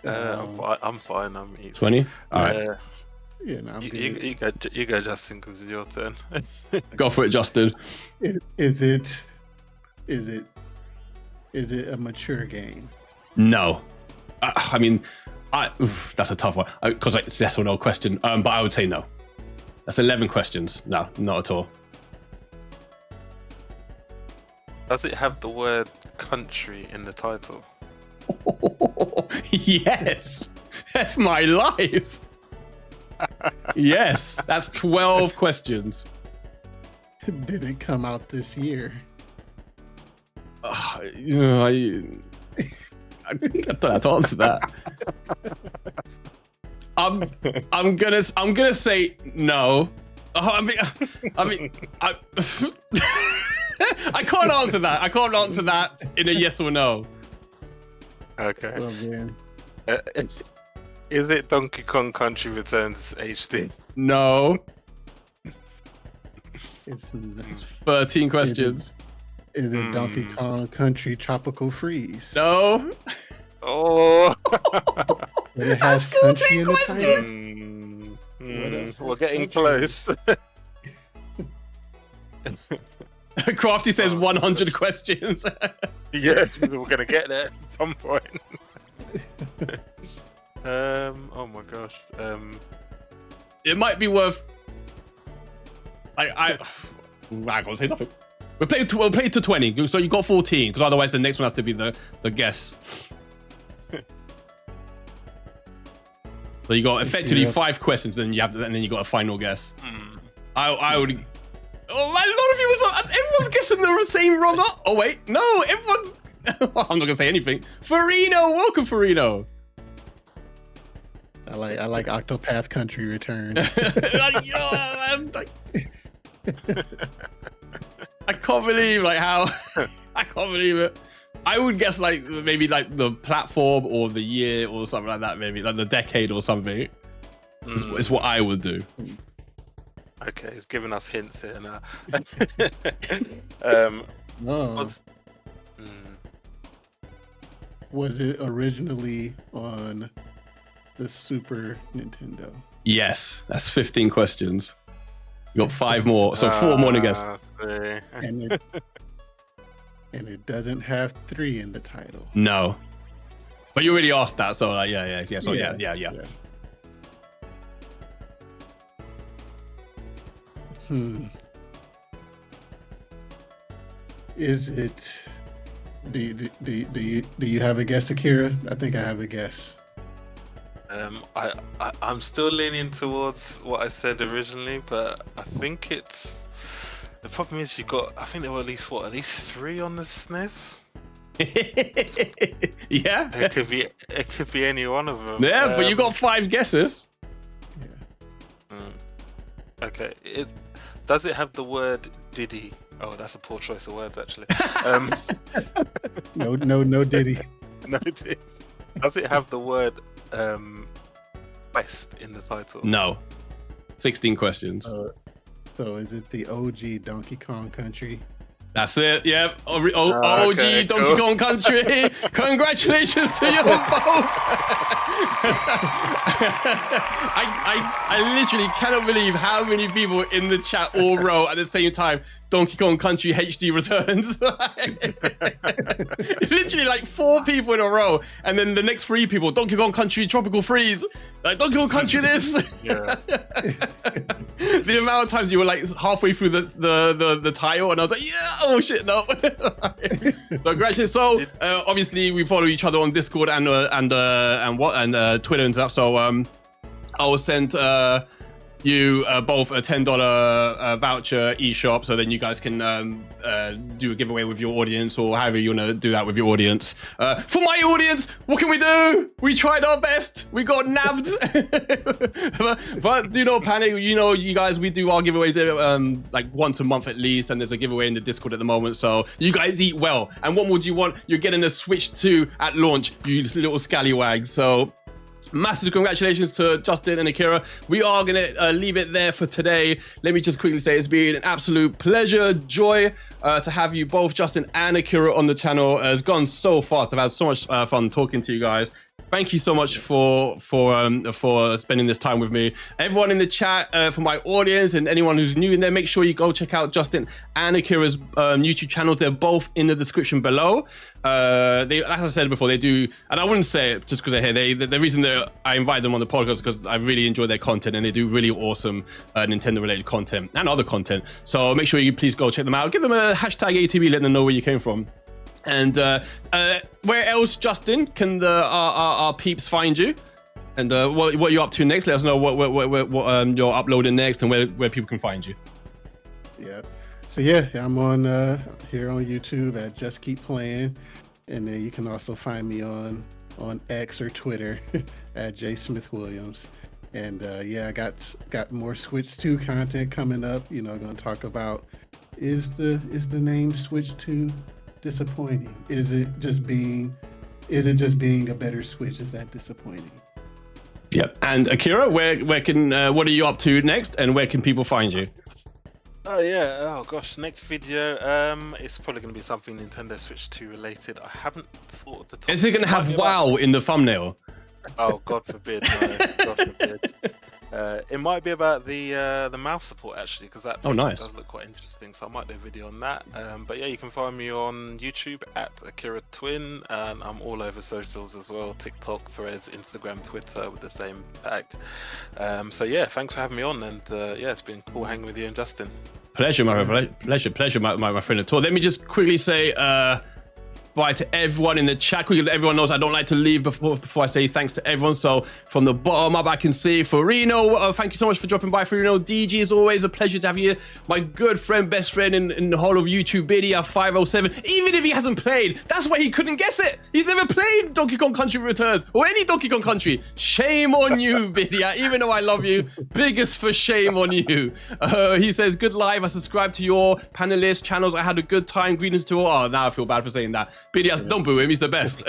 I'm fine. I'm easy. 20? All right. Yeah, no, I'm you go, Justin, because it's your turn. Go for it, Justin. Is it a mature game? No. I mean, that's a tough one, because it's yes or no question. But I would say no. That's 11 questions. No, not at all. Does it have the word country in the title? Yes. F my life. Yes. That's 12 questions. Did it come out this year? I don't have to answer that. I'm gonna say no. I can't answer that. I can't answer that in a yes or no. Okay. Well, man. Is it Donkey Kong Country Returns HD? No. It's 13 questions. Is it Donkey Kong Country Tropical Freeze? No. Oh. It has 14 questions. We're getting close. Crafty says 100 questions. Yeah, we're gonna get there at some point. Oh my gosh. It might be worth. I can't say nothing. We'll play to 20, so you got 14, because otherwise the next one has to be the guess. So you got effectively 5 questions, and then you got a final guess. I would. Oh man, a lot of people. Everyone's guessing the same wrong. Oh wait, no, everyone's. I'm not gonna say anything. Farino, welcome, Farino. I like Octopath Country Returns. I can't believe how I can't believe it. I would guess maybe the platform or the year or something like that. Maybe like the decade or something. It's what I would do. Okay, he's giving us hints here now. Was it originally on the Super Nintendo? Yes, that's 15 questions. You got 5 more, so 4 more to guess. And it doesn't have 3 in the title. No, but you already asked that, so yeah. So yeah. Is it? Do you have a guess, Akira? I think I have a guess. I'm still leaning towards what I said originally, but I think it's. The problem is I think there were at least 3 on the SNES. Yeah. It could be any one of them. Yeah, but you got 5 guesses. Yeah. Okay. Does it have the word Diddy? Oh, that's a poor choice of words, actually. No Diddy. No Diddy. Does it have the word West in the title? No. 16 questions. So is it the OG Donkey Kong Country? That's it. Yep. OG okay, Donkey cool. Kong Country. Congratulations to you both. I literally cannot believe how many people in the chat all wrote at the same time Donkey Kong Country HD returns. Literally 4 people in a row, and then the next 3 people Donkey Kong Country Tropical Freeze. Donkey Kong Country this. Yeah. The amount of times you were halfway through the title, and I was like, yeah, oh shit, no. Congratulations. So obviously we follow each other on Discord and Twitter and stuff. So I will send you both a $10 voucher eShop, so then you guys can do a giveaway with your audience, or however you want to do that with your audience. For my audience, what can we do? We tried our best. We got nabbed. but do not panic. You guys, we do our giveaways once a month at least, and there's a giveaway in the Discord at the moment. So you guys eat well. And what would you want? You're getting a Switch 2 at launch, you little scallywags. So massive congratulations to Justin and Akira. We are going to leave it there for today. Let me just quickly say it's been an absolute pleasure, joy to have you both, Justin and Akira, on the channel. It's gone so fast. I've had so much fun talking to you guys. Thank you so much for spending this time with me. Everyone in the chat, for my audience and anyone who's new in there, make sure you go check out Justin and Akira's YouTube channel. They're both in the description below. They, like I said before, they do, and I wouldn't say it just because they're here. The reason that I invite them on the podcast is because I really enjoy their content, and they do really awesome Nintendo-related content and other content. So make sure you please go check them out. Give them a hashtag ATV, let them know where you came from. And where else, Justin, can our peeps find you? And what you're up to next? Let us know what you're uploading next, and where people can find you. Yeah. So yeah, I'm on here on YouTube at Just Keep Playing, and then you can also find me on X or Twitter at JSmithWilliams. And yeah, I got more Switch 2 content coming up. Going to talk about is the name Switch 2 disappointing? Is it just being a better Switch? Is that disappointing? Yep. And Akira, where can what are you up to next, and where can people find you? Oh yeah, oh gosh, next video, it's probably going to be something Nintendo Switch 2 related. I haven't thought of the topic. Is it going to have WoW in the thumbnail? Oh, God forbid, no, God forbid. It might be about the mouse support actually, because that nice. does look quite interesting. So I might do a video on that. But yeah, you can find me on YouTube at AkiraTwin, and I'm all over socials as well: TikTok, Threads, Instagram, Twitter, with the same tag. So yeah, thanks for having me on, and yeah, it's been cool hanging with you and Justin. Pleasure, my friend at all. Let me just quickly say bye to everyone in the chat. Quickly, everyone knows I don't like to leave before I say thanks to everyone. So from the bottom up, I can see Farino. Thank you so much for dropping by, Farino. DG, is always a pleasure to have you here. My good friend, best friend in the whole of YouTube, Bidia 507. Even if he hasn't played, that's why he couldn't guess it. He's never played Donkey Kong Country Returns or any Donkey Kong Country. Shame on you, Bidia. Even though I love you, biggest for shame on you. He says, good live. I subscribe to your panelist channels. I had a good time. Greetings to all. Oh, now I feel bad for saying that. BDS, don't boo him, he's the best.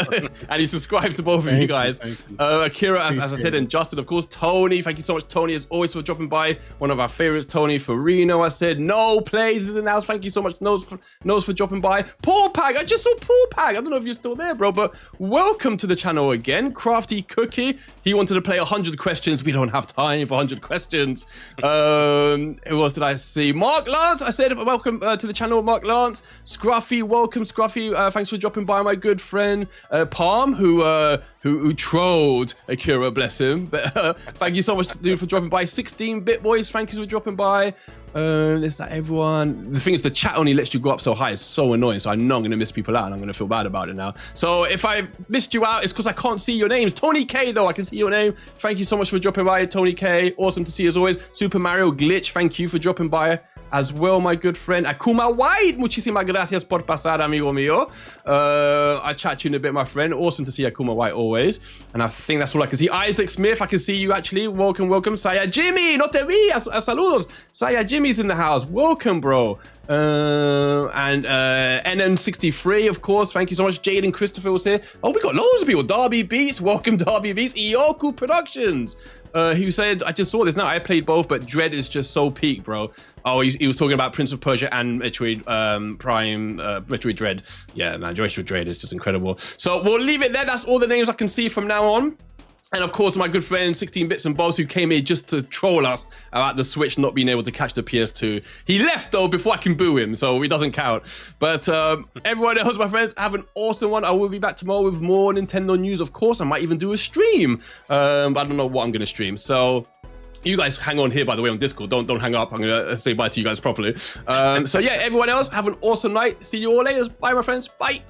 And he's subscribed to both of you guys. Akira, as I said, and Justin, of course. Tony, thank you so much, Tony, as always, for dropping by. One of our favorites, Tony. Farino, I said, no plays is in the house. Thank you so much, Nose, for dropping by. Paul Pag, I just saw Paul Pag. I don't know if you're still there, bro, but welcome to the channel again. Crafty Cookie, he wanted to play 100 questions. We don't have time for 100 questions. Who else did I see? Mark Lance, I said, welcome to the channel, Mark Lance. Scruffy, welcome, Scruffy. Thanks for dropping by, my good friend Palm, who trolled Akira, bless him. But thank you so much, dude, for dropping by. 16-bit boys, thank you for dropping by. Is that everyone? The thing is, the chat only lets you go up so high. It's so annoying. So I know I'm gonna miss people out, and I'm gonna feel bad about it now. So if I missed you out, it's because I can't see your names. Tony K, though, I can see your name. Thank you so much for dropping by, Tony K. Awesome to see you as always. Super Mario Glitch, thank you for dropping by as well, my good friend. Akuma White, muchísimas gracias por pasar, amigo mío. I chat you in a bit, my friend. Awesome to see Akuma White always. And I think that's all I can see. Isaac Smith, I can see you actually. Welcome, welcome. Saya Jimmy, no te vi. Saludos. Saya Jimmy's in the house. Welcome, bro. And NM63, of course. Thank you so much. Jaden Christopher was here. Oh, we got loads of people. Darby Beats, welcome, Darby Beats. Ioku Productions. Who said, I just saw this now, I played both, but Dread is just so peak, bro. Oh, he was talking about Prince of Persia and Metroid Prime, Metroid Dread. Yeah, man, Metroid Dread is just incredible. So we'll leave it there. That's all the names I can see from now on. And of course, my good friend 16 Bits and Bobs, who came here just to troll us about the Switch not being able to catch the PS2. He left though before I can boo him, so it doesn't count. But everyone else, my friends, have an awesome one. I will be back tomorrow with more Nintendo news, of course. I might even do a stream, but I don't know what I'm going to stream. So you guys hang on here, by the way, on Discord. Don't hang up. I'm going to say bye to you guys properly. So yeah, everyone else, have an awesome night. See you all later. Bye, my friends. Bye.